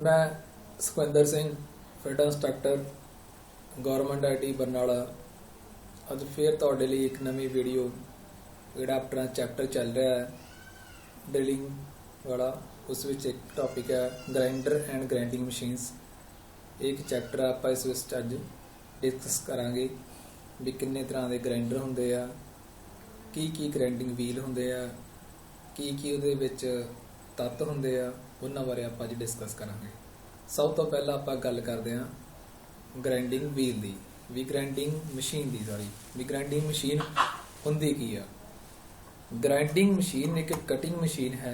मैं Sukhwinder Singh fit instructor government IT Barnala अज फिर तुहाडे लई एक नवी वीडियो जिहड़ा अपना चैप्टर चल रहा है ड्रिलिंग वाला उस विच एक टॉपिक है ग्राइंडर एंड ग्राइंडिंग मशीनस। एक चैप्टर आप इस विच अज डिस्कस करांगे भी किन्ने तरह के ग्राइंडर हुंदे आ, की ग्राइंडिंग व्हील हुंदे आ, की उहदे विच तत्त हुंदे आ, उन्हां बारे आपां अज डिस्कस करांगे। सब तो पहला आपां गल करदे हां ग्राइंडिंग व्हील दी भी ग्राइंडिंग मशीन दी सॉरी भी ग्राइंडिंग मशीन हुंदी की आ। ग्राइंडिंग मशीन एक कटिंग मशीन है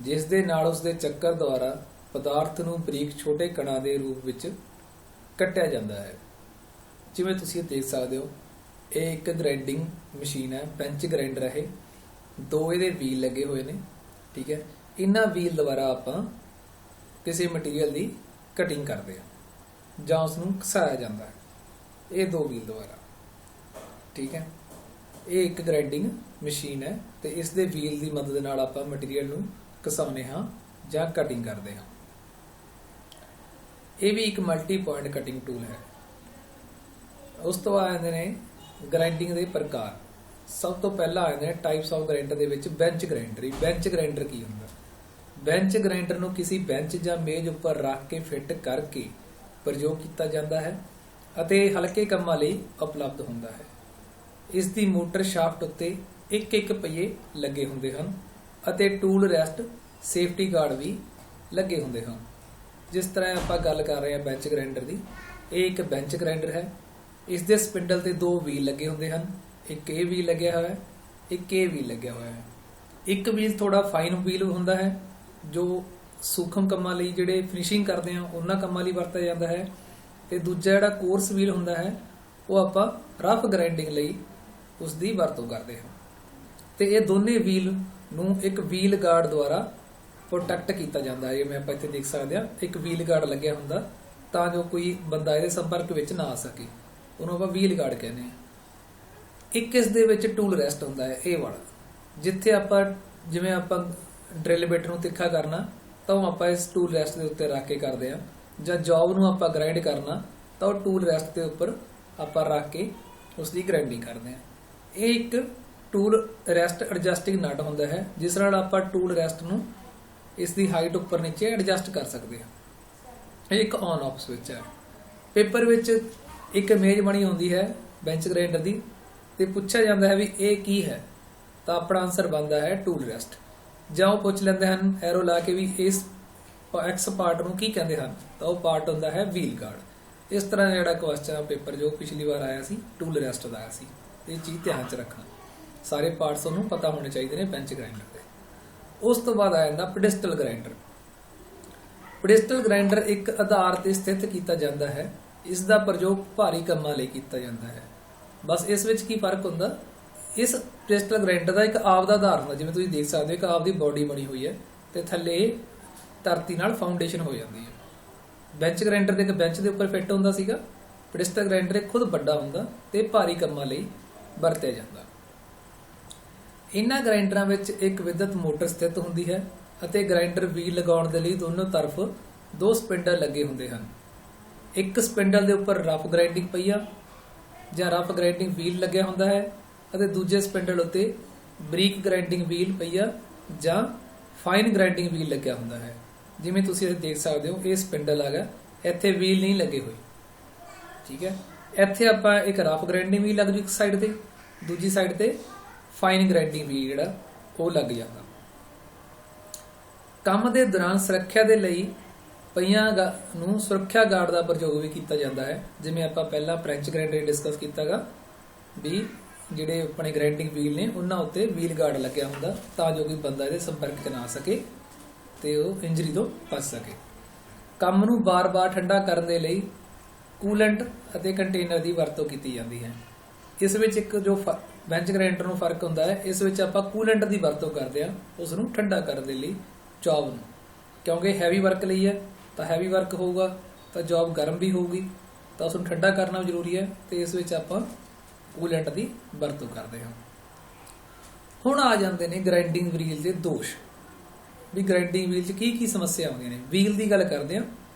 जिस दे नाल उसदे चक्कर द्वारा पदार्थ नूं बरीक छोटे कणां दे रूप विच कट्टिया जांदा है। जिवें तुसीं देख सकदे हो ये एक ग्राइंडिंग मशीन है, बेंच ग्राइंडर है, दो इहदे व्हील लगे हुए ने। ठीक है, इन्हां व्हील द्वारा आपां किसी मटीरियल की कटिंग करते हैं जां उसनूं घसाया जाता है, ये दो व्हील द्वारा। ठीक है, ये एक ग्राइंडिंग मशीन है तो इस दे व्हील की मदद नाल आपां मटीरियल नूं घसाउने हां जां कटिंग करते हैं। ये भी एक मल्टी पॉइंट कटिंग टूल है। उस तो आ जांदे ने ग्राइंडिंग के प्रकार। सब तो पहला आ जांदे ने types of grinder they which bench grinder. Bench grinder की हुंदा? बेंच ग्राइंडर नूं किसी बेंच जां मेज उपर रख के फिट करके प्रयोग किया जाता है अते हल्के कामां लई उपलब्ध हुंदा है। इस दी मोटर शाफ्ट उत्ते एक एक पहिए लगे हुंदे हन अते टूल रेस्ट सेफ्टी गार्ड भी लगे हुंदे हन। जिस तरह आपां गल कर रहे हैं बेंच ग्राइंडर दी, ये एक बेंच ग्राइंडर है। इस दे स्पिंडल ते दो व्हील लगे हुंदे हन, एक ये व्हील लग्या होया है, एक ये व्हील लग्या होया है। एक व्हील थोड़ा फाइन व्हील हुंदा है जो सूखम कामां लई जिहड़े फिनिशिंग करदे आ उन्हां कामां लई वरतिया जांदा है ते दूजा जिहड़ा कोर्स व्हील हुंदा है वो आपां रफ ग्राइंडिंग लई उसदी वरतों करदे हां। ते ये दोने व्हील नूं एक व्हील गार्ड द्वारा प्रोटैक्ट किया जाता है। जिवें आपां इत्थे देख सकदे आ एक व्हील गार्ड लग्या हुंदा तां जो कोई बंदा इहदे संपर्क विच ना आ सके, उहनूं आपां व्हील गार्ड कहने आ। एक इस दे विच टूल रेस्ट हुंदा है ये वाला, जिथे आपां जिवें आपां ड्रिल बिट नूं तिखा करना तो आपां इस टूल रेस्ट के उत्ते रख के करदे आ, जां जॉब नूं आपां ग्राइंड करना तो टूल रेस्ट के उपर आपां रख के उसकी ग्राइंडिंग करदे आ। ये एक टूल रेस्ट एडजस्टिंग नट हुंदा है जिस नाल आपां टूल रेस्ट नूं इसकी हाइट उपर नीचे एडजस्ट कर सकते हैं। एक ऑन ऑफ स्विच है। पेपर विच एक इमेज बनी होंदी है बेंच ग्राइंडर की ते पूछा जाता है भी ये की है, तो अपना आंसर बनता है टूल रेस्ट। जां वो पूछ लेंदे हन एरो ला के भी इस एक्स पार्ट नूं की कहंदे हन, तो वो पार्ट हुंदा है व्हील गार्ड। इस तरह जिहड़ा क्वेश्चन पेपर जो पिछली बार आया सी टूल रेस्ट दा आया सी, ये चीज़ ध्यान च रखना। सारे पार्ट्स तुहानूं पता होने चाहिए ने बेंच ग्राइंडर दे। उस तो बाद आ जांदा पेडिस्टल ग्राइंडर। पेडिस्टल ग्राइंडर एक आधार ते स्थित किया जाता है। इसका प्रयोग भारी कामां लई किया जाता है। बस इस विच की फर्क हुंदा, इस पेडिस्टल ग्राइंडर का एक आपदा आधार हुंदा, जिवें तुसीं देख सकदे हो एक आपदी बॉडी बनी हुई है ते थल्ले धरती नाल फाउंडेशन हो जाती है। बेंच ग्राइंडर दे एक बेंच दे उपर फिट हुंदा सीगा, पेडिस्टल ग्राइंडर एक खुद वड्डा हुंदा ते भारी कामां लई वरतिया जांदा। इन्हां ग्राइंडरां विच एक विद्युत मोटर स्थित हुंदी है अते ग्राइंडर व्हील लगाउण दे लई दोनों तरफ दो स्पिंडल लगे हुंदे हन। एक स्पिंडल दे उपर रफ ग्राइंडिंग पहिया जां रफ ग्राइंडिंग व्हील लग्या हुंदा है अते दूजे स्पिंडल उत्ते बरीक ग्राइंडिंग व्हील पहिया जां फाइन ग्राइंडिंग व्हील लग्या हुंदा है। जिवें तुसीं इत्थे देख सकदे हो ये स्पिंडल आ गया, इत्थे व्हील नहीं लगे हुए। ठीक है, इत्थे आपां एक रफ ग्राइंडिंग व्हील लग जू एक साइड ते, दूजी साइड ते फाइन ग्राइंडिंग व्हील जिहड़ा वो लग जाता। काम दे दौरान सुरक्षा दे लई पहियां नूं सुरक्षा गार्ड का प्रयोग भी किया जाता है। जिवें आपां पहला फ्रेंच ग्राइंडर डिस्कस कीता भी जिहड़े अपने ग्राइंडिंग व्हील ने उन्हां उत्ते व्हील गार्ड लग्या हुंदा तां जो कोई बंदा इहदे संपर्क च ना आ सके ते ओह इंजरी तो बच सके। काम नूं बार-बार ठंडा करन दे लई कूलेंट अते कंटेनर की वरतों की जाती है। इस विच एक जो बेंच ग्राइंडर नूं फर्क हुंदा है, इस विच आपां कूलेंट की वरतों करदे आ उस नूं ठंडा करन दे लई जॉब नूं, क्योंकि हैवी वर्क लई है तो हैवी वर्क होगा तो जॉब गर्म भी होगी तो उसनूं ठंडा करना जरूरी है, तो इस विच आपां कूलेंट की वरतों करते हैं। हुण आ जाते हैं ग्राइंडिंग व्हील के दोष। ਵੀ ਗ੍ਰਾਈਂਡਿੰਗ ਵੀਲ 'ਚ ਕੀ ਸਮੱਸਿਆ ਆਉਂਦੀਆਂ ਨੇ। ਵੀਲ ਦੀ ਗੱਲ ਕਰਦੇ ਆ,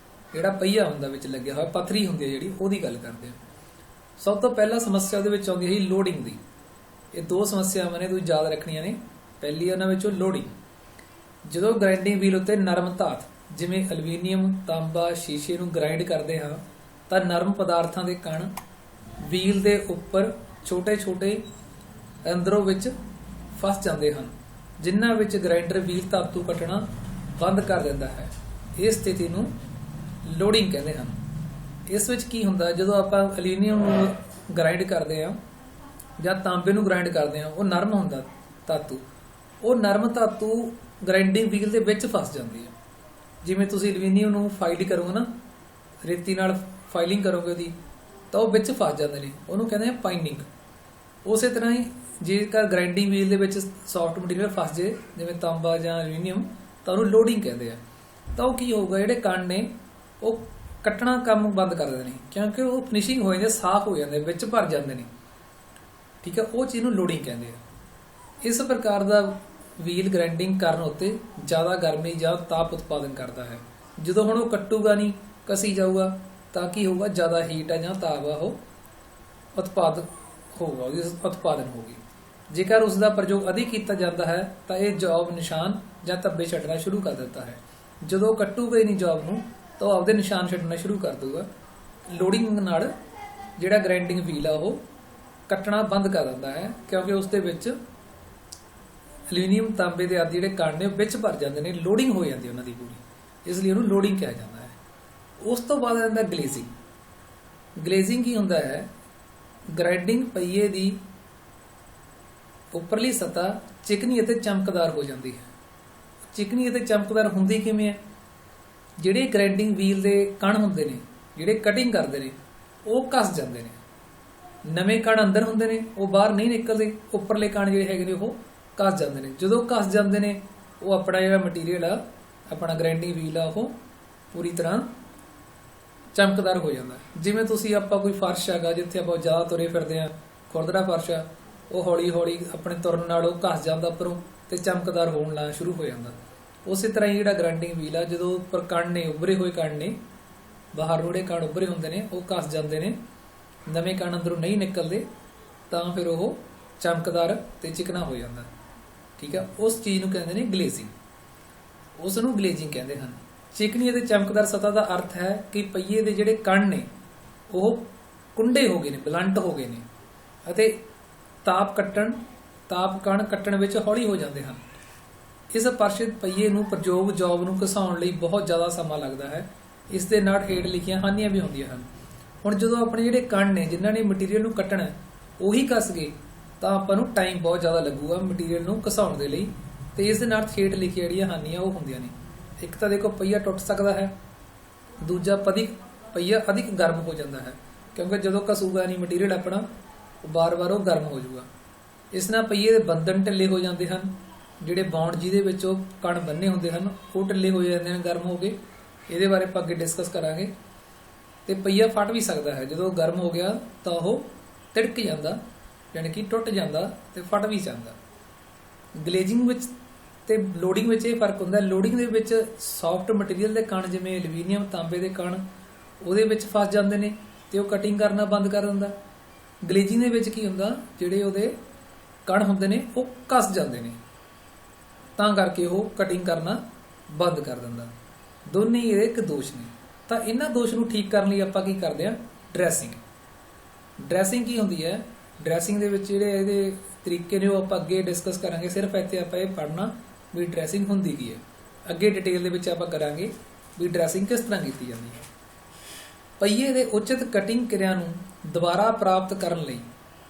ਜਿਹੜਾ ਪਹੀਆ ਹੁੰਦਾ ਵਿੱਚ ਲੱਗਿਆ ਹੋਇਆ, ਪੱਥਰੀ ਹੁੰਦੀ ਹੈ ਜਿਹੜੀ, ਉਹਦੀ ਗੱਲ ਕਰਦੇ ਆ। ਸਭ ਤੋਂ ਪਹਿਲਾਂ ਸਮੱਸਿਆ ਉਹਦੇ ਵਿੱਚ ਆਉਂਦੀ ਹੈ ਲੋਡਿੰਗ ਦੀ। ਇਹ ਦੋ ਸਮੱਸਿਆਵਾਂ ਨੇ, ਤੁਸੀਂ ਯਾਦ ਰੱਖਣੀਆਂ ਨੇ। ਪਹਿਲੀ ਉਹਨਾਂ ਵਿੱਚੋਂ ਲੋਡਿੰਗ। ਜਦੋਂ ਗ੍ਰਾਈਂਡਿੰਗ ਵੀਲ ਉੱਤੇ ਨਰਮ ਧਾਤ ਜਿਵੇਂ ਐਲੂਮੀਨੀਅਮ, ਤਾਂਬਾ, ਸ਼ੀਸ਼ੇ ਨੂੰ ਗ੍ਰਾਈਂਡ ਕਰਦੇ ਹਾਂ ਤਾਂ ਨਰਮ ਪਦਾਰਥਾਂ ਦੇ ਕਣ ਵੀਲ ਦੇ ਉੱਪਰ ਛੋਟੇ-ਛੋਟੇ ਅੰਦਰੋਂ ਵਿੱਚ ਫਸ ਜਾਂਦੇ ਹਨ, ਜਿਨ੍ਹਾਂ ਵਿੱਚ ਗ੍ਰਾਈਂਡਰ ਵੀਲ ਧਾਤੂ ਕੱਟਣਾ ਬੰਦ ਕਰ ਦਿੰਦਾ ਹੈ। ਇਸ ਸਥਿਤੀ ਨੂੰ ਲੋਡਿੰਗ ਕਹਿੰਦੇ ਹਨ। ਇਸ ਵਿੱਚ ਕੀ ਹੁੰਦਾ, ਜਦੋਂ ਆਪਾਂ ਐਲੂਮੀਨੀਅਮ ਨੂੰ ਗ੍ਰਾਈਂਡ ਕਰਦੇ ਹਾਂ ਜਾਂ ਤਾਂਬੇ ਨੂੰ ਗ੍ਰਾਈਂਡ ਕਰਦੇ ਹਾਂ, ਉਹ ਨਰਮ ਹੁੰਦਾ ਧਾਤੂ, ਉਹ ਨਰਮ ਧਾਤੂ ਗ੍ਰਾਈਂਡਿੰਗ ਵੀਲ ਦੇ ਵਿੱਚ ਫਸ ਜਾਂਦੀ ਹੈ। ਜਿਵੇਂ ਤੁਸੀਂ ਐਲੂਮੀਨੀਅਮ ਨੂੰ ਫਾਈਲ ਕਰੋਗੇ ਨਾ, ਰੇਤੀ ਨਾਲ ਫਾਈਲਿੰਗ ਕਰੋਗੇ ਉਹਦੀ, ਤਾਂ ਉਹ ਵਿੱਚ ਫਸ ਜਾਂਦੇ ਨੇ, ਉਹਨੂੰ ਕਹਿੰਦੇ ਆ ਪਾਈਨਿੰਗ। ਉਸੇ ਤਰ੍ਹਾਂ ਹੀ ਜੇਕਰ ਗ੍ਰਾਈਂਡਿੰਗ ਵੀਲ ਦੇ ਵਿੱਚ ਸੌਫਟ ਮਟੀਰੀਅਲ ਫਸ ਜੇ, ਜਿਵੇਂ ਤਾਂਬਾ ਜਾਂ ਐਲੂਮੀਨੀਅਮ, ਤਾਂ ਉਹਨੂੰ ਲੋਡਿੰਗ ਕਹਿੰਦੇ ਆ। ਤਾਂ ਉਹ ਕੀ ਹੋਊਗਾ, ਜਿਹੜੇ ਕਣ ਨੇ ਉਹ ਕੱਟਣਾ ਕੰਮ ਬੰਦ ਕਰ ਦਿੰਦੇ ਨੇ, ਕਿਉਂਕਿ ਉਹ ਫਿਨਿਸ਼ਿੰਗ ਹੋ ਜਾਂਦੇ, ਸਾਫ਼ ਹੋ ਜਾਂਦੇ, ਵਿੱਚ ਭਰ ਜਾਂਦੇ ਨੇ। ਠੀਕ ਹੈ, ਉਹ ਚੀਜ਼ ਨੂੰ ਲੋਡਿੰਗ ਕਹਿੰਦੇ ਆ। ਇਸ ਪ੍ਰਕਾਰ ਦਾ ਵੀਲ ਗ੍ਰਾਈਂਡਿੰਗ ਕਰਨ ਉੱਤੇ ਜ਼ਿਆਦਾ ਗਰਮੀ ਜਾਂ ਤਾਪ ਉਤਪਾਦਨ ਕਰਦਾ ਹੈ। ਜਦੋਂ ਹੁਣ ਉਹ ਕੱਟੂਗਾ ਨਹੀਂ, ਕਸੀ ਜਾਊਗਾ, ਤਾਂ ਕੀ ਹੋਊਗਾ, ਜ਼ਿਆਦਾ ਹੀਟ ਆ ਜਾਂ ਤਾਪ ਆ ਉਹ ਉਤਪਾਦਨ ਹੋਊਗੀ। ਜੇਕਰ ਉਸ ਦਾ ਪ੍ਰਯੋਗ ਅਧਿਕ ਕੀਤਾ ਜਾਂਦਾ ਹੈ ਤਾਂ ਇਹ ਜੌਬ ਨਿਸ਼ਾਨ ਜਾਂ ਧੱਬੇ ਛੱਡਣਾ ਸ਼ੁਰੂ ਕਰ ਦਿੰਦਾ ਹੈ। ਜਦੋਂ ਕੱਟੂਗਾ ਹੀ ਨਹੀਂ ਜੌਬ ਨੂੰ, ਤਾਂ ਉਹ ਆਪਦੇ ਨਿਸ਼ਾਨ ਛੱਡਣਾ ਸ਼ੁਰੂ ਕਰ ਦੂਗਾ। ਲੋਡਿੰਗ ਨਾਲ ਜਿਹੜਾ ਗ੍ਰਾਈਂਡਿੰਗ ਵੀਲ ਆ ਉਹ ਕੱਟਣਾ ਬੰਦ ਕਰ ਦਿੰਦਾ ਹੈ, ਕਿਉਂਕਿ ਉਸ ਦੇ ਵਿੱਚ ਐਲੂਮੀਨੀਅਮ, ਤਾਂਬੇ ਦੇ ਆਦਿ ਜਿਹੜੇ ਕਣ ਨੇ ਵਿੱਚ ਭਰ ਜਾਂਦੇ ਨੇ, ਲੋਡਿੰਗ ਹੋ ਜਾਂਦੀ ਉਹਨਾਂ ਦੀ ਪੂਰੀ, ਇਸ ਲਈ ਉਹਨੂੰ ਲੋਡਿੰਗ ਕਿਹਾ ਜਾਂਦਾ ਹੈ। ਉਸ ਤੋਂ ਬਾਅਦ ਆਉਂਦਾ ਗਲੇਜ਼ਿੰਗ। ਗਲੇਜ਼ਿੰਗ ਕੀ ਹੁੰਦਾ ਹੈ, ਗ੍ਰਾਈਂਡਿੰਗ ਪਹੀਏ ਦੀ ਉੱਪਰਲੀ ਸਤ੍ਹਾ ਚਿਕਨੀ ਅਤੇ ਚਮਕਦਾਰ ਹੋ ਜਾਂਦੀ ਹੈ। ਚਿਕਨੀ ਅਤੇ ਚਮਕਦਾਰ ਹੁੰਦੀ ਕਿਵੇਂ ਹੈ, ਜਿਹੜੇ ਗ੍ਰਾਈਂਡਿੰਗ ਵੀਲ ਦੇ ਕਣ ਹੁੰਦੇ ਨੇ, ਜਿਹੜੇ ਕਟਿੰਗ ਕਰਦੇ ਨੇ, ਉਹ ਘਸ ਜਾਂਦੇ ਨੇ। ਨਵੇਂ ਕਣ ਅੰਦਰ ਹੁੰਦੇ ਨੇ, ਉਹ ਬਾਹਰ ਨਹੀਂ ਨਿਕਲਦੇ। ਉੱਪਰਲੇ ਕਣ ਜਿਹੜੇ ਹੈਗੇ ਨੇ ਉਹ ਘਸ ਜਾਂਦੇ ਨੇ। ਜਦੋਂ ਘਸ ਜਾਂਦੇ ਨੇ, ਉਹ ਆਪਣਾ ਜਿਹੜਾ ਮਟੀਰੀਅਲ ਆ, ਆਪਣਾ ਗ੍ਰਾਈਂਡਿੰਗ ਵੀਲ ਆ, ਉਹ ਪੂਰੀ ਤਰ੍ਹਾਂ ਚਮਕਦਾਰ ਹੋ ਜਾਂਦਾ। ਜਿਵੇਂ ਤੁਸੀਂ ਆਪਾਂ ਕੋਈ ਫਰਸ਼ ਹੈਗਾ ਜਿੱਥੇ ਆਪਾਂ ਜ਼ਿਆਦਾ ਤੁਰੇ ਫਿਰਦੇ ਆ, ਖੁਰਦਰਾ ਫਰਸ਼ ਆ, ਉਹ ਹੌਲੀ ਹੌਲੀ ਆਪਣੇ ਤੁਰਨ ਨਾਲ ਉਹ ਘਸ ਜਾਂਦਾ ਉੱਪਰੋਂ ਤੇ ਚਮਕਦਾਰ ਹੋਣ ਲੱਗ ਸ਼ੁਰੂ ਹੋ ਜਾਂਦਾ। ਉਸੇ ਤਰ੍ਹਾਂ ਹੀ ਜਿਹੜਾ ਗ੍ਰਾਈਂਡਿੰਗ ਵੀਲ ਆ, ਜਦੋਂ ਉੱਪਰ ਕਣ ਨੇ, ਉੱਭਰੇ ਹੋਏ ਕਣ ਨੇ, ਬਾਹਰ ਜਿਹੜੇ ਕਣ ਉੱਭਰੇ ਹੁੰਦੇ ਨੇ ਉਹ ਘਸ ਜਾਂਦੇ ਨੇ, ਨਵੇਂ ਕਣ ਅੰਦਰੋਂ ਨਹੀਂ ਨਿਕਲਦੇ, ਤਾਂ ਫਿਰ ਉਹ ਚਮਕਦਾਰ ਤੇ ਚਿਕਨਾ ਹੋ ਜਾਂਦਾ। ਠੀਕ ਹੈ, ਉਸ ਚੀਜ਼ ਨੂੰ ਕਹਿੰਦੇ ਨੇ ਗਲੇਜ਼ਿੰਗ, ਉਸ ਨੂੰ ਗਲੇਜ਼ਿੰਗ ਕਹਿੰਦੇ ਹਨ। ਚਿਕਨੀ ਅਤੇ ਚਮਕਦਾਰ ਸਤ੍ਹਾ ਦਾ ਅਰਥ ਹੈ ਕਿ ਪਹੀਏ ਦੇ ਜਿਹੜੇ ਕਣ ਨੇ ਉਹ ਕੁੰਡੇ ਹੋ ਗਏ ਨੇ, ਬਲੰਟ ਹੋ ਗਏ ਨੇ, ਅਤੇ ਤਾਪ ਕਣ ਕੱਟਣ ਵਿੱਚ ਹੌਲੀ ਹੋ ਜਾਂਦੇ ਹਨ। ਇਸ ਪਰਸ਼ਿਤ ਪਹੀਏ ਨੂੰ ਪ੍ਰਯੋਗ ਜੌਬ ਨੂੰ ਘਸਾਉਣ ਲਈ ਬਹੁਤ ਜ਼ਿਆਦਾ ਸਮਾਂ ਲੱਗਦਾ ਹੈ। ਇਸ ਦੇ ਨਾਲ ਹੇਠ ਲਿਖੀਆਂ ਹਾਨੀਆਂ ਵੀ ਹੁੰਦੀਆਂ ਹਨ। ਹੁਣ ਜਦੋਂ ਆਪਣੇ ਜਿਹੜੇ ਕਣ ਨੇ, ਜਿਨ੍ਹਾਂ ਨੇ ਮਟੀਰੀਅਲ ਨੂੰ ਕੱਟਣਾ, ਉਹੀ ਕੱਸ ਗਏ, ਤਾਂ ਆਪਾਂ ਨੂੰ ਟਾਈਮ ਬਹੁਤ ਜ਼ਿਆਦਾ ਲੱਗੂਗਾ ਮਟੀਰੀਅਲ ਨੂੰ ਘਸਾਉਣ ਦੇ ਲਈ। ਤੇ ਇਸ ਦੇ ਨਾਲ ਹੇਠ ਲਿਖੀਆਂ ਜਿਹੜੀਆਂ ਹਾਨੀਆਂ ਉਹ ਹੁੰਦੀਆਂ ਨੇ, ਇੱਕ ਤਾਂ ਦੇਖੋ ਪਹੀਆ ਟੁੱਟ ਸਕਦਾ ਹੈ, ਦੂਜਾ ਪਹੀਆ ਅਧਿਕ ਗਰਮ ਹੋ ਜਾਂਦਾ ਹੈ, ਕਿਉਂਕਿ ਜਦੋਂ ਘਸੂਗਾ ਨਹੀਂ ਮਟੀਰੀਅਲ ਆਪਣਾ, ਬਾਰ-ਬਾਰ ਉਹ ਗਰਮ ਹੋ ਜਾਊਗਾ। ਇਸ ਨਾਲ ਪਹੀਏ ਦੇ ਬੰਧਨ ਢਿੱਲੇ ਹੋ ਜਾਂਦੇ ਹਨ, ਜਿਹੜੇ ਬਾਉਂਡ ਜਿਹਦੇ ਵਿੱਚ ਉਹ ਕਣ ਬੰਨੇ ਹੁੰਦੇ ਹਨ ਉਹ ਢਿੱਲੇ ਹੋ ਜਾਂਦੇ ਹਨ ਗਰਮ ਹੋ ਕੇ। ਇਹਦੇ ਬਾਰੇ ਆਪਾਂ ਅੱਗੇ ਡਿਸਕਸ ਕਰਾਂਗੇ। ਤੇ ਪਹੀਆ ਫਟ ਵੀ ਸਕਦਾ ਹੈ, ਜਦੋਂ ਗਰਮ ਹੋ ਗਿਆ ਤਾਂ ਉਹ ਤਿੜਕ ਜਾਂਦਾ, ਯਾਨੀ ਕਿ ਟੁੱਟ ਜਾਂਦਾ ਤੇ ਫਟ ਵੀ ਜਾਂਦਾ। ਗਲੇਜ਼ਿੰਗ ਵਿੱਚ ਤੇ ਲੋਡਿੰਗ ਵਿੱਚ ਇਹ ਫਰਕ ਹੁੰਦਾ। ਲੋਡਿੰਗ ਦੇ ਵਿੱਚ ਸੌਫਟ ਮਟੀਰੀਅਲ ਦੇ ਕਣ, ਜਿਵੇਂ ਐਲੂਮੀਨੀਅਮ, ਤਾਂਬੇ ਦੇ ਕਣ, ਉਹਦੇ ਵਿੱਚ ਫਸ ਜਾਂਦੇ ਨੇ ਤੇ ਉਹ ਕਟਿੰਗ ਕਰਨਾ ਬੰਦ ਕਰ ਦਿੰਦਾ। ਗਲੇਜ਼ਿੰਗ ਦੇ ਵਿੱਚ ਕੀ ਹੁੰਦਾ, ਜਿਹੜੇ ਉਹਦੇ ਕਣ ਹੁੰਦੇ ਨੇ ਉਹ ਘਸ ਜਾਂਦੇ ਨੇ, ਤਾਂ ਕਰਕੇ ਉਹ ਕਟਿੰਗ ਕਰਨਾ ਬੰਦ ਕਰ ਦਿੰਦਾ। ਦੋਨੇ ਹੀ ਇਹਦੇ ਇੱਕ ਦੋਸ਼ ਨੇ। ਤਾਂ ਇਹਨਾਂ ਦੋਸ਼ ਨੂੰ ਠੀਕ ਕਰਨ ਲਈ ਆਪਾਂ ਕੀ ਕਰਦੇ ਹਾਂ, ਡਰੈਸਿੰਗ ਕੀ ਹੁੰਦੀ ਹੈ। ਡਰੈਸਿੰਗ ਦੇ ਵਿੱਚ ਜਿਹੜੇ ਇਹਦੇ ਤਰੀਕੇ ਨੇ ਉਹ ਆਪਾਂ ਅੱਗੇ ਡਿਸਕਸ ਕਰਾਂਗੇ। ਸਿਰਫ ਇੱਥੇ ਆਪਾਂ ਇਹ ਪੜ੍ਹਨਾ ਵੀ ਡਰੈਸਿੰਗ ਹੁੰਦੀ ਕੀ ਹੈ। ਅੱਗੇ ਡਿਟੇਲ ਦੇ ਵਿੱਚ ਆਪਾਂ ਕਰਾਂਗੇ ਵੀ ਡਰੈਸਿੰਗ ਕਿਸ ਤਰ੍ਹਾਂ ਕੀਤੀ ਜਾਂਦੀ ਹੈ। ਪਹੀਏ ਦੇ ਉਚਿਤ ਕਟਿੰਗ ਕਿਰਿਆ ਨੂੰ ਦੁਬਾਰਾ ਪ੍ਰਾਪਤ ਕਰਨ ਲਈ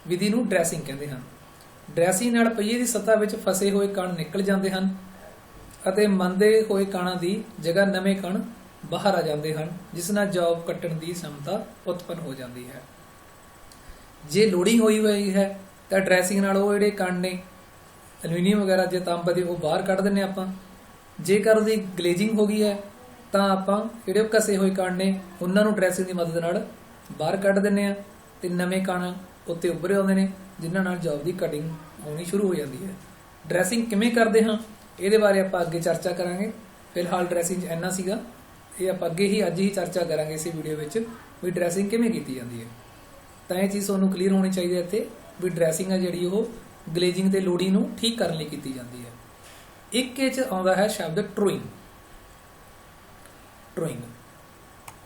ਵਿਧੀ ਨੂੰ ਡਰੈਸਿੰਗ ਕਹਿੰਦੇ ਹਨ। ਡਰੈਸਿੰਗ ਨਾਲ ਪਹੀਏ ਦੀ ਸਤ੍ਹਾ ਵਿੱਚ ਫਸੇ ਹੋਏ ਕਣ ਨਿਕਲ ਜਾਂਦੇ ਹਨ ਅਤੇ ਮੰਦੇ ਹੋਏ ਕਣਾਂ ਦੀ ਜਗ੍ਹਾ ਨਵੇਂ ਕਣ ਬਾਹਰ ਆ ਜਾਂਦੇ ਹਨ, ਜਿਸ ਨਾਲ ਜੌਬ ਕੱਟਣ ਦੀ ਸਮਤਾ ਉਤਪੰਨ ਹੋ ਜਾਂਦੀ ਹੈ। ਜੇ ਲੋਡਿੰਗ ਹੋਈ ਹੈ ਤਾਂ ਡਰੈਸਿੰਗ ਨਾਲ ਉਹ ਜਿਹੜੇ ਕਣ ਨੇ, ਐਲੂਮੀਨੀਅਮ ਵਗੈਰਾ ਜੇ ਤਾਂਬੇ ਦੇ, ਉਹ ਬਾਹਰ ਕੱਢ ਦਿੰਦੇ ਆਪਾਂ। ਜੇਕਰ ਉਹਦੀ ਗਲੇਜ਼ਿੰਗ ਹੋ ਗਈ ਹੈ ਤਾਂ ਆਪਾਂ ਜਿਹੜੇ ਉਹ ਘਸੇ ਹੋਏ ਕਣ ਨੇ ਉਹਨਾਂ ਨੂੰ ਡਰੈਸਿੰਗ ਦੀ ਮਦਦ ਨਾਲ ਬਾਹਰ ਕੱਢ ਦਿੰਦੇ ਆ ਤੇ ਨਵੇਂ ਕਣ ਉੱਤੇ ਉੱਭਰੇ ਆਉਂਦੇ ਨੇ, ਜਿਨ੍ਹਾਂ ਨਾਲ ਜੌਬ ਦੀ ਕਟਿੰਗ ਹੋਣੀ ਸ਼ੁਰੂ ਹੋ ਜਾਂਦੀ ਹੈ। ਡਰੈਸਿੰਗ ਕਿਵੇਂ ਕਰਦੇ ਹਾਂ, ਇਹਦੇ ਬਾਰੇ ਆਪਾਂ ਅੱਗੇ ਚਰਚਾ ਕਰਾਂਗੇ। ਫਿਲਹਾਲ ਡਰੈਸਿੰਗ 'ਚ ਇੰਨਾ ਸੀਗਾ। ਇਹ ਆਪਾਂ ਅੱਗੇ ਹੀ ਅੱਜ ਹੀ ਚਰਚਾ ਕਰਾਂਗੇ ਇਸੇ ਵੀਡੀਓ ਵਿੱਚ ਵੀ ਡਰੈਸਿੰਗ ਕਿਵੇਂ ਕੀਤੀ ਜਾਂਦੀ ਹੈ। ਤਾਂ ਇਹ ਚੀਜ਼ ਤੁਹਾਨੂੰ ਕਲੀਅਰ ਹੋਣੀ ਚਾਹੀਦੀ ਹੈ ਇੱਥੇ ਵੀ ਡਰੈਸਿੰਗ ਆ ਜਿਹੜੀ ਉਹ ਗਲੇਜ਼ਿੰਗ ਤੇ ਲੋੜੀ ਨੂੰ ਠੀਕ ਕਰਨ ਲਈ ਕੀਤੀ ਜਾਂਦੀ ਹੈ। ਇੱਕ ਇਹ 'ਚ ਆਉਂਦਾ ਹੈ ਸ਼ਬਦ ਟਰੂਇੰਗ। ਟਰੂਇੰਗ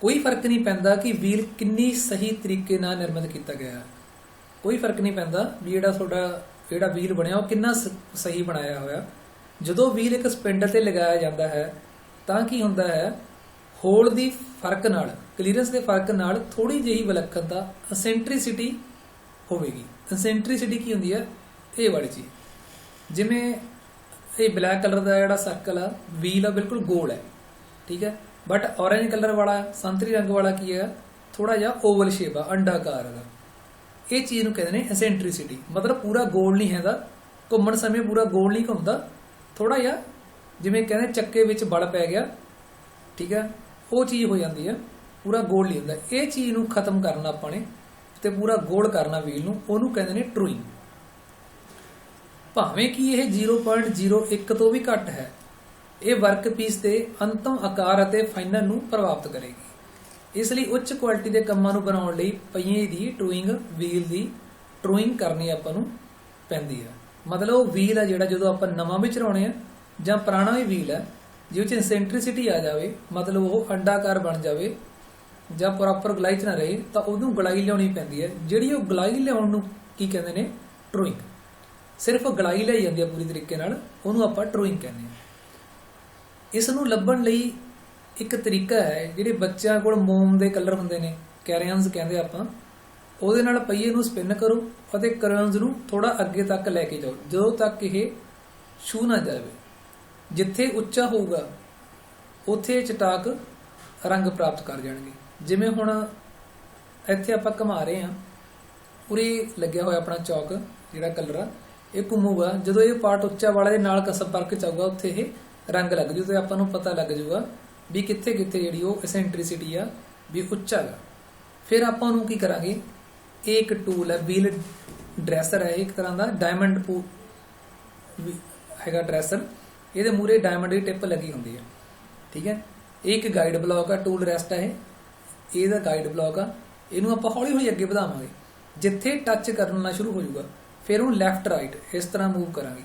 ਕੋਈ ਫਰਕ ਨਹੀਂ ਪੈਂਦਾ ਕਿ ਵੀਲ ਕਿੰਨੀ ਸਹੀ ਤਰੀਕੇ ਨਾਲ ਨਿਰਮਿਤ ਕੀਤਾ ਗਿਆ ਹੈ। ਕੋਈ ਫਰਕ ਨਹੀਂ ਪੈਂਦਾ ਵੀ ਜਿਹੜਾ ਵੀਲ ਬਣਿਆ ਉਹ ਕਿੰਨਾ ਸਹੀ ਬਣਾਇਆ ਹੋਇਆ। ਜਦੋਂ ਵੀਲ ਇੱਕ ਸਪਿੰਡਲ ਤੇ ਲਗਾਇਆ ਜਾਂਦਾ ਹੈ ਤਾਂ ਕੀ ਹੁੰਦਾ ਹੈ, ਹੋਲ ਦੀ ਫਰਕ ਨਾਲ, ਕਲੀਅਰੈਂਸ ਦੇ ਫਰਕ ਨਾਲ ਥੋੜੀ ਜਿਹੀ ਵਿਲੱਖਣਤਾ ਐਸੈਂਟ੍ਰਿਸਿਟੀ ਹੋਵੇਗੀ। ਐਸੈਂਟ੍ਰਿਸਿਟੀ ਕੀ ਹੁੰਦੀ ਹੈ, ਇਹ ਵਾਲੀ ਚੀਜ਼। ਜਿਵੇਂ ਇਹ ਬਲੈਕ ਕਲਰ ਦਾ ਜਿਹੜਾ ਸਰਕਲ ਆ ਵੀਲ ਆ ਬਿਲਕੁਲ ਗੋਲ ਹੈ, ਠੀਕ ਹੈ, ਬਟ ਔਰੇਂਜ ਕਲਰ ਵਾਲਾ, ਸੰਤਰੀ ਰੰਗ ਵਾਲਾ ਕੀ ਹੈ, ਥੋੜਾ ਜਿਹਾ ਓਵਲ ਸ਼ੇਪ ਆ, ਅੰਡਾਕਾਰ ਦਾ। ਇਹ ਚੀਜ਼ ਨੂੰ ਕਹਿੰਦੇ ਨੇ ਐਸੈਂਟ੍ਰਿਸਿਟੀ। ਮਤਲਬ ਪੂਰਾ ਗੋਲ ਨਹੀਂ ਹੈਗਾ, ਘੁੰਮਣ ਸਮੇਂ ਪੂਰਾ ਗੋਲ ਨਹੀਂ ਘੁੰਮਦਾ, ਥੋੜਾ ਜਿਹਾ ਜਿਵੇਂ ਕਹਿੰਦੇ ਚੱਕੇ ਵਿੱਚ ਬਲ ਪੈ ਗਿਆ, ਠੀਕ ਹੈ, ਉਹ ਚੀਜ਼ ਹੋ ਜਾਂਦੀ ਹੈ, ਪੂਰਾ ਗੋਲ ਨਹੀਂ ਹੁੰਦਾ। ਇਹ ਚੀਜ਼ ਨੂੰ ਖਤਮ ਕਰਨਾ ਆਪਾਂ ਨੇ ਤੇ ਪੂਰਾ ਗੋਲ ਕਰਨਾ ਵੀਲ ਨੂੰ, ਉਹਨੂੰ ਕਹਿੰਦੇ ਨੇ ਟਰੂਇੰਗ। ਭਾਵੇਂ ਕਿ ਇਹ 0.01 ਤੋਂ ਵੀ ਘੱਟ ਹੈ, ਇਹ ਵਰਕਪੀਸ ਦੇ ਅੰਤਮ ਆਕਾਰ ਅਤੇ ਫਾਈਨਲ ਨੂੰ ਪ੍ਰਭਾਵਿਤ ਕਰੇਗੀ। ਇਸ ਲਈ ਉੱਚ ਕੁਆਲਿਟੀ ਦੇ ਕੰਮਾਂ ਨੂੰ ਬਣਾਉਣ ਲਈ ਪਹੀਏ ਦੀ ਟਰੂਇੰਗ, ਵੀਲ ਦੀ ਟਰੂਇੰਗ ਕਰਨੀ ਆਪਾਂ ਨੂੰ ਪੈਂਦੀ ਹੈ। ਮਤਲਬ ਉਹ ਵੀਲ ਆ ਜਿਹੜਾ ਜਦੋਂ ਆਪਾਂ ਨਵਾਂ ਵੀ ਚਲਾਉਣੇ ਆ ਜਾਂ ਪੁਰਾਣਾ ਵੀ ਵੀਲ ਹੈ, ਜਿਹਦੇ ਵਿੱਚ ਐਸੈਂਟ੍ਰਿਸਿਟੀ ਆ ਜਾਵੇ, ਮਤਲਬ ਉਹ ਅੰਡਾਕਾਰ ਬਣ ਜਾਵੇ ਜਾਂ ਪ੍ਰੋਪਰ ਗਲਾਈ 'ਚ ਨਾ ਰਹੇ, ਤਾਂ ਉਹਨੂੰ ਗਲਾਈ ਲਿਆਉਣੀ ਪੈਂਦੀ ਹੈ। ਜਿਹੜੀ ਉਹ ਗਲਾਈ ਲਿਆਉਣ ਨੂੰ ਕੀ ਕਹਿੰਦੇ ਨੇ, ਟਰੂਇੰਗ। ਸਿਰਫ ਗਲਾਈ ਲਈ ਜਾਂਦੀ ਹੈ ਪੂਰੀ ਤਰੀਕੇ ਨਾਲ, ਉਹਨੂੰ ਆਪਾਂ ਟਰੂਇੰਗ ਕਹਿੰਦੇ ਹਾਂ। ਇਸ ਨੂੰ ਲੱਭਣ ਲਈ ਇੱਕ ਤਰੀਕਾ ਹੈ, ਜਿਹੜੇ ਬੱਚਿਆਂ ਕੋਲ ਮੋਮ ਦੇ ਕਲਰ ਹੁੰਦੇ ਨੇ, ਕੈਰੀਅਨਸ ਕਹਿੰਦੇ ਆਪਾਂ, ਉਹਦੇ ਨਾਲ ਪਹੀਏ ਨੂੰ ਸਪਿਨ ਕਰੋ ਅਤੇ ਕਰਨਸ ਨੂੰ ਥੋੜਾ ਅੱਗੇ ਤੱਕ ਲੈ ਕੇ ਜਾਓ, ਜਦੋਂ ਤੱਕ ਇਹ ਛੂ ਨਾ ਜਾਵੇ। ਜਿੱਥੇ ਉੱਚਾ ਹੋਊਗਾ ਉੱਥੇ ਚਟਾਕ ਰੰਗ ਪ੍ਰਾਪਤ ਕਰ ਜਾਣਗੇ। ਜਿਵੇਂ ਹੁਣ ਇੱਥੇ ਆਪਾਂ ਘੁਮਾ ਰਹੇ ਹਾਂ, ਉਰੇ ਲੱਗਿਆ ਹੋਇਆ ਆਪਣਾ ਚੌਕ ਜਿਹੜਾ ਕਲਰ ਆ, ਇਹ ਘੁੰਮੂਗਾ, ਜਦੋਂ ਇਹ ਪਾਰਟ ਉੱਚਾ ਵਾਲਾ ਦੇ ਨਾਲ ਸੰਪਰਕ ਚ ਆਊਗਾ ਉੱਥੇ ਇਹ ਰੰਗ ਲੱਗ ਜੂ ਤੇ ਆਪਾਂ ਨੂੰ ਪਤਾ ਲੱਗ ਜੂਗਾ ਵੀ ਕਿੱਥੇ ਕਿੱਥੇ ਜਿਹੜੀ ਉਹ ਐਸੈਂਟ੍ਰਿਸਿਟੀ ਆ ਵੀ ਉੱਚਾ ਗਾ। ਫਿਰ ਆਪਾਂ ਉਹਨੂੰ ਕੀ ਕਰਾਂਗੇ, ਇਹ ਇੱਕ ਟੂਲ ਹੈ, ਵੀਲ ਡਰੈਸਰ ਹੈ, ਇੱਕ ਤਰ੍ਹਾਂ ਦਾ ਡਾਇਮੰਡ ਹੈਗਾ ਡਰੈਸਰ। ਇਹਦੇ ਮੂਹਰੇ ਡਾਇਮੰਡ ਦੀ ਟਿਪ ਲੱਗੀ ਹੁੰਦੀ ਹੈ, ਠੀਕ ਹੈ। ਇਹ ਇੱਕ ਗਾਈਡ ਬਲੌਕ ਆ, ਟੂਲ ਰੈਸਟ ਹੈ ਇਹਦਾ ਗਾਈਡ ਬਲੌਕ ਆ। ਇਹਨੂੰ ਆਪਾਂ ਹੌਲੀ ਹੌਲੀ ਅੱਗੇ ਵਧਾਵਾਂਗੇ, ਜਿੱਥੇ ਟੱਚ ਕਰਨਾ ਸ਼ੁਰੂ ਹੋ ਜਾਊਗਾ ਫਿਰ ਉਹਨੂੰ ਲੈਫਟ ਰਾਈਟ ਇਸ ਤਰ੍ਹਾਂ ਮੂਵ ਕਰਾਂਗੇ।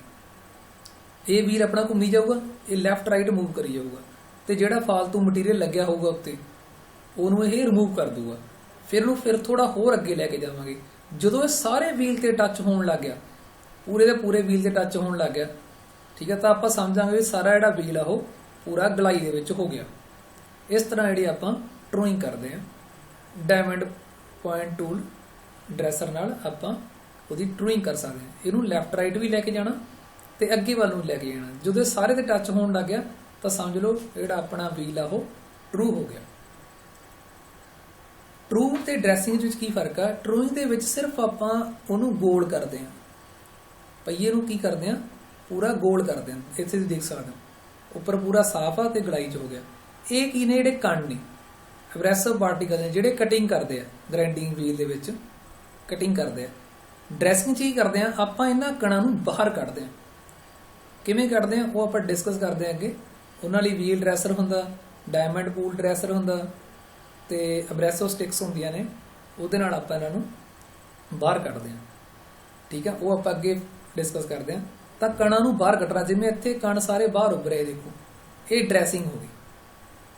ਇਹ ਵੀਲ ਆਪਣਾ ਘੁੰਮੀ ਜਾਊਗਾ, ਇਹ ਲੈਫਟ ਰਾਈਟ ਮੂਵ ਕਰੀ ਜਾਊਗਾ ਤੇ ਜਿਹੜਾ ਫਾਲਤੂ ਮਟੀਰੀਅਲ ਲੱਗਿਆ ਹੋਊਗਾ ਉੱਤੇ ਉਹਨੂੰ ਇਹ ਰਿਮੂਵ ਕਰ ਦੂਗਾ। ਫਿਰ ਉਹਨੂੰ ਫਿਰ ਥੋੜਾ ਹੋਰ ਅੱਗੇ ਲੈ ਕੇ ਜਾਵਾਂਗੇ। ਜਦੋਂ ਇਹ ਸਾਰੇ ਵੀਲ ਤੇ ਟੱਚ ਹੋਣ ਲੱਗ ਗਿਆ, ਪੂਰੇ ਦੇ ਪੂਰੇ ਵੀਲ ਤੇ ਟੱਚ ਹੋਣ ਲੱਗ ਗਿਆ, ਠੀਕ ਹੈ, ਤਾਂ ਆਪਾਂ ਸਮਝਾਂਗੇ ਵੀ ਸਾਰਾ ਜਿਹੜਾ ਵੀਲ ਆ ਉਹ ਪੂਰਾ ਗਲਾਈ ਦੇ ਵਿੱਚ ਹੋ ਗਿਆ। ਇਸ ਤਰ੍ਹਾਂ ਜਿਹੜੀ ਆਪਾਂ ਟਰੂਇੰਗ ਕਰਦੇ ਹਾਂ, ਡਾਇਮੰਡ ਪੁਆਇੰਟ ਟੂਲ ਡਰੈਸਰ ਨਾਲ ਆਪਾਂ ਉਹਦੀ ਟਰੂਇੰਗ ਕਰ ਸਕਦੇ ਹਾਂ। ਇਹਨੂੰ ਲੈਫਟ ਰਾਈਟ ਵੀ ਲੈ ਕੇ ਜਾਣਾ ਤੇ ਅੱਗੇ ਵੱਲ ਨੂੰ ਲੈ ਕੇ ਜਾਣਾ। ਜਦੋਂ ਇਹ ਸਾਰੇ ਤੇ ਟੱਚ ਹੋਣ ਲੱਗ ਗਿਆ ਤਾਂ ਸਮਝ ਲਓ ਜਿਹੜਾ ਆਪਣਾ ਵੀਲ ਆ ਉਹ ਟਰੂ ਹੋ ਗਿਆ। ਟਰੂ ਤੇ ਡਰੈਸਿੰਗ ਵਿੱਚ ਕੀ ਫਰਕ ਆ? ਟਰੂਇੰਗ ਦੇ ਵਿੱਚ ਸਿਰਫ ਆਪਾਂ ਉਹਨੂੰ ਗੋਲ ਕਰਦੇ ਹਾਂ, ਪਹੀਏ ਨੂੰ ਕੀ ਕਰਦੇ ਹਾਂ, ਪੂਰਾ ਗੋਲ ਕਰਦੇ ਹਾਂ। ਇੱਥੇ ਤੁਸੀਂ ਦੇਖ ਸਕਦੇ ਹੋ ਉੱਪਰ ਪੂਰਾ ਸਾਫ ਆ ਤੇ ਗਲਾਈ 'ਚ ਹੋ ਗਿਆ। ਇਹ ਕੀ ਨੇ, ਜਿਹੜੇ ਕਣ ਨੇ, ਐਬਰੈਸਿਵ ਪਾਰਟੀਕਲ ਨੇ, ਜਿਹੜੇ ਕਟਿੰਗ ਕਰਦੇ ਆ ਗ੍ਰਾਈਂਡਿੰਗ ਵੀਲ ਦੇ ਵਿੱਚ, ਕਟਿੰਗ ਕਰਦੇ ਆ। ਡਰੈਸਿੰਗ 'ਚ ਕੀ ਕਰਦੇ ਆ, ਆਪਾਂ ਇਹਨਾਂ ਕਣਾਂ ਨੂੰ ਬਾਹਰ ਕੱਢਦੇ ਆ। ਕਿਵੇਂ ਕੱਢਦੇ ਆ ਉਹ ਆਪਾਂ ਡਿਸਕਸ ਕਰਦੇ ਆ ਅੱਗੇ। ਉਹਨਾਂ ਲਈ ਵੀਲ ਡਰੈਸਰ ਹੁੰਦਾ, ਡਾਇਮੰਡ ਪੂਲ ਡਰੈਸਰ ਹੁੰਦਾ ਤੇ ਐਬਰੈਸਿਵ ਸਟਿਕਸ ਹੁੰਦੀਆਂ ਨੇ, ਉਹਦੇ ਨਾਲ ਆਪਾਂ ਇਹਨਾਂ ਨੂੰ ਬਾਹਰ ਕੱਢਦੇ ਆ, ਠੀਕ ਆ। ਉਹ ਆਪਾਂ ਅੱਗੇ ਡਿਸਕਸ ਕਰਦੇ ਆ। ਤਾਂ ਕਣਾਂ ਨੂੰ ਬਾਹਰ ਕੱਢਣਾ, ਜਿਵੇਂ ਇੱਥੇ ਕਣ ਸਾਰੇ ਬਾਹਰ ਉੱਭ ਰਹੇ, ਦੇਖੋ ਇਹ ਡਰੈਸਿੰਗ ਹੋ ਗਈ।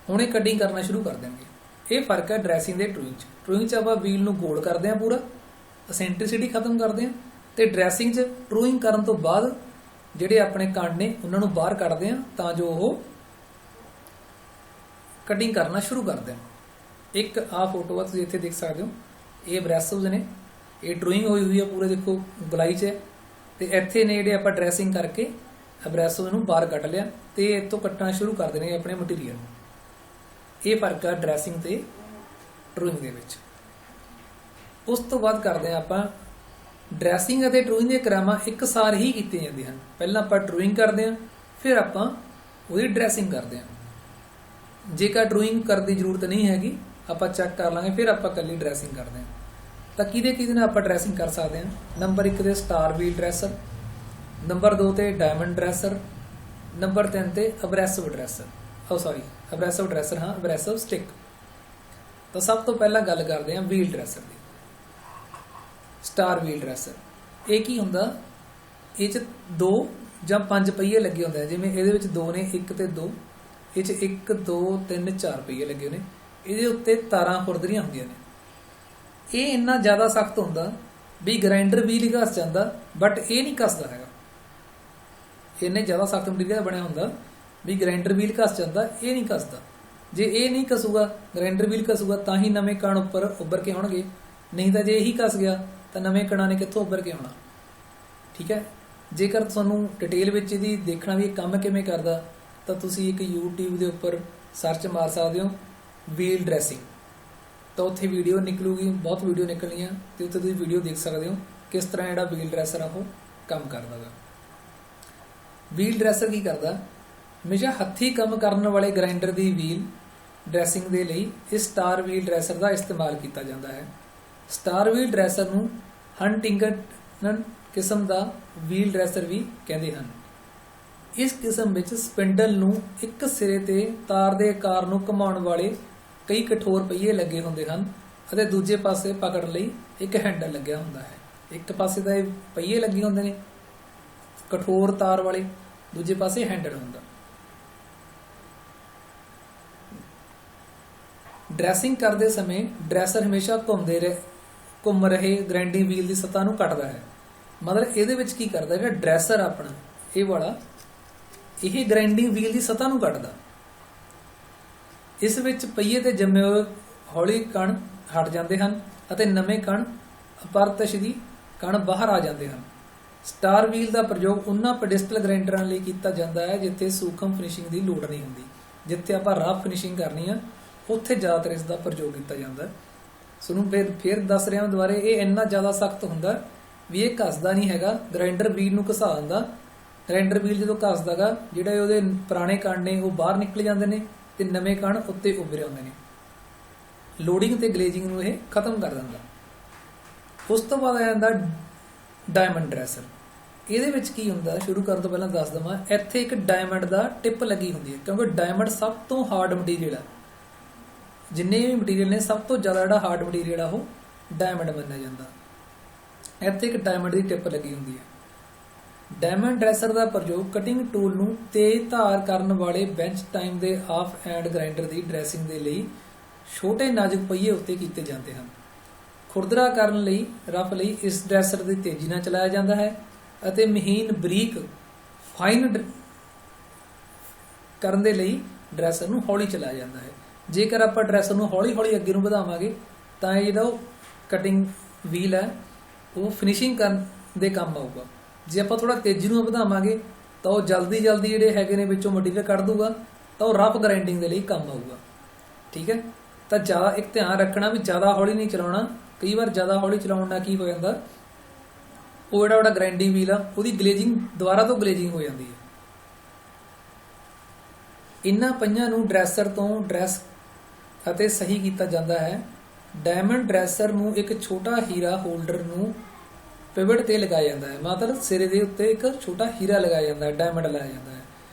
ਹੁਣ ਇਹ ਕਟਿੰਗ ਕਰਨਾ ਸ਼ੁਰੂ ਕਰ ਦੇਣਗੇ। ਇਹ ਫਰਕ ਹੈ ਡਰੈਸਿੰਗ ਦੇ ਟਰੂਇੰਗ 'ਚ। ਟਰੂਇੰਗ 'ਚ ਆਪਾਂ ਵੀਲ ਨੂੰ ਗੋਲ ਕਰਦੇ ਆ, ਪੂਰਾ ਐਸੈਂਟ੍ਰਿਸਿਟੀ ਖਤਮ ਕਰਦੇ ਆ, ਤੇ ਡਰੈਸਿੰਗ 'ਚ ਟਰੂਇੰਗ ਕਰਨ ਤੋਂ ਬਾਅਦ ਜਿਹੜੇ ਆਪਣੇ ਕਣ ਨੇ ਉਹਨਾਂ ਨੂੰ ਬਾਹਰ ਕੱਢਦੇ ਆ ਤਾਂ ਜੋ ਉਹ ਕਟਿੰਗ ਕਰਨਾ ਸ਼ੁਰੂ ਕਰ ਦੇਣ। ਇੱਕ ਆਹ ਫੋਟੋ ਆ, ਤੁਸੀਂ ਇੱਥੇ ਦੇਖ ਸਕਦੇ ਹੋ, ਇਹ ਐਬਰੈਸਿਵਸ ਨੇ, ਇਹ ਟਰੂਇੰਗ ਹੋਈ ਹੋਈ ਆ ਪੂਰੇ, ਦੇਖੋ ਗਲਾਈ 'ਚ, ਤੇ ਇੱਥੇ ਨੇ ਜਿਹੜੇ ਆਪਾਂ ਡਰੈਸਿੰਗ ਕਰਕੇ ਐਬਰੈਸਿਵ ਨੂੰ ਬਾਹਰ ਕੱਢ ਲਿਆ ਤੇ ਇੱਥੋਂ ਕੱਟਣਾ ਸ਼ੁਰੂ ਕਰ ਦੇਣੇ ਆਪਣੇ ਮਟੀਰੀਅਲ ਨੂੰ। ਇਹ ਫਰਕ ਆ ਡਰੈਸਿੰਗ ਤੇ ਟਰੂਇੰਗ ਦੇ ਵਿੱਚ। ਉਸ ਤੋਂ ਬਾਅਦ ਕਰਦੇ ਆ ਆਪਾਂ ਡਰੈਸਿੰਗ ਅਤੇ ਟਰੂਇੰਗ ਦੀਆਂ ਕ੍ਰਿਆਵਾਂ ਇੱਕਸਾਰ ਹੀ ਕੀਤੀਆਂ ਜਾਂਦੀਆਂ ਹਨ। ਪਹਿਲਾਂ ਆਪਾਂ ਟਰੂਇੰਗ ਕਰਦੇ ਆ, ਫਿਰ ਆਪਾਂ ਉਹਦੀ ਡਰੈਸਿੰਗ ਕਰਦੇ ਆ। ਜੇਕਰ ਟਰੂਇੰਗ ਕਰਨ ਦੀ ਜ਼ਰੂਰਤ ਨਹੀਂ ਹੈਗੀ ਆਪਾਂ ਚੈੱਕ ਕਰ ਲਾਂਗੇ, ਫਿਰ ਆਪਾਂ ਇਕੱਲੀ ਡਰੈਸਿੰਗ ਕਰਦੇ ਆ। ਤਾਂ ਕਿਹਦੇ ਨਾਲ ਆਪਾਂ ਡਰੈਸਿੰਗ ਕਰ ਸਕਦੇ ਹਾਂ? ਨੰਬਰ 1 ਤੇ ਸਟਾਰ ਵੀਲ ਡਰੈਸਰ, ਨੰਬਰ 2 ਤੇ ਡਾਇਮੰਡ ਡਰੈਸਰ, ਨੰਬਰ 3 ਤੇ ਅਬਰੈਸਿਵ ਡਰੈਸਰ, ਅਬਰੈਸਿਵ ਡਰੈਸਰ, ਅਬਰੈਸਿਵ ਸਟਿਕ। ਤਾਂ ਸਭ ਤੋਂ ਪਹਿਲਾਂ ਗੱਲ ਕਰਦੇ ਹਾਂ ਵੀਲ ਡਰੈਸਰ ਦੀ। ਸਟਾਰ ਵੀਲ ਡਰੈਸਰ ਇਹ ਕੀ ਹੁੰਦਾ? ਇਹ 'ਚ 2 ਜਾਂ 5 ਪਹੀਏ ਲੱਗੇ ਹੁੰਦੇ ਆ। ਜਿਵੇਂ ਇਹਦੇ ਵਿੱਚ 2 ਨੇ, 1 ਤੇ 2, ਇਹ 'ਚ 1 2 3 4 ਪਹੀਏ ਲੱਗੇ ਨੇ। ਇਹਦੇ ਉੱਤੇ ਤਾਰਾਂ ਖੁਰਦਰੀਆਂ ਹੁੰਦੀਆਂ ਨੇ। ਇਹ ਇੰਨਾ ਜ਼ਿਆਦਾ ਸਖਤ ਹੁੰਦਾ ਵੀ ਗ੍ਰਾਈਂਡਰ ਵੀਲ ਹੀ ਘਸ ਜਾਂਦਾ, ਬਟ ਇਹ ਨਹੀਂ ਘਸਦਾ ਹੈਗਾ। ਇੰਨੇ ਜ਼ਿਆਦਾ ਸਖਤ ਮਟੀਰੀਅਲ ਬਣਿਆ ਹੁੰਦਾ ਵੀ ਗ੍ਰਾਈਂਡਰ ਵੀਲ ਘਸ ਜਾਂਦਾ, ਇਹ ਨਹੀਂ ਘਸਦਾ। ਜੇ ਇਹ ਨਹੀਂ ਘਸੂਗਾ, ਗ੍ਰਾਈਂਡਰ ਵੀਲ ਘਸੂਗਾ ਤਾਂ ਹੀ ਨਵੇਂ ਕਣ ਉੱਪਰ ਉੱਭਰ ਕੇ ਆਉਣਗੇ, ਨਹੀਂ ਤਾਂ ਜੇ ਇਹੀ ਘਸ ਗਿਆ ਤਾਂ ਨਵੇਂ ਕਣਾਂ ਨੇ ਕਿੱਥੋਂ ਉੱਭਰ ਕੇ ਆਉਣਾ। ਠੀਕ ਹੈ। ਜੇਕਰ ਤੁਹਾਨੂੰ ਡਿਟੇਲ ਵਿੱਚ ਇਹਦੀ ਦੇਖਣਾ ਵੀ ਇਹ ਕੰਮ ਕਿਵੇਂ ਕਰਦਾ, ਤਾਂ ਤੁਸੀਂ ਇੱਕ YouTube ਦੇ ਉੱਪਰ ਸਰਚ ਮਾਰ ਸਕਦੇ ਹੋ ਵੀਲ ਡਰੈਸਿੰਗ, ਤਾਂ ਉੱਥੇ ਵੀਡੀਓ ਨਿਕਲੂਗੀ, ਬਹੁਤ ਵੀਡੀਓ ਨਿਕਲਣੀਆਂ, ਅਤੇ ਉੱਥੇ ਤੁਸੀਂ ਵੀਡੀਓ ਦੇਖ ਸਕਦੇ ਹੋ ਕਿਸ ਤਰ੍ਹਾਂ ਜਿਹੜਾ ਵੀਲ ਡਰੈਸਰ ਆ ਉਹ ਕੰਮ ਕਰਦਾ ਗਾ। ਵੀਲ ਡਰੈਸਰ ਕੀ ਕਰਦਾ? ਹਮੇਸ਼ਾ ਹੱਥੀਂ ਕੰਮ ਕਰਨ ਵਾਲੇ ਗ੍ਰਾਈਂਡਰ ਦੀ ਵੀਲ ਡਰੈਸਿੰਗ ਦੇ ਲਈ ਇਸ ਸਟਾਰ ਵੀਲ ਡਰੈਸਰ ਦਾ ਇਸਤੇਮਾਲ ਕੀਤਾ ਜਾਂਦਾ ਹੈ। ਸਟਾਰ ਵੀਲ ਡਰੈਸਰ ਨੂੰ ਹੰਟਿੰਗਟਨ ਕਿਸਮ ਦਾ ਵੀਲ ਡਰੈਸਰ ਵੀ ਕਹਿੰਦੇ ਹਨ। ਇਸ ਕਿਸਮ ਵਿੱਚ ਸਪਿੰਡਲ ਨੂੰ ਇੱਕ ਸਿਰੇ ਤੇ ਤਾਰ ਦੇ ਆਕਾਰ ਨੂੰ ਘੁਮਾਉਣ ਵਾਲੇ ਕਈ ਕਠੋਰ ਪਹੀਏ ਲੱਗੇ ਹੁੰਦੇ ਹਨ ਅਤੇ ਦੂਜੇ ਪਾਸੇ ਪਕੜਨ ਲਈ ਇੱਕ ਹੈਂਡਲ ਲੱਗਿਆ ਹੁੰਦਾ ਹੈ। ਇੱਕ ਪਾਸੇ ਤਾਂ ਇਹ ਪਹੀਏ ਲੱਗੇ ਹੁੰਦੇ ਨੇ ਕਠੋਰ ਤਾਰ ਵਾਲੇ, ਦੂਜੇ ਪਾਸੇ ਹੈਂਡਲ ਹੁੰਦਾ। ਡਰੈਸਿੰਗ ਕਰਦੇ ਸਮੇਂ ਡਰੈਸਰ ਹਮੇਸ਼ਾ ਘੁੰਮ ਰਹੇ ਗ੍ਰਾਈਂਡਿੰਗ ਵੀਲ ਦੀ ਸਤ੍ਹਾ ਨੂੰ ਕੱਟਦਾ ਹੈ। ਮਤਲਬ ਇਹਦੇ ਵਿੱਚ ਕੀ ਕਰਦਾ, ਜਿਹੜਾ ਡਰੈਸਰ ਆਪਣਾ ਇਹ ਵਾਲਾ, ਇਹ ਗ੍ਰਾਈਂਡਿੰਗ ਵੀਲ ਦੀ ਸਤ੍ਹਾ ਨੂੰ ਕੱਟਦਾ। ਇਸ ਵਿੱਚ ਪਹੀਏ ਤੇ ਜੰਮੇ ਹੋਏ ਹੌਲੀ ਕਣ ਹਟ ਜਾਂਦੇ ਹਨ ਅਤੇ ਨਵੇਂ ਕਣ ਅਪਰਤਸ਼ਦੀ ਕਣ ਬਾਹਰ ਆ ਜਾਂਦੇ ਹਨ। ਸਟਾਰ ਵੀਲ ਦਾ ਪ੍ਰਯੋਗ ਉਹਨਾਂ ਪੈਡਸਟਲ ਗ੍ਰਾਈਂਡਰਾਂ ਲਈ ਕੀਤਾ ਜਾਂਦਾ ਹੈ ਜਿੱਥੇ ਸੂਖਮ ਫਿਨਿਸ਼ਿੰਗ ਦੀ ਲੋੜ ਨਹੀਂ ਹੁੰਦੀ। ਜਿੱਥੇ ਆਪਾਂ ਰਫ ਫਿਨਿਸ਼ਿੰਗ ਕਰਨੀ ਆ ਉੱਥੇ ਜ਼ਿਆਦਾਤਰ ਇਸ ਦਾ ਪ੍ਰਯੋਗ ਕੀਤਾ ਜਾਂਦਾ। ਤੁਹਾਨੂੰ ਫਿਰ ਦੱਸ ਰਿਹਾ ਦੁਬਾਰੇ, ਇਹ ਇੰਨਾ ਜ਼ਿਆਦਾ ਸਖਤ ਹੁੰਦਾ ਵੀ ਇਹ ਘਸਦਾ ਨਹੀਂ ਹੈਗਾ, ਗ੍ਰਾਈਂਡਰ ਵੀਲ ਨੂੰ ਘਸਾ ਦਿੰਦਾ। ਗ੍ਰਾਈਂਡਰ ਵੀਲ ਜਦੋਂ ਘਸਦਾ ਗਾ, ਜਿਹੜੇ ਉਹਦੇ ਪੁਰਾਣੇ ਕਣ ਨੇ ਉਹ ਬਾਹਰ ਨਿਕਲ ਜਾਂਦੇ ਨੇ ਤੇ ਨਵੇਂ ਕਣ ਉੱਤੇ ਉੱਭਰੇ ਆਉਂਦੇ ਨੇ। ਲੋਡਿੰਗ ਤੇ ਗਲੇਜ਼ਿੰਗ ਨੂੰ ਇਹ ਖਤਮ ਕਰ ਦਿੰਦਾ। ਉਸ ਤੋਂ ਬਾਅਦ ਆ ਜਾਂਦਾ ਡਾਇਮੰਡ ਡਰੈਸਰ। ਇਹਦੇ ਵਿੱਚ ਕੀ ਹੁੰਦਾ, ਸ਼ੁਰੂ ਕਰਨ ਤੋਂ ਪਹਿਲਾਂ ਦੱਸ ਦੇਵਾਂ, ਇੱਥੇ ਇੱਕ ਡਾਇਮੰਡ ਦਾ ਟਿਪ ਲੱਗੀ ਹੁੰਦੀ ਹੈ, ਕਿਉਂਕਿ ਡਾਇਮੰਡ ਸਭ ਤੋਂ ਹਾਰਡ ਮਟੀਰੀਅਲ ਆ। ਜਿੰਨੇ ਵੀ ਮਟੀਰੀਅਲ ਨੇ ਸਭ ਤੋਂ ਜ਼ਿਆਦਾ ਜਿਹੜਾ ਹਾਰਡ ਮਟੀਰੀਅਲ ਆ ਉਹ ਡਾਇਮੰਡ ਮੰਨਿਆ ਜਾਂਦਾ। ਇੱਥੇ ਇੱਕ ਡਾਇਮੰਡ ਦੀ ਟਿਪ ਲੱਗੀ ਹੁੰਦੀ ਹੈ। ਡਾਇਮੰਡ ਡਰੈਸਰ ਦਾ ਪ੍ਰਯੋਗ ਕਟਿੰਗ ਟੂਲ ਨੂੰ ਤੇਜ਼ ਧਾਰ ਕਰਨ ਵਾਲੇ ਬੈਂਚ ਟਾਈਮ ਦੇ of and grinder the dressing ਦੇ ਲਈ ਛੋਟੇ ਨਾਜ਼ੁਕ ਪਹੀਏ ਉੱਤੇ ਕੀਤੇ ਜਾਂਦੇ ਹਨ। ਖੁਰਦਰਾ ਕਰਨ ਲਈ ਰਫ ਲਈ ਇਸ ਡਰੈਸਰ ਦੀ ਤੇਜ਼ੀ ਨਾਲ ਚਲਾਇਆ ਜਾਂਦਾ ਹੈ ਅਤੇ ਮਹੀਨ ਬਰੀਕ ਫਾਈਨ ਕਰਨ ਦੇ ਲਈ ਡਰੈਸਰ ਨੂੰ ਹੌਲੀ ਚਲਾਇਆ ਜਾਂਦਾ ਹੈ। ਜੇਕਰ ਆਪਾਂ ਡਰੈਸਰ ਨੂੰ ਹੌਲੀ ਹੌਲੀ ਅੱਗੇ ਨੂੰ ਵਧਾਵਾਂਗੇ ਤਾਂ ਇਹ ਜਿਹੜਾ ਉਹ ਕਟਿੰਗ ਵੀਲ ਹੈ ਉਹ ਫਿਨਿਸ਼ਿੰਗ ਕਰਨ ਦੇ ਕੰਮ ਆਊਗਾ। ਜੇ ਆਪਾਂ ਥੋੜਾ ਤੇਜ਼ੀ ਨੂੰ ਵਧਾਵਾਂਗੇ ਤਾਂ ਉਹ ਜਲਦੀ ਜਿਹੜੇ ਹੈਗੇ ਨੇ ਵਿੱਚੋਂ ਮਟੀਰੀਅਲ ਕੱਢ ਦੂਗਾ, ਤਾਂ ਉਹ ਰਫ ਗ੍ਰਾਈਂਡਿੰਗ ਦੇ ਲਈ ਕੰਮ ਆਊਗਾ। ਠੀਕ ਹੈ। ਤਾਂ ਜ਼ਿਆਦਾ ਇੱਕ ਧਿਆਨ ਰੱਖਣਾ ਵੀ ਜ਼ਿਆਦਾ ਹੌਲੀ ਨਹੀਂ ਚਲਾਉਣਾ। ਕਈ ਵਾਰ ਜ਼ਿਆਦਾ ਹੌਲੀ ਚਲਾਉਣ ਨਾਲ ਕੀ ਹੋ ਜਾਂਦਾ, ਉਹ ਜਿਹੜਾ ਗ੍ਰਾਈਂਡਿੰਗ ਵੀਲ ਆ ਉਹਦੀ ਗਲੇਜ਼ਿੰਗ ਦੁਬਾਰਾ ਤੋਂ ਗਲੇਜ਼ਿੰਗ ਹੋ ਜਾਂਦੀ ਹੈ। ਇਹਨਾਂ ਪਹੀਆਂ ਨੂੰ ਡਰੈਸਰ ਤੋਂ ਡਰੈਸ ਅਤੇ ਸਹੀ ਕੀਤਾ ਜਾਂਦਾ ਹੈ। ਡਾਇਮੰਡ ਡਰੈਸਰ ਨੂੰ ਇੱਕ ਛੋਟਾ ਹੀਰਾ ਹੋਲਡਰ ਨੂੰ ਪਿਵਟ ਤੇ ਲਗਾਇਆ ਜਾਂਦਾ ਹੈ। ਮਤਲਬ ਸਿਰੇ ਦੇ ਉੱਤੇ ਇੱਕ ਛੋਟਾ ਹੀਰਾ ਲਗਾਇਆ ਜਾਂਦਾ ਹੈ, ਡਾਇਮੰਡ ਲਾਇਆ ਜਾਂਦਾ ਹੈ,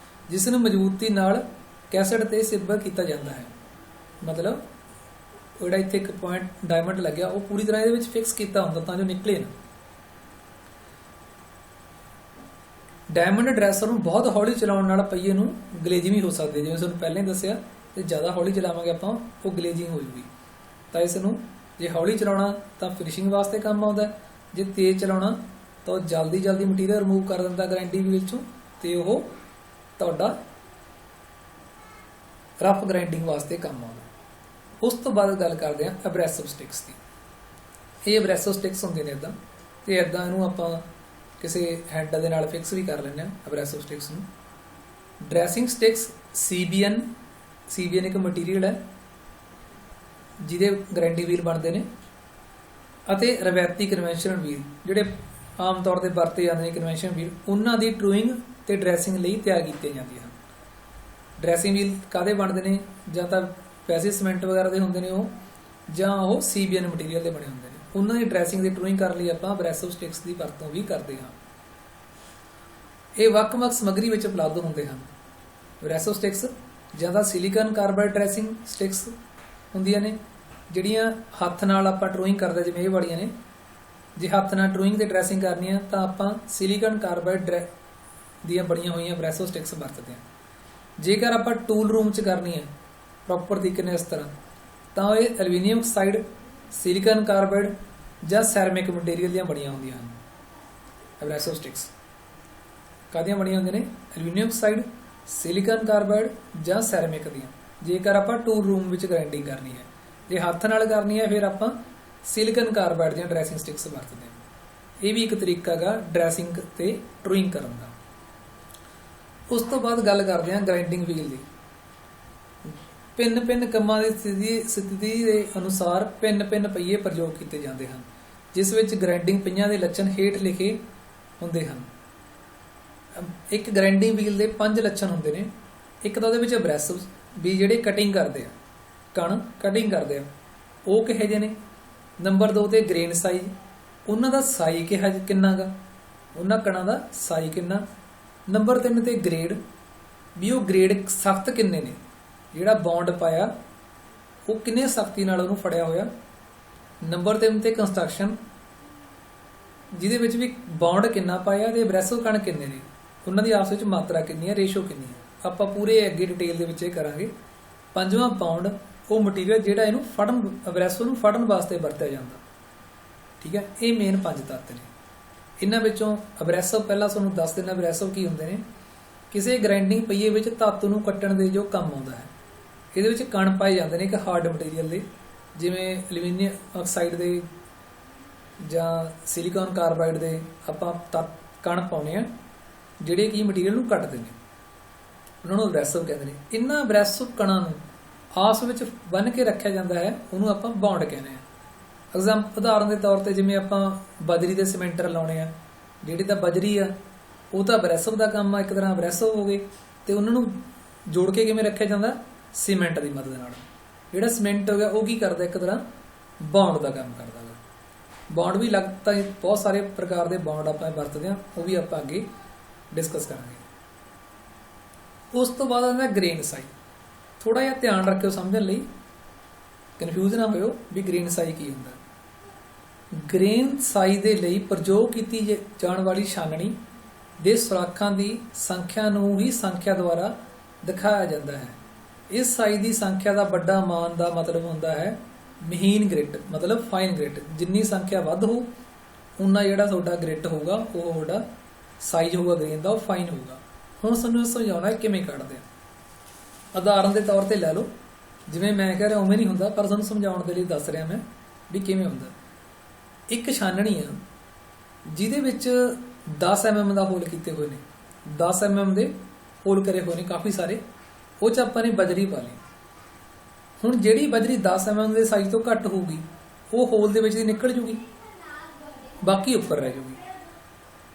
ਜਿਸ ਨੂੰ ਮਜ਼ਬੂਤੀ ਨਾਲ ਕੈਸਟ ਤੇ ਸਿੱਬਰ ਕੀਤਾ ਜਾਂਦਾ ਹੈ। ਮਤਲਬ ਜਿਹੜਾ ਇੱਥੇ ਇੱਕ ਪੁਆਇੰਟ ਡਾਇਮੰਡ ਲੱਗਿਆ ਉਹ ਪੂਰੀ ਤਰ੍ਹਾਂ ਇਹਦੇ ਵਿੱਚ ਫਿਕਸ ਕੀਤਾ ਹੁੰਦਾ ਤਾਂ ਜੋ ਨਿਕਲੇ ਨਾ। ਡਾਇਮੰਡ ਡਰੈਸਰ ਨੂੰ ਬਹੁਤ ਹੌਲੀ ਚਲਾਉਣ ਨਾਲ ਪਹੀਏ ਨੂੰ ਗਲੇਜ਼ਿੰਗ ਵੀ ਹੋ ਸਕਦੀ, ਜਿਵੇਂ ਤੁਹਾਨੂੰ ਪਹਿਲਾਂ ਹੀ ਦੱਸਿਆ। ਤੇ ਜ਼ਿਆਦਾ ਹੌਲੀ ਚਲਾਵਾਂਗੇ ਆਪਾਂ ਉਹ ਗਲੇਜ਼ਿੰਗ ਹੋ ਜੂਗੀ। ਤਾਂ ਇਸ ਨੂੰ ਜੇ ਹੌਲੀ ਚਲਾਉਣਾ ਤਾਂ ਫਿਨਿਸ਼ਿੰਗ ਵਾਸਤੇ ਕੰਮ ਆਉਂਦਾ, ਜੇ ਤੇਜ਼ ਚਲਾਉਣਾ ਤਾਂ ਉਹ ਜਲਦੀ ਮਟੀਰੀਅਲ ਰਿਮੂਵ ਕਰ ਦਿੰਦਾ ਗ੍ਰਾਈਂਡਿੰਗ ਵੀਲ ਚੋਂ, ਤੇ ਉਹ ਤੁਹਾਡਾ ਰਫ ਗ੍ਰਾਈਂਡਿੰਗ ਵਾਸਤੇ ਕੰਮ ਆਉਂਦਾ। ਉਸ ਤੋਂ ਬਾਅਦ ਗੱਲ ਕਰਦੇ ਹਾਂ ਅਬਰੈਸਿਵ ਸਟਿਕਸ ਦੀ। ਇਹ ਅਬਰੈਸਿਵ ਸਟਿਕਸ ਹੁੰਦੇ ਨੇ ਇੱਦਾਂ, ਤੇ ਇੱਦਾਂ ਇਹਨੂੰ ਆਪਾਂ ਕਿਸੇ ਹੈਂਡਲ ਦੇ ਨਾਲ ਫਿਕਸ ਵੀ ਕਰ ਲੈਂਦੇ ਹਾਂ ਅਬਰੈਸਿਵ ਸਟਿਕਸ ਨੂੰ। ਡਰੈਸਿੰਗ ਸਟਿਕਸ CBN ਇੱਕ ਮਟੀਰੀਅਲ ਹੈ ਜਿਹਦੇ ਗ੍ਰਾਈਂਡਿੰਗ ਵੀਲ ਬਣਦੇ ਨੇ, ਅਤੇ ਰਵਾਇਤੀ ਕਨਵੈਨਸ਼ਨਲ ਵੀਲ ਜਿਹੜੇ ਆਮ ਤੌਰ ਤੇ ਵਰਤੇ ਜਾਂਦੇ ਨੇ ਕਨਵੈਨਸ਼ਨਲ ਵੀਲ, ਉਹਨਾਂ ਦੀ ਟਰੂਇੰਗ ਤੇ ਡਰੈਸਿੰਗ ਲਈ ਤਿਆਰ ਕੀਤੀਆਂ ਜਾਂਦੀਆਂ ਹਨ। ਡਰੈਸਿੰਗ ਵੀਲ ਕਾਹਦੇ ਬਣਦੇ ਨੇ, ਜਾਂ ਤਾਂ ਵੈਸੇ ਸੀਮੈਂਟ ਵਗੈਰਾ ਦੇ ਹੁੰਦੇ ਨੇ ਉਹ, ਜਾਂ ਉਹ CBN ਮਟੀਰੀਅਲ ਦੇ ਬਣੇ ਹੁੰਦੇ ਨੇ। ਉਹਨਾਂ ਦੀ ਡਰੈਸਿੰਗ ਦੀ ਟਰੂਇੰਗ ਕਰਨ ਲਈ ਆਪਾਂ ਅਬਰੈਸਿਵ ਸਟਿਕਸ ਦੀ ਵਰਤੋਂ ਵੀ ਕਰਦੇ ਹਾਂ। ਇਹ ਵੱਖ-ਵੱਖ ਸਮੱਗਰੀ ਵਿੱਚ ਉਪਲਬਧ ਹੁੰਦੇ ਹਨ। ਐਬਰੈਸੋ ਸਟਿਕਸ ਜਾਂ ਤਾਂ ਸਿਲੀਕਨ ਕਾਰਬਾਈਡ ਡਰੈਸਿੰਗ ਸਟਿਕਸ ਹੁੰਦੀਆਂ ਨੇ ਜਿਹੜੀਆਂ ਹੱਥ ਨਾਲ ਆਪਾਂ ਡਰਾਇੰਗ ਕਰਦੇ, ਜਿਵੇਂ ਇਹ ਵਾਲੀਆਂ ਨੇ। ਜੇ ਹੱਥ ਨਾਲ ਡਰਾਇੰਗ ਤੇ ਡਰੈਸਿੰਗ ਕਰਨੀ ਆ ਤਾਂ ਆਪਾਂ ਸਿਲੀਕਨ ਕਾਰਬਾਈਡ ਦੀਆਂ ਬਣੀਆਂ ਹੋਈਆਂ ਐਬਰੈਸੋ ਸਟਿਕਸ ਵਰਤਦੇ ਹਾਂ। ਜੇਕਰ ਆਪਾਂ ਟੂਲ ਰੂਮ 'ਚ ਕਰਨੀ ਹੈ ਪ੍ਰੋਪਰ ਤਰੀਕੇ ਨਾਲ ਇਸ ਤਰ੍ਹਾਂ, ਤਾਂ ਇਹ ਐਲੂਮੀਨੀਅਮ ਆਕਸਾਈਡ, ਸਿਲੀਕਨ ਕਾਰਬਾਈਡ ਜਾਂ ਸੈਰਾਮਿਕ ਮਟੀਰੀਅਲ ਦੀਆਂ ਬਣੀਆਂ ਹੁੰਦੀਆਂ ਹਨ। ਐਬਰੈਸੋ ਸਟਿਕਸ ਕਾਹਦੀਆਂ ਬਣੀਆਂ ਹੁੰਦੀਆਂ ਨੇ? ਐਲੂਮੀਨੀਅਮ ਆਕਸਾਈਡ, ਸਿਲੀਕਨ ਕਾਰਬਾਈਡ ਜਾਂ ਸੈਰਾਮਿਕ ਦੀਆਂ, ਜੇਕਰ ਆਪਾਂ ਟੂਲ ਰੂਮ ਵਿੱਚ ਗ੍ਰਾਈਂਡਿੰਗ ਕਰਨੀ ਹੈ। ਜੇ ਹੱਥ ਨਾਲ ਕਰਨੀ ਹੈ ਫਿਰ ਆਪਾਂ ਸਿਲੀਕਨ ਕਾਰਬਾਈਡ ਦੀਆਂ ਡਰੈਸਿੰਗ ਸਟਿਕਸ ਵਰਤਦੇ ਹਾਂ। ਇਹ ਵੀ ਇੱਕ ਤਰੀਕਾ ਹੈਗਾ ਡਰੈਸਿੰਗ ਤੇ ਡਰਾਇੰਗ ਕਰਨ ਦਾ। ਉਸ ਤੋਂ ਬਾਅਦ ਗੱਲ ਕਰਦੇ ਹਾਂ ਗ੍ਰਾਈਂਡਿੰਗ ਵੀਲ ਦੀ। ਭਿੰਨ ਕੰਮਾਂ ਦੀ ਸਥਿਤੀ ਦੇ ਅਨੁਸਾਰ ਭਿੰਨ ਪਹੀਏ ਪ੍ਰਯੋਗ ਕੀਤੇ ਜਾਂਦੇ ਹਨ, ਜਿਸ ਵਿੱਚ ਗ੍ਰਾਈਂਡਿੰਗ ਪਹੀਆਂ ਦੇ ਲੱਛਣ ਹੇਠ ਲਿਖੇ ਹੁੰਦੇ ਹਨ। ਇੱਕ ਗ੍ਰਾਈਂਡਿੰਗ ਵੀਲ ਦੇ 5 ਲੱਛਣ ਹੁੰਦੇ ਨੇ। ਇੱਕ ਤਾਂ ਉਹਦੇ ਵਿੱਚ ਐਬਰੈਸਿਵ ਵੀ ਜਿਹੜੇ ਕਟਿੰਗ ਕਰਦੇ ਆ, ਕਣ ਕਟਿੰਗ ਕਰਦੇ ਆ, ਉਹ ਕਿਹੋ ਜਿਹੇ ਨੇ। ਨੰਬਰ 2 ਤੇ ਗ੍ਰੇਨ ਸਾਈਜ਼, ਉਹਨਾਂ ਦਾ ਸਾਈ ਕਿੰਨਾ ਗਾ, ਉਹਨਾਂ ਕਣਾਂ ਦਾ ਸਾਈ ਕਿੰਨਾ। ਨੰਬਰ 3 ਤੇ ਗ੍ਰੇਡ, ਵੀ ਉਹ ਗ੍ਰੇਡ ਸਖਤ ਕਿੰਨੇ ਨੇ, ਜਿਹੜਾ ਬੌਂਡ ਪਾਇਆ ਉਹ ਕਿੰਨੇ ਸਖਤੀ ਨਾਲ ਉਹਨੂੰ ਫੜਿਆ ਹੋਇਆ। ਨੰਬਰ 3 ਤੇ ਕੰਸਟਰਕਸ਼ਨ, ਜਿਹਦੇ ਵਿੱਚ ਵੀ ਬੌਂਡ ਕਿੰਨਾ ਪਾਇਆ ਤੇ ਐਬਰੈਸਿਵ ਕਣ ਕਿੰਨੇ ਨੇ, ਉਹਨਾਂ ਦੀ ਆਪਸ ਵਿੱਚ ਮਾਤਰਾ ਕਿੰਨੀ ਹੈ, ਰੇਸ਼ੋ ਕਿੰਨੀ ਹੈ। ਆਪਾਂ ਪੂਰੇ ਅੱਗੇ ਡਿਟੇਲ ਦੇ ਵਿੱਚ ਇਹ ਕਰਾਂਗੇ। 5ਵਾਂ ਪਾਉਂਡ, ਉਹ ਮਟੀਰੀਅਲ ਜਿਹੜਾ ਇਹਨੂੰ ਫੜਨ, ਐਬਰੈਸੋ ਨੂੰ ਫੜਨ ਵਾਸਤੇ ਵਰਤਿਆ ਜਾਂਦਾ। ਠੀਕ ਹੈ, ਇਹ ਮੇਨ 5 ਤੱਤ ਨੇ। ਇਹਨਾਂ ਵਿੱਚੋਂ ਐਬਰੈਸੋ, ਪਹਿਲਾਂ ਤੁਹਾਨੂੰ ਦੱਸ ਦਿੰਦਾ ਐਬਰੈਸੋ ਕੀ ਹੁੰਦੇ ਨੇ। ਕਿਸੇ ਗ੍ਰਾਈਂਡਿੰਗ ਪਹੀਏ ਵਿੱਚ ਧਾਤੂ ਨੂੰ ਕੱਟਣ ਦੇ ਜੋ ਕੰਮ ਆਉਂਦਾ ਹੈ। ਇਹਦੇ ਵਿੱਚ ਕਣ ਪਾਏ ਜਾਂਦੇ ਨੇ ਇੱਕ ਹਾਰਡ ਮਟੀਰੀਅਲ ਦੇ, ਜਿਵੇਂ ਐਲੂਮੀਨੀਅਮ ਆਕਸਾਈਡ ਦੇ ਜਾਂ ਸਿਲੀਕਨ ਕਾਰਬਾਈਡ ਦੇ ਆਪਾਂ ਕਣ ਪਾਉਂਦੇ ਆ, ਜਿਹੜੇ ਕਿ ਮਟੀਰੀਅਲ ਨੂੰ ਕੱਟਦੇ ਨੇ, ਉਹਨਾਂ ਨੂੰ ਐਬਰੈਸੋ ਕਹਿੰਦੇ ਨੇ। ਇਹਨਾਂ ਐਬਰੈਸੋ ਕਣਾਂ ਨੂੰ ਆਪਸ ਵਿੱਚ ਬੰਨ੍ਹ ਕੇ ਰੱਖਿਆ ਜਾਂਦਾ ਹੈ, ਉਹਨੂੰ ਆਪਾਂ ਬੌਂਡ ਕਹਿੰਦੇ ਆ। ਉਦਾਹਰਨ ਦੇ ਤੌਰ ਤੇ ਜਿਵੇਂ ਆਪਾਂ ਬਜਰੀ ਦੇ ਸੀਮੈਂਟਰ ਲਾਉਣੇ ਆ, ਜਿਹੜੀ ਤਾਂ ਬਜਰੀ ਆ ਉਹ ਤਾਂ ਐਬਰੈਸੋ ਦਾ ਕੰਮ ਆ, ਇੱਕ ਤਰ੍ਹਾਂ ਐਬਰੈਸੋ ਹੋ ਗਏ, ਤੇ ਉਹਨਾਂ ਨੂੰ ਜੋੜ ਕੇ ਕਿਵੇਂ ਰੱਖਿਆ ਜਾਂਦਾ? ਸੀਮੈਂਟ ਦੀ ਮਦਦ ਨਾਲ। ਜਿਹੜਾ ਸੀਮੈਂਟ ਹੋ ਗਿਆ ਉਹ ਕੀ ਕਰਦਾ? ਇੱਕ ਤਰ੍ਹਾਂ ਬੌਂਡ ਦਾ ਕੰਮ ਕਰਦਾ ਗਾ। ਬੌਂਡ ਵੀ ਤਾਂ ਬਹੁਤ ਸਾਰੇ ਪ੍ਰਕਾਰ ਦੇ ਬੌਂਡ ਆਪਾਂ ਵਰਤਦੇ ਹਾਂ, ਉਹ ਵੀ ਆਪਾਂ ਅੱਗੇ ਡਿਸਕਸ ਕਰਾਂਗੇ। ਉਸ ਤੋਂ ਬਾਅਦ ਆਉਂਦਾ ਗ੍ਰੇਨ ਸਾਈਜ਼। ਥੋੜਾ ਜਿਹਾ ਧਿਆਨ ਰੱਖਿਓ ਸਮਝਣ ਲਈ, ਕਨਫਿਊਜ਼ ਨਾ ਹੋਇਓ ਵੀ ਗ੍ਰੇਨ ਸਾਈਜ਼ ਕੀ ਹੁੰਦਾ। ਗ੍ਰੇਨ ਸਾਈਜ਼ ਦੇ ਲਈ ਪ੍ਰਯੋਗ ਕੀਤੀ ਜਾਣ ਵਾਲੀ ਛਾਨਣੀ ਦੇ ਸੁਰਾਖਾਂ ਦੀ ਸੰਖਿਆ ਨੂੰ ਹੀ ਸੰਖਿਆ ਦੁਆਰਾ ਦਿਖਾਇਆ ਜਾਂਦਾ ਹੈ। ਇਸ ਸਾਈਜ਼ ਦੀ ਸੰਖਿਆ ਦਾ ਵੱਡਾ ਮਾਨ ਦਾ ਮਤਲਬ ਹੁੰਦਾ ਹੈ ਮਹੀਨ ਗ੍ਰਿਟ, ਮਤਲਬ ਫਾਈਨ ਗ੍ਰਿਟ। ਜਿੰਨੀ ਸੰਖਿਆ ਵੱਧ ਹੋ ਉਨਾ ਜਿਹੜਾ ਤੁਹਾਡਾ ਗ੍ਰਿਟ ਹੋਊਗਾ, ਉਹ ਤੁਹਾਡਾ ਸਾਈਜ਼ ਹੋਊਗਾ ਗ੍ਰੇਨ ਦਾ, ਉਹ ਫਾਈਨ ਹੋਊਗਾ। ਹੁਣ ਸਾਨੂੰ ਸਮਝਾਉਣਾ ਕਿਵੇਂ ਕੱਢਦੇ ਆ। ਉਦਾਹਰਨ ਦੇ ਤੌਰ ਤੇ ਲੈ ਲਓ, ਜਿਵੇਂ ਮੈਂ ਕਹਿ ਰਿਹਾ ਉਵੇਂ ਨਹੀਂ ਹੁੰਦਾ, ਪਰ ਤੁਹਾਨੂੰ ਸਮਝਾਉਣ ਦੇ ਲਈ ਦੱਸ ਰਿਹਾ ਮੈਂ ਵੀ ਕਿਵੇਂ ਹੁੰਦਾ। ਇੱਕ ਛਾਨਣੀ ਆ ਜਿਹਦੇ ਵਿੱਚ 10 mm ਦਾ ਹੋਲ ਕੀਤੇ ਹੋਏ ਨੇ, 10 mm ਦੇ ਹੋਲ ਕਰੇ ਹੋਏ ਨੇ ਕਾਫੀ ਸਾਰੇ। ਉਹ 'ਚ ਆਪਾਂ ਨੇ ਬਜਰੀ ਪਾ ਲਈ। ਹੁਣ ਜਿਹੜੀ ਬਜਰੀ 10 mm ਦੇ ਸਾਈਜ਼ ਤੋਂ ਘੱਟ ਹੋਊਗੀ ਉਹ ਹੋਲ ਦੇ ਵਿੱਚ ਦੀ ਨਿਕਲ ਜੂਗੀ, ਬਾਕੀ ਉੱਪਰ ਰਹਿ ਜੂਗੀ।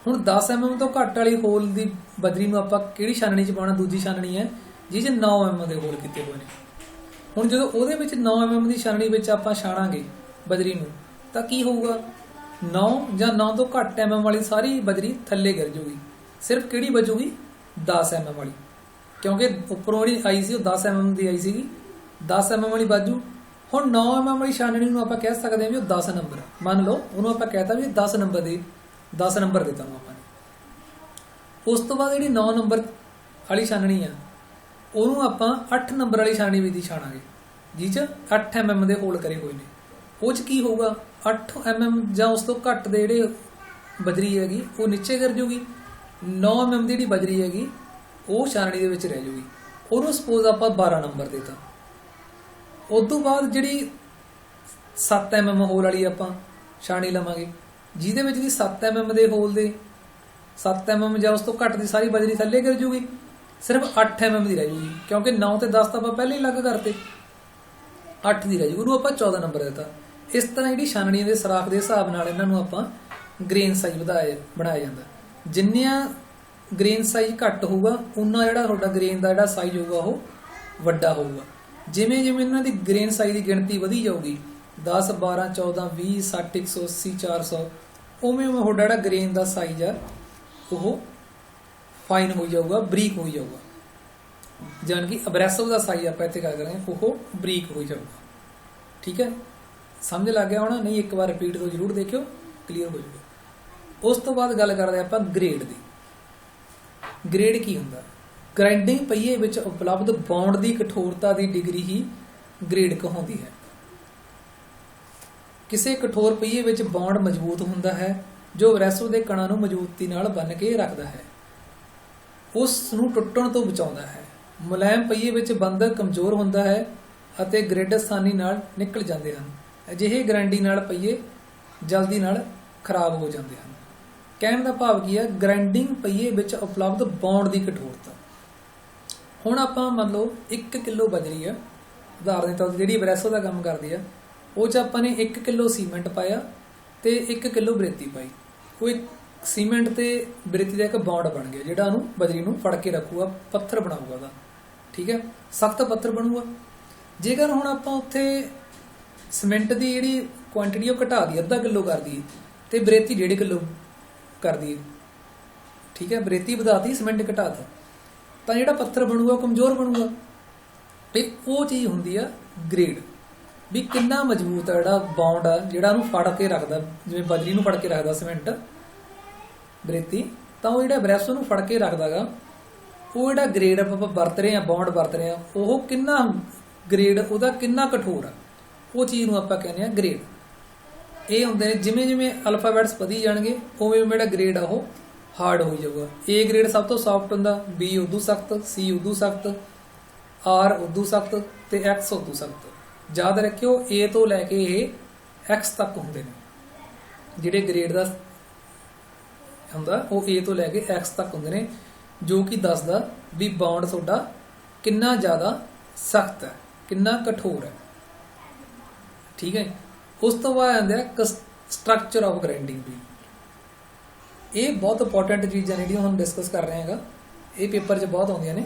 ਹੁਣ 10 mm ਤੋਂ ਘੱਟ ਵਾਲੀ ਹੋਲ ਦੀ ਬਜਰੀ ਨੂੰ ਆਪਾਂ ਕਿਹੜੀ ਛਾਨਣੀ 'ਚ ਪਾਉਣਾ? ਦੂਜੀ ਛਾਨਣੀ ਹੈ ਜਿਸ 'ਚ 9 mm ਦੇ ਹੋਲ ਕੀਤੇ ਹੋਏ ਨੇ। ਹੁਣ ਜਦੋਂ ਉਹਦੇ ਵਿੱਚ 9 mm ਦੀ ਛਾਨਣੀ ਵਿੱਚ ਆਪਾਂ ਛਾਣਾਂਗੇ ਬਜਰੀ ਨੂੰ, ਤਾਂ ਕੀ ਹੋਊਗਾ? 9 ਜਾਂ 9 ਤੋਂ ਘੱਟ mm ਵਾਲੀ ਸਾਰੀ ਬਜਰੀ ਥੱਲੇ ਗਿਰ ਜੂਗੀ। ਸਿਰਫ ਕਿਹੜੀ ਬਚੂਗੀ? 10 mm ਵਾਲੀ, ਕਿਉਂਕਿ ਉੱਪਰੋਂ ਜਿਹੜੀ ਆਈ ਸੀ ਉਹ 10 mm ਦੀ ਆਈ ਸੀਗੀ, 10 mm ਵਾਲੀ ਬਾਜੂ। ਹੁਣ 9 mm ਵਾਲੀ ਛਾਨਣੀ ਨੂੰ ਆਪਾਂ ਕਹਿ ਸਕਦੇ ਹਾਂ ਵੀ ਉਹ 10 ਨੰਬਰ, ਮੰਨ ਲਓ ਉਹਨੂੰ ਆਪਾਂ ਕਹਿਤਾ ਵੀ 10 ਨੰਬਰ ਦੇ 10 ਨੰਬਰ ਦਿੱਤਾ ਉਹਨੂੰ ਆਪਾਂ ਨੇ। ਉਸ ਤੋਂ ਬਾਅਦ ਜਿਹੜੀ 9 ਨੰਬਰ ਵਾਲੀ ਛਾਨਣੀ ਆ ਉਹਨੂੰ ਆਪਾਂ 8 ਨੰਬਰ ਵਾਲੀ ਛਾਨਣੀ ਵਿੱਚ ਦੀ ਛਾਣਾਂਗੇ, ਜਿਸ 'ਚ 8 mm ਦੇ ਹੋਲ ਕਰੇ ਹੋਏ ਨੇ। ਉਹ 'ਚ ਕੀ ਹੋਊਗਾ? 8 mm ਜਾਂ ਉਸ ਤੋਂ ਘੱਟ ਦੇ ਜਿਹੜੇ ਬਜਰੀ ਹੈਗੀ ਉਹ ਨੀਚੇ ਗਿਰ ਜੂਗੀ। 9 mm ਦੀ ਜਿਹੜੀ ਬਜਰੀ ਹੈਗੀ ਉਹ ਛਾਨਣੀ ਦੇ ਵਿੱਚ ਰਹਿ ਜੂਗੀ। ਉਹਨੂੰ ਸਪੋਜ਼ ਆਪਾਂ 12 ਨੰਬਰ ਦੇਤਾ। ਉਸ ਤੋਂ ਬਾਅਦ ਜਿਹੜੀ 7 mm ਹੋਲ ਵਾਲੀ ਆਪਾਂ ਛਾਣੀ ਲਵਾਂਗੇ, ਜਿਹਦੇ ਵਿੱਚ ਦੀ 7 mm ਦੇ ਹੋਲ ਦੇ 7 mm ਜਾਂ ਉਸ ਤੋਂ ਘੱਟ ਦੀ ਸਾਰੀ ਬਜਰੀ ਥੱਲੇ ਗਿਰ ਜੂਗੀ, ਸਿਰਫ 8 mm ਦੀ ਰਹਿ ਜੂਗੀ, ਕਿਉਂਕਿ 9 ਤੇ 10 ਤਾਂ ਆਪਾਂ ਪਹਿਲੇ ਹੀ ਅਲੱਗ ਕਰਤੇ, 8 ਦੀ ਰਹਿ ਜੂਗੀ, ਉਹਨੂੰ ਆਪਾਂ 14 ਨੰਬਰ ਦਿੱਤਾ। ਇਸ ਤਰ੍ਹਾਂ ਜਿਹੜੀ ਛਾਨਣੀ ਦੇ ਸਰਾਖ ਦੇ ਹਿਸਾਬ ਨਾਲ ਇਹਨਾਂ ਨੂੰ ਆਪਾਂ ਗ੍ਰੇਨ ਸਾਈਜ਼ ਬਣਾਇਆ ਜਾਂਦਾ। ਜਿੰਨੀਆਂ ਗ੍ਰੇਨ ਸਾਈਜ਼ ਘੱਟ ਹੋਊਗਾ ਉਨਾ ਜਿਹੜਾ ਤੁਹਾਡਾ ਗ੍ਰੇਨ ਦਾ ਜਿਹੜਾ ਸਾਈਜ਼ ਹੋਊਗਾ ਉਹ ਵੱਡਾ ਹੋਊਗਾ। ਜਿਵੇਂ ਜਿਵੇਂ ਇਹਨਾਂ ਦੀ ਗ੍ਰੇਨ ਸਾਈਜ਼ ਦੀ ਗਿਣਤੀ ਵਧੀ ਜਾਊਗੀ, 10 12 14 20 60 180 400, ਉਵੇਂ ਉਵੇਂ ਤੁਹਾਡਾ ਜਿਹੜਾ ਗ੍ਰੇਨ ਦਾ ਸਾਈਜ਼ ਆ ਉਹ ਫਾਈਨ ਹੋਈ ਜਾਊਗਾ, ਬਰੀਕ ਹੋਈ ਜਾਊਗਾ। ਜਾਣੀ ਕਿ ਅਬਰੈਸਿਵ ਦਾ ਸਾਈਜ਼ ਆਪਾਂ ਇੱਥੇ ਗੱਲ ਕਰਾਂਗੇ ਉਹ ਬਰੀਕ ਹੋ ਜਾਊਗਾ। ਠੀਕ ਹੈ, ਸਮਝ ਲੱਗ ਗਿਆ ਹੋਣਾ? ਨਹੀਂ, ਇੱਕ ਵਾਰ ਰਿਪੀਟ ਤੋਂ ਜ਼ਰੂਰ ਦੇਖਿਓ, ਕਲੀਅਰ ਹੋ ਜਾਊਗਾ। ਉਸ ਤੋਂ ਬਾਅਦ ਗੱਲ ਕਰਦੇ ਆਪਾਂ ਗ੍ਰੇਡ ਦੀ। ਗ੍ਰੇਡ ਕੀ ਹੁੰਦਾ? ਗ੍ਰਾਈਂਡਿੰਗ ਪਹੀਏ ਵਿੱਚ ਉਪਲਬਧ ਬੌਂਡ ਦੀ ਕਠੋਰਤਾ ਦੀ ਡਿਗਰੀ ਹੀ ਗ੍ਰੇਡ ਕਹਾਉਂਦੀ ਹੈ। ਕਿਸੇ ਕਠੋਰ ਪਹੀਏ ਵਿੱਚ ਬੌਂਡ ਮਜ਼ਬੂਤ ਹੁੰਦਾ ਹੈ ਜੋ ਅਬਰੈਸਿਵ ਦੇ ਕਣਾਂ ਨੂੰ ਮਜ਼ਬੂਤੀ ਨਾਲ ਬੰਨ੍ਹ ਕੇ ਰੱਖਦਾ ਹੈ, ਉਸ ਨੂੰ ਟੁੱਟਣ ਤੋਂ ਬਚਾਉਂਦਾ ਹੈ। ਮੁਲਾਇਮ ਪਹੀਏ ਵਿੱਚ ਬੰਧਕ ਕਮਜ਼ੋਰ ਹੁੰਦਾ ਹੈ ਅਤੇ ਗ੍ਰਿਡ ਆਸਾਨੀ ਨਾਲ ਨਿਕਲ ਜਾਂਦੇ ਹਨ। ਅਜਿਹੇ ਗ੍ਰਾਈਂਡਿੰਗ ਨਾਲ ਪਹੀਏ ਜਲਦੀ ਨਾਲ ਖਰਾਬ ਹੋ ਜਾਂਦੇ ਹਨ। ਕਹਿਣ ਦਾ ਭਾਵ ਕੀ ਹੈ? ਗ੍ਰਾਈਂਡਿੰਗ ਪਹੀਏ ਵਿੱਚ ਉਪਲਬਧ ਬੌਂਡ ਦੀ ਕਠੋਰਤਾ। ਹੁਣ ਆਪਾਂ ਮੰਨ ਲਓ 1 ਕਿਲੋ ਬਜਰੀ ਆ, ਉਦਾਹਰਨ ਦੇ ਤੌਰ ਤੇ ਜਿਹੜੀ ਅਬਰੈਸਿਵ ਦਾ ਕੰਮ ਕਰਦੀ ਆ, ਉਹ 'ਚ ਆਪਾਂ ਨੇ 1 ਕਿਲੋ ਸੀਮੈਂਟ ਪਾਇਆ ਤੇ 1 ਕਿਲੋ ਬਰੇਤੀ ਪਾਈ। ਉਹ ਇੱਕ ਸੀਮੈਂਟ ਤੇ ਬਰੇਤੀ ਦਾ ਇੱਕ ਬੌਂਡ ਬਣ ਗਿਆ ਜਿਹੜਾ ਉਹਨੂੰ ਬਜਰੀ ਨੂੰ ਫੜ ਕੇ ਰੱਖੂਗਾ, ਪੱਥਰ ਬਣਾਊਗਾ ਉਹਦਾ। ਠੀਕ ਹੈ, ਸਖਤ ਪੱਥਰ ਬਣੂਗਾ। ਜੇਕਰ ਹੁਣ ਆਪਾਂ ਉੱਥੇ ਸੀਮੈਂਟ ਦੀ ਜਿਹੜੀ ਕੁਆਂਟੀਟੀ ਉਹ ਘਟਾ ਦੀ, ਅੱਧਾ ਕਿਲੋ ਕਰ ਦਈਏ ਤੇ ਬਰੇਤੀ 1.5 ਕਿਲੋ ਕਰ ਦਈਏ, ਠੀਕ ਹੈ, ਬਰੇਤੀ ਵਧਾਤੀ, ਸੀਮੈਂਟ ਘਟਾਤਾ, ਤਾਂ ਜਿਹੜਾ ਪੱਥਰ ਬਣੂਗਾ ਉਹ ਕਮਜ਼ੋਰ ਬਣੂਗਾ। ਤੇ ਉਹ ਚੀਜ਼ ਹੁੰਦੀ ਆ ਗ੍ਰੇਡ, ਵੀ ਕਿੰਨਾ ਮਜ਼ਬੂਤ ਆ ਜਿਹੜਾ ਬੌਂਡ ਆ ਜਿਹੜਾ ਉਹਨੂੰ ਫੜ ਕੇ ਰੱਖਦਾ, ਜਿਵੇਂ ਬਜਰੀ ਨੂੰ ਫੜ ਕੇ ਰੱਖਦਾ ਸੀਮੈਂਟ ਬਰੇਤੀ, ਤਾਂ ਉਹ ਜਿਹੜਾ ਅਬਰੈਸਿਵ ਨੂੰ ਫੜ ਕੇ ਰੱਖਦਾਗਾ, ਉਹ ਜਿਹੜਾ ਗ੍ਰੇਡ ਆਪਾਂ ਵਰਤ ਰਹੇ ਆ, ਬੌਂਡ ਵਰਤ ਰਹੇ ਆ, ਉਹ ਕਿੰਨਾ ਗ੍ਰੇਡ ਉਹਦਾ ਕਿੰਨਾ ਕਠੋਰ ਆ, ਉਹ ਚੀਜ਼ ਨੂੰ ਆਪਾਂ ਕਹਿੰਦੇ ਆ ਗ੍ਰੇਡ। ਇਹ ਹੁੰਦੇ ਨੇ ਜਿਵੇਂ ਜਿਵੇਂ ਅਲਫਾਬੈਟਸ ਵਧੀ ਜਾਣਗੇ ਉਵੇਂ ਉਵੇਂ ਜਿਹੜਾ ਗ੍ਰੇਡ ਆ ਉਹ ਹਾਰਡ ਹੋਈ ਜਾਊਗਾ। ਏ ਗ੍ਰੇਡ ਸਭ ਤੋਂ ਸੌਫਟ ਹੁੰਦਾ, ਬੀ ਉਦੋਂ ਸਖਤ, ਸੀ ਉਦੋਂ ਸਖਤ, ਆਰ ਉਦੋਂ ਸਖਤ ਤੇ ਐਕਸ ਉਦੋਂ ਸਖਤ। ਯਾਦ ਰੱਖਿਓ ਏ ਤੋਂ ਲੈ ਕੇ ਇਹ ਐਕਸ ਤੱਕ ਹੁੰਦੇ ਨੇ ਜਿਹੜੇ ਗ੍ਰੇਡ ਦਾ ਹੁੰਦਾ, ਉਹ ਏ ਤੋਂ ਲੈ ਕੇ ਐਕਸ ਤੱਕ ਹੁੰਦੇ ਨੇ, ਜੋ ਕਿ ਦੱਸਦਾ ਵੀ ਬੌਂਡ ਤੁਹਾਡਾ ਕਿੰਨਾ ਜ਼ਿਆਦਾ ਸਖਤ ਹੈ, ਕਿੰਨਾ ਕਠੋਰ ਹੈ। ਠੀਕ ਹੈ, ਉਸ ਤੋਂ ਬਾਅਦ ਆਉਂਦਾ ਸਟਰਕਚਰ ਆਫ ਗ੍ਰਾਈਂਡਿੰਗ ਵੀਲ। ਇਹ ਬਹੁਤ ਇੰਪੋਰਟੈਂਟ ਚੀਜ਼ਾਂ ਨੇ ਜਿਹੜੀਆਂ ਹੁਣ ਡਿਸਕਸ ਕਰ ਰਹੇ ਹੈਗਾ, ਇਹ ਪੇਪਰ 'ਚ ਬਹੁਤ ਆਉਂਦੀਆਂ ਨੇ।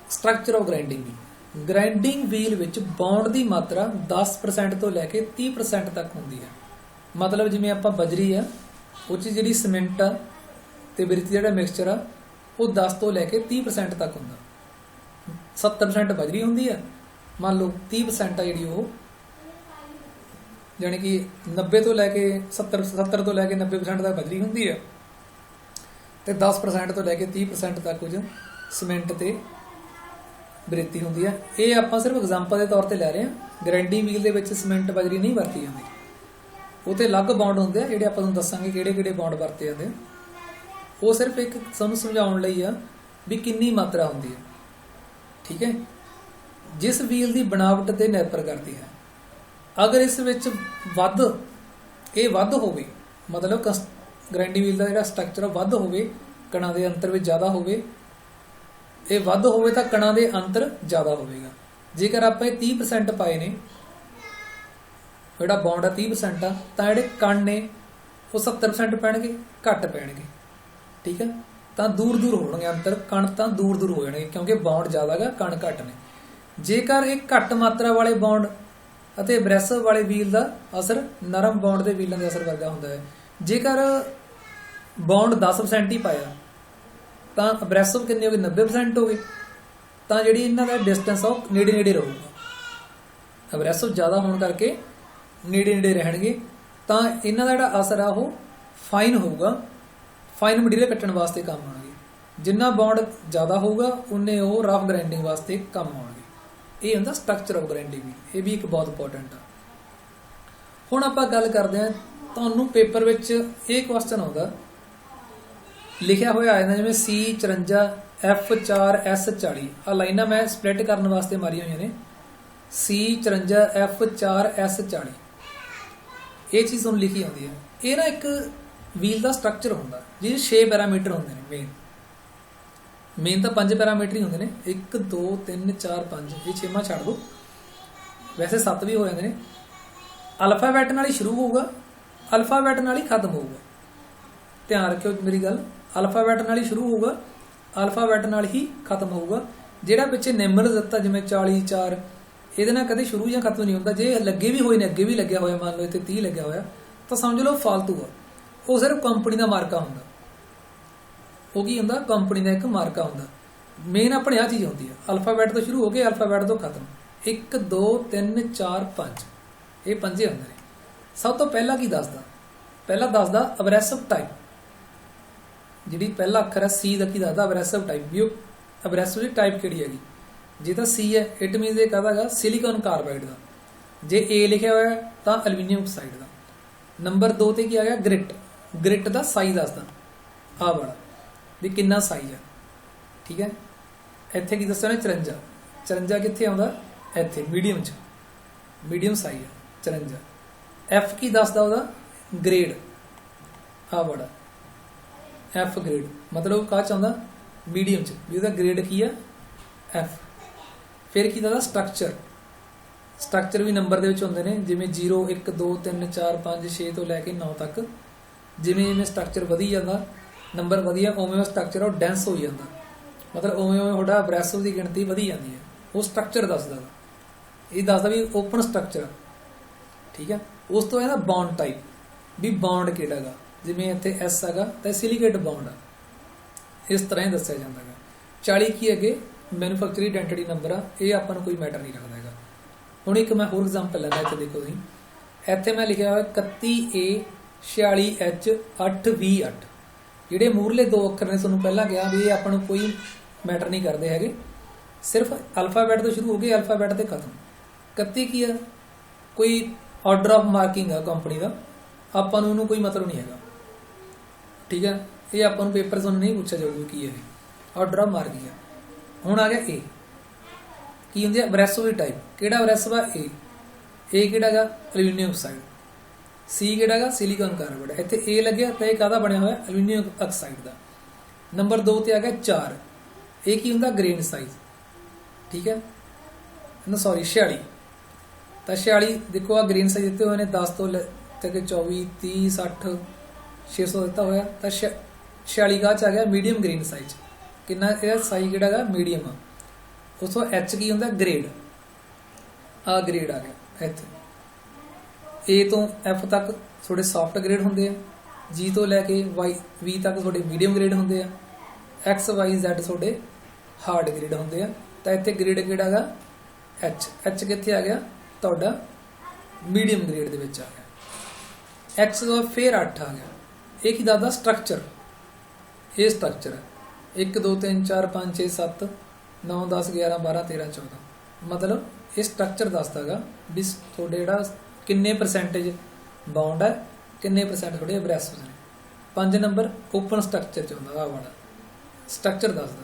Structure of grinding wheel. Grinding wheel ਵਿੱਚ ਬੌਂਡ ਦੀ ਮਾਤਰਾ 10% ਤੋਂ ਲੈ ਕੇ 30% ਤੱਕ ਹੁੰਦੀ ਹੈ। ਮਤਲਬ ਜਿਵੇਂ ਆਪਾਂ ਬਜਰੀ ਆ, ਉਹ 'ਚ ਜਿਹੜੀ ਸੀਮੈਂਟ ਆ ਤੇ ਬਰੇਤੀ ਜਿਹੜਾ ਮਿਕਸਚਰ ਆ ਉਹ 10 ਤੋਂ ਲੈ ਕੇ 30% ਤੱਕ ਹੁੰਦਾ। 70% ਬਜਰੀ ਹੁੰਦੀ ਆ, ਮੰਨ ਲਓ 30% ਆ ਜਿਹੜੀ ਉਹ, ਜਾਣੀ ਕਿ 90 ਤੋਂ ਲੈ ਕੇ 70 ਤੋਂ ਲੈ ਕੇ 90% ਤੱਕ ਬਜਰੀ ਹੁੰਦੀ ਆ ਤੇ 10% ਤੋਂ ਲੈ ਕੇ 30% ਤੱਕ ਕੁਝ ਸੀਮੈਂਟ ਤੇ ਬਰੇਤੀ ਹੁੰਦੀ ਆ। ਇਹ ਆਪਾਂ ਸਿਰਫ ਐਗਜ਼ਾਮਪਲ ਦੇ ਤੌਰ ਤੇ ਲੈ ਰਹੇ ਹਾਂ। ਗ੍ਰਾਈਂਡਿੰਗ ਵੀਲ ਦੇ ਵਿੱਚ ਸੀਮੈਂਟ ਬਜਰੀ ਨਹੀਂ ਵਰਤੀ ਜਾਂਦੀ, ਉਹ ਤੇ ਅਲੱਗ ਬੌਂਡ ਹੁੰਦੇ ਆ ਜਿਹੜੇ ਆਪਾਂ ਤੁਹਾਨੂੰ ਦੱਸਾਂਗੇ ਕਿਹੜੇ ਕਿਹੜੇ ਬੌਂਡ ਵਰਤੇ ਜਾਂਦੇ ਆ। ਉਹ ਸਿਰਫ ਇੱਕ ਸਾਨੂੰ ਸਮਝਾਉਣ ਲਈ ਆ ਵੀ ਕਿੰਨੀ ਮਾਤਰਾ ਹੁੰਦੀ ਹੈ। ਠੀਕ ਹੈ, ਜਿਸ ਵੀਲ ਦੀ ਬਣਾਵਟ ਤੇ ਨਿਰਭਰ ਕਰਦੀ ਹੈ। ਅਗਰ ਇਸ ਵਿੱਚ ਵੱਧ ਹੋਵੇ, ਮਤਲਬ ਗ੍ਰਾਈਂਡਿੰਗ ਵੀਲ ਦਾ ਜਿਹੜਾ ਸਟਰਕਚਰ ਵੱਧ ਹੋਵੇ, ਕਣਾਂ ਦੇ ਅੰਤਰ ਵਿੱਚ ਜ਼ਿਆਦਾ ਹੋਵੇ, ਇਹ ਵੱਧ ਹੋਵੇ ਤਾਂ ਕਣਾਂ ਦੇ ਅੰਤਰ ਜ਼ਿਆਦਾ ਹੋਵੇਗਾ। ਜੇਕਰ ਆਪਾਂ ਇਹ 30% ਪਾਏ ਨੇ, ਜਿਹੜਾ ਬੌਂਡ ਆ 30% ਆ, ਤਾਂ ਜਿਹੜੇ ਕਣ ਨੇ ਉਹ 70% ਪੈਣਗੇ, ਘੱਟ ਪੈਣਗੇ। ਠੀਕ ਹੈ, ਤਾਂ ਦੂਰ ਦੂਰ ਹੋਣਗੇ ਅੰਤਰ, ਕਣ ਤਾਂ ਦੂਰ ਦੂਰ ਹੋ ਜਾਣਗੇ ਕਿਉਂਕਿ ਬੌਂਡ ਜ਼ਿਆਦਾ ਗਾ, ਕਣ ਘੱਟ ਨੇ। ਜੇਕਰ ਇਹ ਘੱਟ ਮਾਤਰਾ ਵਾਲੇ ਬੌਂਡ ਅਤੇ ਅਬਰੈਸਿਵ ਵਾਲੇ ਵੀਲ ਦਾ ਅਸਰ ਨਰਮ ਬੌਂਡ ਦੇ ਵੀਲਾਂ ਦੇ ਅਸਰ ਵਰਗਾ ਹੁੰਦਾ ਹੈ। ਜੇਕਰ ਬੌਂਡ 10% ਹੀ ਪਾਇਆ ਤਾਂ ਅਬਰੈਸਿਵ ਕਿੰਨੇ ਹੋ ਗਏ? 90% ਹੋ ਗਏ। ਤਾਂ ਜਿਹੜੀ ਇਹਨਾਂ ਦਾ ਡਿਸਟੈਂਸ ਆ ਉਹ ਨੇੜੇ ਨੇੜੇ ਰਹੂਗਾ। ਅਬਰੈਸਿਵ ਜ਼ਿਆਦਾ ਹੋਣ ਕਰਕੇ ਨੇੜੇ ਨੇੜੇ ਰਹਿਣਗੇ, ਤਾਂ ਇਹਨਾਂ ਦਾ ਜਿਹੜਾ ਅਸਰ ਆ ਉਹ ਫਾਈਨ ਹੋਊਗਾ, ਫਾਈਨ ਮਟੀਰੀਅਲ ਕੱਟਣ ਵਾਸਤੇ ਕੰਮ ਆਉਣਗੇ। ਜਿੰਨਾ ਬੌਂਡ ਜ਼ਿਆਦਾ ਹੋਊਗਾ ਉਨੇ ਉਹ ਰਫ ਗ੍ਰਾਈਂਡਿੰਗ ਵਾਸਤੇ ਕੰਮ ਆਉਣਗੇ। ਇਹ ਹੁੰਦਾ ਸਟਰਕਚਰ ਆਫ ਗ੍ਰਾਈਂਡਿੰਗ ਵੀ, ਇਹ ਵੀ ਇੱਕ ਬਹੁਤ ਇੰਪੋਰਟੈਂਟ ਆ। ਹੁਣ ਆਪਾਂ ਗੱਲ ਕਰਦੇ ਹਾਂ, ਤੁਹਾਨੂੰ ਪੇਪਰ ਵਿੱਚ ਇਹ ਕੁਐਸਚਨ ਆਉਂਦਾ, ਲਿਖਿਆ ਹੋਇਆ ਆ ਜਾਂਦਾ ਜਿਵੇਂ C54 F4 S40। ਆ ਲਾਈਨਾਂ ਮੈਂ ਸਪਲਿਟ ਕਰਨ ਵਾਸਤੇ ਮਾਰੀਆਂ ਹੋਈਆਂ ਨੇ, C54 F4 S40। ਇਹ ਚੀਜ਼ ਤੁਹਾਨੂੰ ਲਿਖੀ ਆਉਂਦੀ ਹੈ। ਇਹ ਨਾ ਇੱਕ ਵੀਲ ਦਾ ਸਟਰਕਚਰ ਹੁੰਦਾ ਜਿਹਦੇ 6 ਪੈਰਾਮੀਟਰ ਹੁੰਦੇ ਨੇ। ਮੇਨ ਤਾਂ 5 ਪੈਰਾਮੀਟਰ ਹੀ ਹੁੰਦੇ ਨੇ, 1 2 3 4 5, ਇਹ 6ਵਾਂ ਛੱਡ ਦਿਓ, ਵੈਸੇ 7 ਵੀ ਹੋ ਜਾਂਦੇ ਨੇ। ਅਲਫਾਬੈਟ ਨਾਲ ਹੀ ਸ਼ੁਰੂ ਹੋਊਗਾ, ਅਲਫਾਬੈਟ ਨਾਲ ਹੀ ਖਤਮ ਹੋਊਗਾ। ਧਿਆਨ ਰੱਖਿਓ ਮੇਰੀ ਗੱਲ, ਅਲਫਾਬੈਟ ਨਾਲ ਹੀ ਸ਼ੁਰੂ ਹੋਊਗਾ, ਅਲਫਾਬੈਟ ਨਾਲ ਹੀ ਖਤਮ ਹੋਊਗਾ। ਜਿਹੜਾ ਪਿੱਛੇ ਨਿੰਬਰ ਦਿੱਤਾ ਜਿਵੇਂ 40 4, ਇਹਦੇ ਨਾਲ ਕਦੇ ਸ਼ੁਰੂ ਜਾਂ ਖਤਮ ਨਹੀਂ ਹੁੰਦਾ। ਜੇ ਲੱਗੇ ਵੀ ਹੋਏ ਨੇ, ਅੱਗੇ ਵੀ ਲੱਗਿਆ ਹੋਇਆ, ਮੰਨ ਲਓ ਇੱਥੇ 30 ਲੱਗਿਆ ਹੋਇਆ, ਤਾਂ ਸਮਝ ਲਓ ਫਾਲਤੂ ਆ। ਉਹ ਸਿਰਫ ਕੰਪਨੀ ਦਾ ਮਾਰਕਾ ਹੁੰਦਾ। ਉਹ ਕੀ ਹੁੰਦਾ? ਕੰਪਨੀ ਦਾ ਇੱਕ ਮਾਰਕਾ ਹੁੰਦਾ। ਮੇਨ ਆਪਣੇ ਆ ਚੀਜ਼ ਹੁੰਦੀ ਹੈ, ਅਲਫਾਬੈਟ ਤੋਂ ਸ਼ੁਰੂ ਹੋ ਕੇ ਅਲਫਾਬੈਟ ਤੋਂ ਖਤਮ। 1 2 3 4 5 ਇਹ ਪੰਜੇ ਹੁੰਦੇ ਨੇ। ਸਭ ਤੋਂ ਪਹਿਲਾਂ ਕੀ ਦੱਸਦਾ? ਪਹਿਲਾਂ ਦੱਸਦਾ ਅਬਰੈਸਿਵ ਟਾਈਪ। ਜਿਹੜੀ ਪਹਿਲਾ ਅੱਖਰ ਹੈ ਸੀ ਦਾ ਕੀ ਦੱਸਦਾ? ਅਬਰੈਸਿਵ ਟਾਈਪ। ਵੀ ਉਹ ਅਬਰੈਸਿਵ ਦੀ ਟਾਈਪ ਕਿਹੜੀ ਹੈਗੀ। ਜੇ ਤਾਂ ਸੀ ਹੈ ਇਟ ਮੀਨਸ ਇਹ ਕਹਦਾ ਹੈਗਾ ਸਿਲੀਕਨ ਕਾਰਬਾਈਡ ਦਾ। ਜੇ ਏ ਲਿਖਿਆ ਹੋਇਆ ਤਾਂ ਐਲੂਮੀਨੀਅਮ ਆਕਸਾਈਡ ਦਾ। ਨੰਬਰ 2 ਤੇ ਕੀ ਆ ਗਿਆ? ਗ੍ਰਿਟ। ਗ੍ਰਿਟ ਦਾ ਸਾਈਜ਼ ਦੱਸਦਾ ਆਹ ਵਾਲਾ ਵੀ ਕਿੰਨਾ ਸਾਈਜ਼ ਆ। ਠੀਕ ਹੈ, ਇੱਥੇ ਕੀ ਦੱਸਿਆ ਉਹਨੇ? 54। 54 ਕਿੱਥੇ ਆਉਂਦਾ? ਇੱਥੇ ਮੀਡੀਅਮ 'ਚ, ਮੀਡੀਅਮ ਸਾਈਜ਼ ਆ 54। ਐਫ ਕੀ ਦੱਸਦਾ ਉਹਦਾ? ਗ੍ਰੇਡ ਆਹ ਵਾਲਾ ਐਫ ਗ੍ਰੇਡ, ਮਤਲਬ ਕਾਹ 'ਚ ਆਉਂਦਾ? ਮੀਡੀਅਮ 'ਚ, ਵੀ ਉਹਦਾ ਗ੍ਰੇਡ ਕੀ ਆ? ਐਫ। ਫਿਰ ਕੀ ਦੱਸਦਾ? ਸਟਰਕਚਰ। ਸਟਰਕਚਰ ਵੀ ਨੰਬਰ ਦੇ ਵਿੱਚ ਹੁੰਦੇ ਨੇ, ਜਿਵੇਂ 0 1 2 3 4 5 6 ਤੋਂ ਲੈ ਕੇ 9 ਤੱਕ। ਜਿਵੇਂ ਜਿਵੇਂ ਸਟਰਕਚਰ ਵਧੀ ਜਾਂਦਾ, ਨੰਬਰ ਵਧੀਆ, ਉਵੇਂ ਉਹ ਸਟਰਕਚਰ ਉਹ ਡੈਂਸ ਹੋ ਜਾਂਦਾ, ਮਤਲਬ ਉਵੇਂ ਉਵੇਂ ਤੁਹਾਡਾ ਅਬਰੈਸਿਵ ਦੀ ਗਿਣਤੀ ਵਧੀ ਜਾਂਦੀ ਹੈ। ਉਹ ਸਟਰਕਚਰ ਦੱਸਦਾ, ਇਹ ਦੱਸਦਾ ਵੀ ਓਪਨ ਸਟਰਕਚਰ। ਠੀਕ ਹੈ, ਉਸ ਤੋਂ ਇਹਦਾ ਬੌਂਡ ਟਾਈਪ, ਵੀ ਬੌਂਡ ਕਿਹੜਾ ਹੈਗਾ। ਜਿਵੇਂ ਇੱਥੇ ਐਸ ਹੈਗਾ ਤਾਂ ਸਿਲੀਕੇਟ ਬੌਂਡ ਆ, ਇਸ ਤਰ੍ਹਾਂ ਹੀ ਦੱਸਿਆ ਜਾਂਦਾ ਹੈਗਾ। 40 ਕੀ ਅੱਗੇ ਮੈਨੂਫੈਕਚਰਿੰਗ ਆਇਡੈਂਟੀਟੀ ਨੰਬਰ ਆ, ਇਹ ਆਪਾਂ ਨੂੰ ਕੋਈ ਮੈਟਰ ਨਹੀਂ ਰੱਖਦਾ ਹੈਗਾ। ਹੁਣ ਇੱਕ ਮੈਂ ਹੋਰ ਐਗਜ਼ਾਮਪਲ ਲੈਂਦਾ, ਇੱਥੇ ਦੇਖੋ ਤੁਸੀਂ, ਇੱਥੇ ਮੈਂ ਲਿਖਿਆ ਹੋਇਆ 31A 46H 8V8। ਜਿਹੜੇ ਮੂਹਰਲੇ ਦੋ ਅੱਖਰ ਨੇ ਤੁਹਾਨੂੰ ਪਹਿਲਾਂ ਕਿਹਾ ਵੀ ਇਹ ਆਪਾਂ ਨੂੰ ਕੋਈ ਮੈਟਰ ਨਹੀਂ ਕਰਦੇ ਹੈਗੇ, ਸਿਰਫ ਅਲਫਾਬੈਟ ਤੋਂ ਸ਼ੁਰੂ ਹੋ ਕੇ ਅਲਫਾਬੈਟ ਤੇ ਖਤਮ। 31 ਕੀ ਆ? ਕੋਈ ਆਰਡਰ ਆਫ ਮਾਰਕਿੰਗ ਆ ਕੰਪਨੀ ਦਾ, ਆਪਾਂ ਨੂੰ ਉਹਨੂੰ ਕੋਈ ਮਤਲਬ ਨਹੀਂ ਹੈਗਾ। ਠੀਕ ਹੈ, ਇਹ ਆਪਾਂ ਨੂੰ ਪੇਪਰ ਤੁਹਾਨੂੰ ਨਹੀਂ ਪੁੱਛਿਆ ਜਾਊਗਾ ਕੀ ਹੈ ਇਹ ਆਰਡਰ ਆਫ ਮਾਰਕਿੰਗ ਆ। ਹੁਣ ਆ ਗਿਆ ਏ, ਕੀ ਹੁੰਦੀ ਹੈ? ਅਬਰੈਸਿਵ ਟਾਈਪ। ਕਿਹੜਾ ਅਬਰੈਸਿਵ ਆ? ਏ ਕਿਹੜਾ ਹੈਗਾ? Aluminium oxide. ਸੀ ਕਿਹੜਾ ਹੈਗਾ? Silicon carbide. ਇੱਥੇ ਏ ਲੱਗਿਆ ਤਾਂ ਇਹ ਕਾਹਦਾ ਬਣਿਆ ਹੋਇਆ? ਐਲੂਮੀਨੀਅਮ ਆਕਸਾਈਡ ਦਾ। ਨੰਬਰ 2 ਤੇ ਆ ਗਿਆ 4, ਇਹ ਕੀ ਹੁੰਦਾ? Grain size. ਠੀਕ ਹੈ ਨਾ, ਸੌਰੀ 46। ਤਾਂ 46 ਦੇਖੋ ਆ ਗ੍ਰੇਨ ਸਾਈਜ਼ ਦਿੱਤੇ ਹੋਏ ਨੇ 10 ਤੋਂ ਲੈ ਕੇ 24 30 60 600 ਦਿੱਤਾ ਹੋਇਆ। ਤਾਂ 46 ਕਾਹ 'ਚ ਆ ਗਿਆ? Medium grain size. ਕਿੰਨਾ ਇਹਦਾ ਸਾਈਜ਼ ਕਿਹੜਾ ਹੈਗਾ? ਮੀਡੀਅਮ ਆ। ਉਸ ਤੋਂ ਐਚ ਕੀ ਹੁੰਦਾ? ਗ੍ਰੇਡ। ਆ ਗ੍ਰੇਡ ਆ ਗਿਆ ਇੱਥੇ। ਏ ਤੋਂ ਐਫ ਤੱਕ ਥੋੜੇ ਸੌਫਟ ਗ੍ਰੇਡ ਹੁੰਦੇ ਆ, ਜੀ ਤੋਂ ਲੈ ਕੇ ਵਾਈ ਵੀ ਤੱਕ ਤੁਹਾਡੇ ਮੀਡੀਅਮ ਗ੍ਰੇਡ ਹੁੰਦੇ ਆ, ਐਕਸ ਵਾਈ ਜ਼ੈਡ ਤੁਹਾਡੇ ਹਾਰਡ ਗ੍ਰੇਡ ਹੁੰਦੇ ਆ। ਤਾਂ ਇੱਥੇ ਗ੍ਰੇਡ ਕਿਹੜਾ ਹੈਗਾ? ਐਚ। ਐਚ ਕਿੱਥੇ ਆ ਗਿਆ? ਤੁਹਾਡਾ ਮੀਡੀਅਮ ਗ੍ਰੇਡ ਦੇ ਵਿੱਚ ਆ ਗਿਆ। ਐਕਸ ਤੋਂ ਫਿਰ 8 ਆ ਗਿਆ। ਇਹ ਕੀ ਦੱਸਦਾ? ਸਟਰਕਚਰ। ਇਹ ਸਟਰਕਚਰ ਹੈ 1 2 3 4 5 6 7 9 10 11 12 13 14, ਮਤਲਬ ਇਹ ਸਟਰਕਚਰ ਦੱਸਦਾ ਹੈਗਾ ਵੀ ਤੁਹਾਡੇ ਜਿਹੜਾ ਕਿੰਨੇ ਪਰਸੈਂਟੇਜ ਬੌਂਡ ਹੈ, ਕਿੰਨੇ ਪਰਸੈਂਟ ਤੁਹਾਡੇ ਅਬਰੈਸਿਵ ਨੇ। 5 ਨੰਬਰ ਓਪਨ ਸਟਰਕਚਰ 'ਚ ਹੁੰਦਾ, ਆਹ ਵਾਲਾ ਸਟਰਕਚਰ ਦੱਸਦਾ।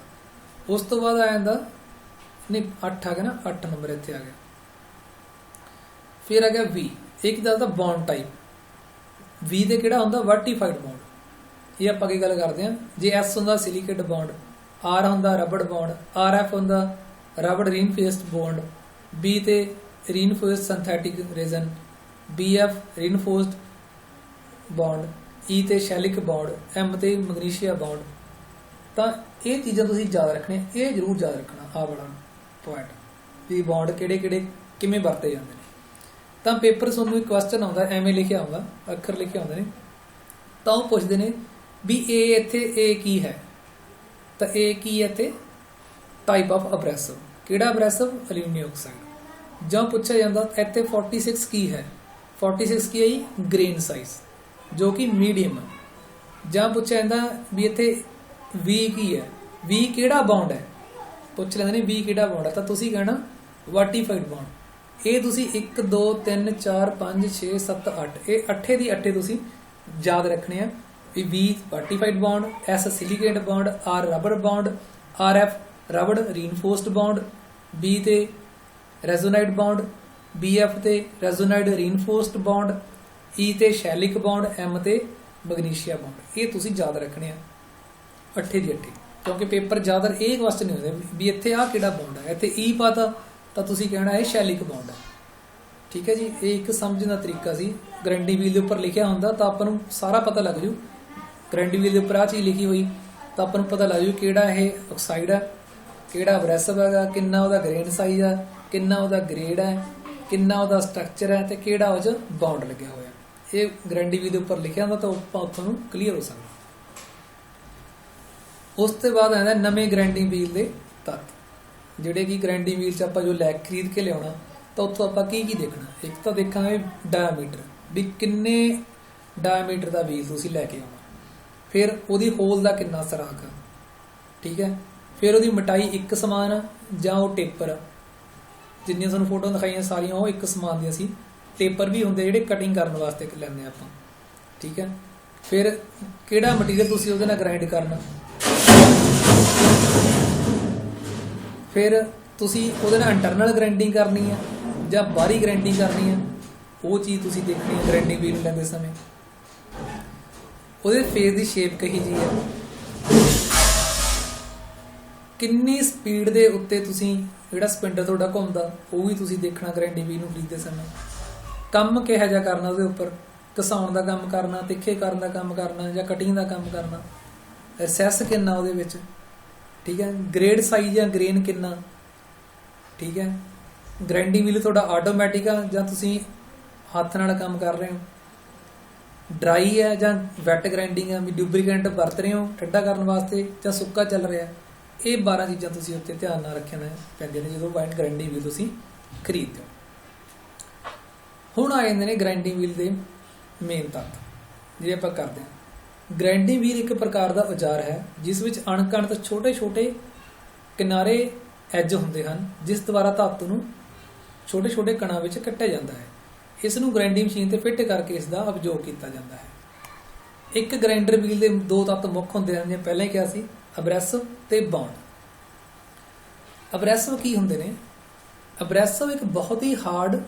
ਉਸ ਤੋਂ ਬਾਅਦ ਆ ਜਾਂਦਾ ਨਹੀਂ 8 ਆ ਗਿਆ ਨਾ, 8 ਨੰਬਰ ਇੱਥੇ ਆ ਗਿਆ। ਫਿਰ ਆ ਗਿਆ ਵੀ, ਇਹ ਕੀ ਦੱਸਦਾ? Bond type. ਵੀ ਦੇ ਕਿਹੜਾ ਹੁੰਦਾ? ਵਰਟੀਫਾਈਡ ਬੌਂਡ। ਇਹ ਆਪਾਂ ਕੀ ਗੱਲ ਕਰਦੇ ਹਾਂ, ਜੇ ਐਸ ਹੁੰਦਾ ਸਿਲੀਕੇਟ ਬੌਂਡ, ਆਰ ਹੁੰਦਾ ਰਬੜ ਬੌਂਡ, ਆਰ ਐਫ ਹੁੰਦਾ ਰਬੜ ਰੀਨਫੋਰਸਡ ਬੌਂਡ, ਬੀ ਤੇ ਰੀਨਫੋਰਸਡ synthetic resin, B F ਰੀਨਫੋਰਸਡ bond, ਈ ਤੇ ਸ਼ੈਲਿਕ ਬੌਂਡ, ਐਮ ਤੇ ਮੈਗਨੀਸ਼ੀਆ ਬੌਂਡ। ਤਾਂ ਇਹ ਚੀਜ਼ਾਂ ਤੁਸੀਂ ਯਾਦ ਰੱਖਣੀਆਂ, ਇਹ ਜ਼ਰੂਰ ਯਾਦ ਰੱਖਣਾ ਆਹ ਵਾਲਾ ਪੁਆਇੰਟ ਵੀ ਬੌਂਡ ਕਿਹੜੇ ਕਿਹੜੇ ਕਿਵੇਂ ਵਰਤੇ ਜਾਂਦੇ ਨੇ। ਤਾਂ ਪੇਪਰ ਤੁਹਾਨੂੰ ਇੱਕ ਕੁਐਸਚਨ ਆਉਂਦਾ, ਐਵੇਂ ਲਿਖਿਆ ਆਉਂਦਾ, ਅੱਖਰ ਲਿਖੇ ਆਉਂਦੇ ਨੇ, ਤਾਂ ਉਹ ਪੁੱਛਦੇ ਨੇ ਵੀ ਏ ਇੱਥੇ ਏ ਕੀ ਹੈ। ਤਾਂ ਏ ਕੀ ਹੈ ਇੱਥੇ? Type of abrasive. ਕਿਹੜਾ ਅਬਰੈਸਿਵ? Aluminium oxide. ਜਾਂ ਪੁੱਛਿਆ ਜਾਂਦਾ ਇੱਥੇ 46 ਕੀ ਹੈ? 46 ਕੀ ਹੈ ਜੀ? ਗ੍ਰੇਨ ਸਾਈਜ਼, ਜੋ ਕਿ ਮੀਡੀਅਮ ਹੈ। ਜਾਂ ਪੁੱਛਿਆ ਜਾਂਦਾ ਵੀ ਇੱਥੇ ਵੀ ਕੀ ਹੈ? ਵੀ ਕਿਹੜਾ ਬੌਂਡ ਹੈ? ਪੁੱਛ ਲੈਂਦੇ ਨੇ ਵੀ ਕਿਹੜਾ ਬੌਂਡ ਹੈ, ਤਾਂ ਤੁਸੀਂ ਕਹਿਣਾ ਵਰਟੀਫਾਈਡ ਬੌਂਡ। ਇਹ ਤੁਸੀਂ 1 2 3 4 5 6 7 8 ਇਹ 8 ਦੀ 8 ਤੁਸੀਂ ਯਾਦ ਰੱਖਣੇ ਆ ਵੀ V vitrified bond, S silicate bond, R rubber bond, R F rubber reinforced bond, B ਤੇ ਰੈਜ਼ੋਨਾਈਡ ਬੌਂਡ, ਬੀ ਐਫ ਤੇ ਰੈਜ਼ੋਨਾਈਡ ਰੀਨਫੋਰਸਡ ਬੌਂਡ, ਈ ਤੇ ਸ਼ੈਲਿਕ ਬੌਂਡ, ਐਮ ਤੇ ਮੈਗਨੀਸ਼ੀਆ ਬੌਂਡ। ਇਹ ਤੁਸੀਂ ਯਾਦ ਰੱਖਣੇ ਆ 8 ਦੀ 8, ਕਿਉਂਕਿ ਪੇਪਰ ਜ਼ਿਆਦਾਤਰ ਇਹ ਕੁਐਸਚਨ ਨਹੀਂ ਹੁੰਦੇ ਵੀ ਇੱਥੇ ਆ ਕਿਹੜਾ ਬੌਂਡ ਹੈ। ਇੱਥੇ ਈ ਪਾਤਾ ਤਾਂ ਤੁਸੀਂ ਕਹਿਣਾ ਇਹ ਸ਼ੈਲਿਕ ਬੌਂਡ ਹੈ। ਠੀਕ ਹੈ ਜੀ, ਇਹ ਇੱਕ ਸਮਝਣ ਦਾ ਤਰੀਕਾ ਸੀ। ਗਾਰੰਟੀ ਵੀਲ ਦੇ ਉੱਪਰ ਲਿਖਿਆ ਹੁੰਦਾ ਤਾਂ ਆਪਾਂ ਨੂੰ ਸਾਰਾ ਪਤਾ ਲੱਗ ਜੂ। ਗਾਰੰਟੀ ਵੀਲ ਦੇ ਉੱਪਰ ਆ ਚੀਜ਼ ਲਿਖੀ ਹੋਈ ਤਾਂ ਆਪਾਂ ਨੂੰ ਪਤਾ ਲੱਗ ਜੂ ਕਿਹੜਾ ਇਹ ਆਕਸਾਈਡ ਹੈ, ਕਿਹੜਾ ਅਬਰੈਸਿਵ ਹੈਗਾ, ਕਿੰਨਾ ਉਹਦਾ ਗ੍ਰੇਨ ਸਾਈਜ਼ ਹੈ, ਕਿੰਨਾ ਉਹਦਾ ਗ੍ਰੇਡ ਹੈ, ਕਿੰਨਾ ਉਹਦਾ ਸਟਰਕਚਰ ਹੈ, ਤੇ ਕਿਹੜਾ ਉਹ 'ਚ ਬੌਂਡ ਲੱਗਿਆ ਹੋਇਆ। ਇਹ ਗਾਰੰਟੀ ਵੀਲ ਦੇ ਉੱਪਰ ਲਿਖਿਆ ਹੁੰਦਾ ਤਾਂ ਆਪਾਂ ਉੱਥੋਂ ਨੂੰ ਕਲੀਅਰ ਹੋ ਸਕਦਾ। ਉਸ ਤੋਂ ਬਾਅਦ ਆਉਂਦਾ ਨਵੇਂ ਗਾਰੰਟੀ ਵੀਲ ਦੇ ਤੱਤ ਜਿਹੜੇ ਕਿ ਗ੍ਰਾਈਂਡਿੰਗ ਵੀਲ 'ਚ ਆਪਾਂ ਜੋ ਲੈ ਖਰੀਦ ਕੇ ਲਿਆਉਣਾ ਤਾਂ ਉੱਥੋਂ ਆਪਾਂ ਕੀ ਦੇਖਣਾ। ਇੱਕ ਤਾਂ ਦੇਖਾਂਗੇ ਡਾਇਆਮੀਟਰ, ਵੀ ਕਿੰਨੇ ਡਾਇਆਮੀਟਰ ਦਾ ਵੀਲ ਤੁਸੀਂ ਲੈ ਕੇ ਆਉਣਾ। ਫਿਰ ਉਹਦੀ ਹੋਲ ਦਾ ਕਿੰਨਾ ਸਰਾਖ ਆ, ਠੀਕ ਹੈ। ਫਿਰ ਉਹਦੀ ਮੋਟਾਈ ਇੱਕ ਸਮਾਨ ਆ ਜਾਂ ਉਹ ਟੇਪਰ ਆ। ਜਿੰਨੀਆਂ ਤੁਹਾਨੂੰ ਫੋਟੋ ਦਿਖਾਈਆਂ ਸਾਰੀਆਂ ਉਹ ਇੱਕ ਸਮਾਨ ਦੀਆਂ ਸੀ। ਟੇਪਰ ਵੀ ਹੁੰਦੇ ਜਿਹੜੇ ਕਟਿੰਗ ਕਰਨ ਵਾਸਤੇ ਲੈਂਦੇ ਆਪਾਂ, ਠੀਕ ਹੈ। ਫਿਰ ਕਿਹੜਾ ਮਟੀਰੀਅਲ ਤੁਸੀਂ ਉਹਦੇ ਨਾਲ ਗ੍ਰਾਈਂਡ ਕਰਨਾ, ਫਿਰ ਤੁਸੀਂ ਉਹਦੇ ਨਾਲ ਇੰਟਰਨਲ ਗ੍ਰਾਈਂਡਿੰਗ ਕਰਨੀ ਆ ਜਾਂ ਬਾਹਰੀ ਗ੍ਰਾਈਂਡਿੰਗ ਕਰਨੀ ਆ, ਉਹ ਚੀਜ਼ ਤੁਸੀਂ ਦੇਖਣੀ ਹੈ ਗ੍ਰਾਈਂਡਿੰਗ ਵੀਲ ਲੈਂਦੇ ਸਮੇਂ। ਉਹਦੇ ਫੇਸ ਦੀ ਸ਼ੇਪ ਕਹੀ ਜੀ ਹੈ, ਕਿੰਨੀ ਸਪੀਡ ਦੇ ਉੱਤੇ ਤੁਸੀਂ ਜਿਹੜਾ ਸਪਿੰਡਲ ਤੁਹਾਡਾ ਘੁੰਮਦਾ ਉਹ ਵੀ ਤੁਸੀਂ ਦੇਖਣਾ ਗ੍ਰਾਈਂਡਿੰਗ ਵੀਲ ਨੂੰ ਖਰੀਦਦੇ ਸਮੇਂ। ਕੰਮ ਕਿਹੋ ਜਿਹਾ ਕਰਨਾ ਉਹਦੇ ਉੱਪਰ, ਘਸਾਉਣ ਦਾ ਕੰਮ ਕਰਨਾ, ਤਿੱਖੇ ਕਰਨ ਦਾ ਕੰਮ ਕਰਨਾ ਜਾਂ ਕਟਿੰਗ ਦਾ ਕੰਮ ਕਰਨਾ, ਐਸੈਸ ਕਿੰਨਾ ਉਹਦੇ ਵਿੱਚ, ਠੀਕ ਹੈ। ਗ੍ਰੇਡ ਸਾਈਜ਼ ਜਾਂ ਗ੍ਰੇਨ ਕਿੰਨਾ, ਠੀਕ ਹੈ। ਗ੍ਰਾਈਂਡਿੰਗ ਵੀਲ ਤੁਹਾਡਾ ਆਟੋਮੈਟਿਕ ਆ ਜਾਂ ਤੁਸੀਂ ਹੱਥ ਨਾਲ ਕੰਮ ਕਰ ਰਹੇ ਹੋ, ਡਰਾਈ ਹੈ ਜਾਂ ਵੈਟ ਗ੍ਰਾਈਂਡਿੰਗ ਆ, ਵੀ ਲੂਬਰੀਕੈਂਟ ਵਰਤ ਰਹੇ ਹੋ ਠੰਡਾ ਕਰਨ ਵਾਸਤੇ ਜਾਂ ਸੁੱਕਾ ਚੱਲ ਰਿਹਾ। ਇਹ 12 ਚੀਜ਼ਾਂ ਤੁਸੀਂ ਉੱਤੇ ਧਿਆਨ ਨਾਲ ਰੱਖਣਾ ਪੈਂਦੀਆਂ ਨੇ ਜਦੋਂ ਵਾਈਟ ਗ੍ਰਾਈਂਡਿੰਗ ਵੀਲ ਤੁਸੀਂ ਖਰੀਦਦੇ ਹੋ। ਹੁਣ ਆ ਜਾਂਦੇ ਨੇ ਗ੍ਰਾਈਂਡਿੰਗ ਵੀਲ ਦੇ ਮੇਨ ਤੱਤ ਜਿਹੜੇ ਆਪਾਂ ਕਰਦੇ ਹਾਂ। ਗ੍ਰਾਈਂਡਿੰਗ ਵੀਲ ਇੱਕ ਪ੍ਰਕਾਰ ਦਾ ਔਜ਼ਾਰ ਹੈ ਜਿਸ ਵਿੱਚ ਅਣਗਿਣਤ ਛੋਟੇ ਛੋਟੇ ਕਿਨਾਰੇ ਐਜ ਹੁੰਦੇ ਹਨ, ਜਿਸ ਦੁਆਰਾ ਧਾਤੂ ਨੂੰ ਛੋਟੇ ਛੋਟੇ ਕਣਾਂ ਵਿੱਚ ਕੱਟਿਆ ਜਾਂਦਾ ਹੈ। ਇਸ ਨੂੰ ਗ੍ਰਾਈਂਡਿੰਗ ਮਸ਼ੀਨ ਤੇ ਫਿੱਟ ਕਰਕੇ ਇਸ ਦਾ ਉਪਯੋਗ ਕੀਤਾ ਜਾਂਦਾ ਹੈ। ਇੱਕ ਗ੍ਰਾਈਂਡਰ ਵੀਲ ਦੇ ਦੋ ਤੱਤ ਮੁੱਖ ਹੁੰਦੇ ਹਨ, ਜਿਵੇਂ ਪਹਿਲਾਂ ਹੀ ਕਿਹਾ ਸੀ, ਅਬਰੈਸਿਵ ਤੇ ਬਾਉਂਡ। ਅਬਰੈਸਿਵ ਕੀ ਹੁੰਦੇ ਨੇ? ਅਬਰੈਸਿਵ ਇੱਕ ਬਹੁਤ ਹੀ ਹਾਰਡ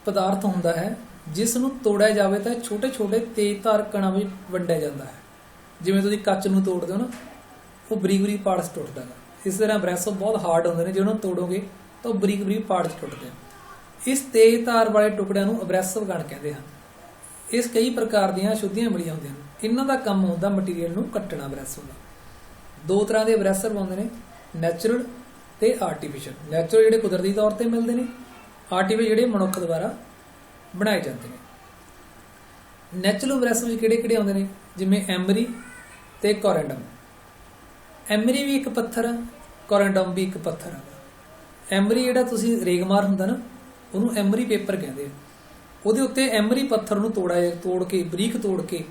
ਪਦਾਰਥ ਹੁੰਦਾ ਹੈ ਜਿਸ ਨੂੰ ਤੋੜਿਆ ਜਾਵੇ ਤਾਂ ਛੋਟੇ ਛੋਟੇ ਤੇਜ਼ਧਾਰ ਕਣਾਂ ਵਿੱਚ ਵੰਡਿਆ ਜਾਂਦਾ ਹੈ। ਜਿਵੇਂ ਤੁਸੀਂ ਕੱਚ ਨੂੰ ਤੋੜਦੇ ਹੋ ਨਾ, ਉਹ ਬਰੀਕ ਬਰੀਕ ਪਾਰਟਸ ਟੁੱਟਦਾ ਹੈ। ਇਸ ਤਰ੍ਹਾਂ ਅਬਰੈਸਿਵ ਬਹੁਤ ਹਾਰਡ ਹੁੰਦੇ ਨੇ, ਜੇ ਉਹਨਾਂ ਨੂੰ ਤੋੜੋਗੇ ਤਾਂ ਉਹ ਬਰੀਕ ਬਰੀਕ ਪਾਰਟਸ ਟੁੱਟਦੇ ਹਨ। ਇਸ ਤੇਜ਼ ਧਾਰ ਵਾਲੇ ਟੁਕੜਿਆਂ ਨੂੰ ਅਬਰੈਸਿਵ ਕਣ ਕਹਿੰਦੇ ਹਨ। ਇਸ ਕਈ ਪ੍ਰਕਾਰ ਦੀਆਂ ਅਸ਼ੁੱਧੀਆਂ ਮਿਲੀਆਂ ਹੁੰਦੀਆਂ ਹਨ। ਇਹਨਾਂ ਦਾ ਕੰਮ ਹੁੰਦਾ ਮਟੀਰੀਅਲ ਨੂੰ ਕੱਟਣਾ। ਅਬਰੈਸਿਵ ਦਾ ਦੋ ਤਰ੍ਹਾਂ ਦੇ ਅਬਰੈਸਿਵ ਹੁੰਦੇ ਨੇ, ਨੈਚੁਰਲ ਤੇ ਆਰਟੀਫਿਸ਼ੀਅਲ। ਨੈਚੁਰਲ ਜਿਹੜੇ ਕੁਦਰਤੀ ਤੌਰ ਤੇ ਮਿਲਦੇ ਨੇ, ਆਰਟੀਫਿਸ਼ੀਅਲ ਜਿਹੜੇ ਮਨੁੱਖ ਦੁਆਰਾ ਬਣਾਏ ਜਾਂਦੇ ਨੇ। ਨੈਚੁਰਲ ਅਬਰੈਸਿਵ ਵਿੱਚ ਕਿਹੜੇ ਕਿਹੜੇ ਆਉਂਦੇ ਨੇ? ਜਿਵੇਂ ਐਮਰੀ ਤੇ ਕੋਰੈਂਡਮ। ਐਮਰੀ ਵੀ ਇੱਕ ਪੱਥਰ ਆ, ਕੋਰੈਂਡਮ ਵੀ ਇੱਕ ਪੱਥਰ ਆ। ਐਮਰੀ ਜਿਹੜਾ ਤੁਸੀਂ ਰੇਗਮਾਰ ਹੁੰਦਾ ਨਾ, ਉਹਨੂੰ ਐਮਰੀ ਪੇਪਰ ਕਹਿੰਦੇ ਆ। ਉਹਦੇ ਉੱਤੇ ਐਮਰੀ ਪੱਥਰ ਨੂੰ ਤੋੜ ਕੇ ਬਰੀਕ ਤੋੜ ਕੇ,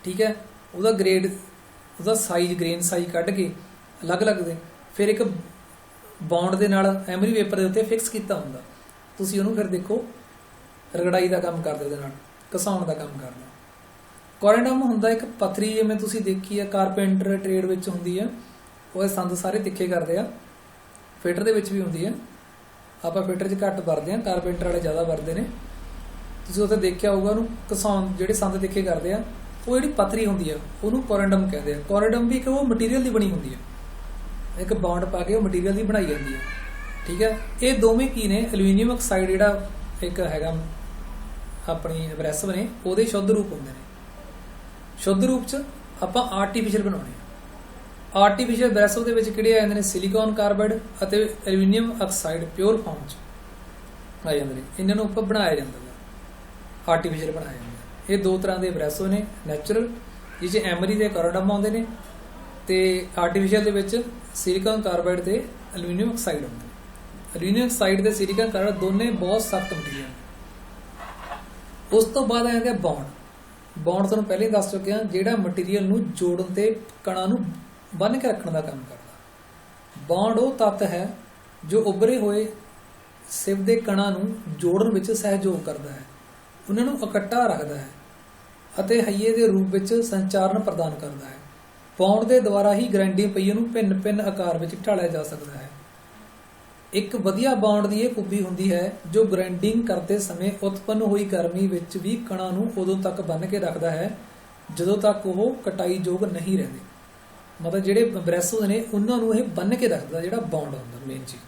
ਠੀਕ ਹੈ, ਉਹਦਾ ਗ੍ਰੇਡ, ਉਹਦਾ ਸਾਈਜ਼, ਗ੍ਰੇਨ ਸਾਈਜ਼ ਕੱਢ ਕੇ ਅਲੱਗ-ਅਲੱਗ ਦੇ ਫਿਰ ਇੱਕ ਬੌਂਡ ਦੇ ਨਾਲ ਐਮਰੀ ਪੇਪਰ ਦੇ ਉੱਤੇ ਫਿਕਸ ਕੀਤਾ ਹੁੰਦਾ। ਤੁਸੀਂ ਉਹਨੂੰ ਫਿਰ ਦੇਖੋ ਰਗੜਾਈ ਦਾ ਕੰਮ ਕਰਦੇ, ਉਹਦੇ ਨਾਲ ਘਸਾਉਣ ਦਾ ਕੰਮ ਕਰਦੇ। ਕੋਰੈਂਡਮ ਹੁੰਦਾ ਇੱਕ ਪੱਥਰੀ, ਜਿਵੇਂ ਤੁਸੀਂ ਦੇਖੀ ਆ ਕਾਰਪੈਂਟਰ ਟ੍ਰੇਡ ਵਿੱਚ ਹੁੰਦੀ ਆ। ਉਹ ਸੰਦ ਸਾਰੇ ਤਿੱਖੇ ਕਰਦੇ ਆ। ਫਿਟਰ ਦੇ ਵਿੱਚ ਵੀ ਹੁੰਦੀ ਆ। ਆਪਾਂ ਫਿਟਰ 'ਚ ਘੱਟ ਵਰਤਦੇ ਹਾਂ, ਕਾਰਪੈਂਟਰ ਵਾਲੇ ਜ਼ਿਆਦਾ ਵਰਤਦੇ ਨੇ। ਤੁਸੀਂ ਉੱਥੇ ਦੇਖਿਆ ਹੋਊਗਾ, ਉਹਨੂੰ ਘਸਾਉਣ ਜਿਹੜੇ ਸੰਦ ਤਿੱਖੇ ਕਰਦੇ ਆ, ਉਹ ਜਿਹੜੀ ਪੱਥਰੀ ਹੁੰਦੀ ਆ ਉਹਨੂੰ ਕੋਰੈਂਡਮ ਕਹਿੰਦੇ ਆ। ਕੋਰੈਂਡਮ ਵੀ ਇੱਕ ਉਹ ਮਟੀਰੀਅਲ ਦੀ ਬਣੀ ਹੁੰਦੀ ਆ, ਇੱਕ ਬੌਂਡ ਪਾ ਕੇ ਉਹ ਮਟੀਰੀਅਲ ਦੀ ਬਣਾਈ ਜਾਂਦੀ ਆ, ਠੀਕ ਹੈ। ਇਹ ਦੋਵੇਂ ਕੀ ਨੇ? ਐਲੂਮੀਨੀਅਮ ਆਕਸਾਈਡ ਜਿਹੜਾ ਇੱਕ ਹੈਗਾ ਆਪਣੀ ਅਬਰੈਸਿਵ ਨੇ, ਉਹਦੇ ਸ਼ੁੱਧ ਰੂਪ ਹੁੰਦੇ ਨੇ। ਸ਼ੁੱਧ ਰੂਪ 'ਚ ਆਪਾਂ ਆਰਟੀਫਿਸ਼ੀਅਲ ਬਣਾਉਣੇ ਆ। ਆਰਟੀਫਿਸ਼ੀਅਲ ਅਬਰੈਸਿਵ ਦੇ ਵਿੱਚ ਕਿਹੜੇ ਆ ਜਾਂਦੇ ਨੇ? ਸਿਲੀਕਨ ਕਾਰਬਾਈਡ ਅਤੇ ਐਲੂਮੀਨੀਅਮ ਆਕਸਾਈਡ ਪਿਓਰ ਫਾਰਮ 'ਚ ਆ ਜਾਂਦੇ ਨੇ। ਇਹਨਾਂ ਨੂੰ ਆਪਾਂ ਬਣਾਇਆ ਜਾਂਦਾ ਹੈ, ਆਰਟੀਫਿਸ਼ੀਅਲ ਬਣਾਇਆ ਜਾਂਦਾ। ਇਹ ਦੋ ਤਰ੍ਹਾਂ ਦੇ ਅਬਰੈਸਿਵ ਨੇ, ਨੈਚੁਰਲ ਜਿਸ 'ਚ ਐਮਰੀ ਦੇ ਕੋਰੈਂਡਮ ਆਉਂਦੇ ਨੇ, ਤੇ ਆਰਟੀਫਿਸ਼ੀਅਲ ਦੇ ਵਿੱਚ ਸਿਲੀਕਨ ਕਾਰਬਾਈਡ ਤੇ ਐਲੂਮੀਨੀਅਮ ਆਕਸਾਈਡ ਹੁੰਦੇ ਨੇ। ਐਲੂਮੀਨੀਅਮ ਆਕਸਾਈਡ ਤੇ ਸਿਲੀਕਨ ਕਾਰਬਾਈਡ ਦੋਨੇ ਬਹੁਤ ਸਖਤ ਮਟੀਰੀਅਲ ਨੇ। ਉਸ ਤੋਂ ਬਾਅਦ ਆ ਜਾਂਦੇ ਬੌਂਡ। ਬੌਂਡ ਤੁਹਾਨੂੰ ਪਹਿਲਾਂ ਹੀ ਦੱਸ ਚੁੱਕੇ ਹਾਂ, ਜਿਹੜਾ ਮਟੀਰੀਅਲ ਨੂੰ ਜੋੜਨ ਤੇ ਕਣਾਂ ਨੂੰ ਬੰਨ੍ਹ ਕੇ ਰੱਖਣ ਦਾ ਕੰਮ ਕਰਦਾ। ਬੌਂਡ ਉਹ ਤੱਤ ਹੈ ਜੋ ਉੱਭਰੇ ਹੋਏ ਸਿਵ ਦੇ ਕਣਾਂ ਨੂੰ ਜੋੜਨ ਵਿੱਚ ਸਹਿਯੋਗ ਕਰਦਾ ਹੈ, ਉਹਨਾਂ ਨੂੰ ਇਕੱਠਾ ਰੱਖਦਾ ਹੈ ਅਤੇ ਹਈਏ ਦੇ ਰੂਪ ਵਿੱਚ ਸੰਚਾਰਨ ਪ੍ਰਦਾਨ ਕਰਦਾ ਹੈ। ਬੌਂਡ ਦੇ ਦੁਆਰਾ ਹੀ ਗ੍ਰਾਈਂਡਿੰਗ ਪਹੀਏ ਨੂੰ ਭਿੰਨ-ਭਿੰਨ ਆਕਾਰ ਵਿੱਚ ਢਾਲਿਆ ਜਾ ਸਕਦਾ ਹੈ। ਇੱਕ ਵਧੀਆ ਬੌਂਡ ਦੀ ਇਹ ਖੂਬੀ ਹੁੰਦੀ ਹੈ ਜੋ ਗ੍ਰਾਈਂਡਿੰਗ ਕਰਦੇ ਸਮੇਂ ਉਤਪੰਨ ਹੋਈ ਗਰਮੀ ਵਿੱਚ ਵੀ ਕਣਾਂ ਨੂੰ ਉਦੋਂ ਤੱਕ ਬੰਨ੍ਹ ਕੇ ਰੱਖਦਾ ਹੈ ਜਦੋਂ ਤੱਕ ਉਹ ਕਟਾਈਯੋਗ ਨਹੀਂ ਰਹਿੰਦੇ। ਮਤਲਬ ਜਿਹੜੇ ਅਬਰੈਸਿਵ ਨੇ ਉਹਨਾਂ ਨੂੰ ਇਹ ਬੰਨ੍ਹ ਕੇ ਰੱਖਦਾ, ਜਿਹੜਾ ਬੌਂਡ ਹੁੰਦਾ ਮੇਨ ਚੀਜ਼,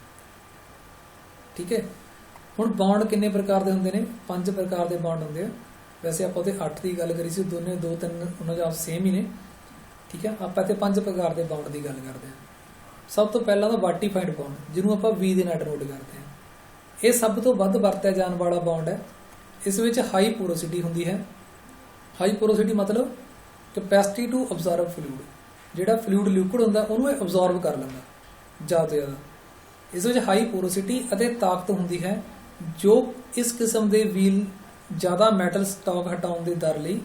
ਠੀਕ ਹੈ। ਹੁਣ ਬੌਂਡ ਕਿੰਨੇ ਪ੍ਰਕਾਰ ਦੇ ਹੁੰਦੇ ਨੇ? 5 ਪ੍ਰਕਾਰ ਦੇ ਬੌਂਡ ਹੁੰਦੇ ਆ। ਵੈਸੇ ਆਪਾਂ ਉਹਦੇ 8 ਦੀ ਗੱਲ ਕਰੀ ਸੀ, ਦੋਨੇ 2-3 ਉਹਨਾਂ ਦੇ ਆਪ ਸੇਮ ਹੀ ਨੇ, ਠੀਕ ਹੈ। ਆਪਾਂ ਇੱਥੇ 5 ਪ੍ਰਕਾਰ ਦੇ ਬੌਂਡ ਦੀ ਗੱਲ ਕਰਦੇ ਹਾਂ। ਸਭ ਤੋਂ ਪਹਿਲਾਂ ਤਾਂ ਵਾਟੀਫਾਈਡ ਬੌਂਡ, ਜਿਹਨੂੰ ਆਪਾਂ V ਦੇ ਨਾਲ ਡਿਨੋਟ ਕਰਦੇ ਹਾਂ। ਇਹ ਸਭ ਤੋਂ ਵੱਧ ਵਰਤਿਆ ਜਾਣ ਵਾਲਾ ਬੌਂਡ ਹੈ। ਇਸ ਵਿੱਚ ਹਾਈ ਪੋਰੋਸਿਟੀ ਹੁੰਦੀ ਹੈ। ਹਾਈ ਪੋਰੋਸਿਟੀ ਮਤਲਬ ਕੈਪੈਸਿਟੀ ਟੂ ਅਬਜ਼ਰਵ ਫਲੂਇਡ। ਜਿਹੜਾ ਫਲੂਇਡ ਲਿਕੁਇਡ ਹੁੰਦਾ ਉਹਨੂੰ ਇਹ ਅਬਜ਼ੌਰਬ ਕਰ ਲੈਂਦਾ। ਜ਼ਿਆਦਾ ਤੋਂ ਜ਼ਿਆਦਾ। ਇਸ ਵਿੱਚ ਹਾਈ ਪੋਰੋਸਿਟੀ ਅਤੇ ਤਾਕਤ ਹੁੰਦੀ ਹੈ ਜੋ ਇਸ ਕਿਸਮ ਦੇ ਵੀਲ ਜ਼ਿਆਦਾ ਮੈਟਲ ਸਟਾਕ ਹਟਾਉਣ ਦੀ ਦਰ ਲਈ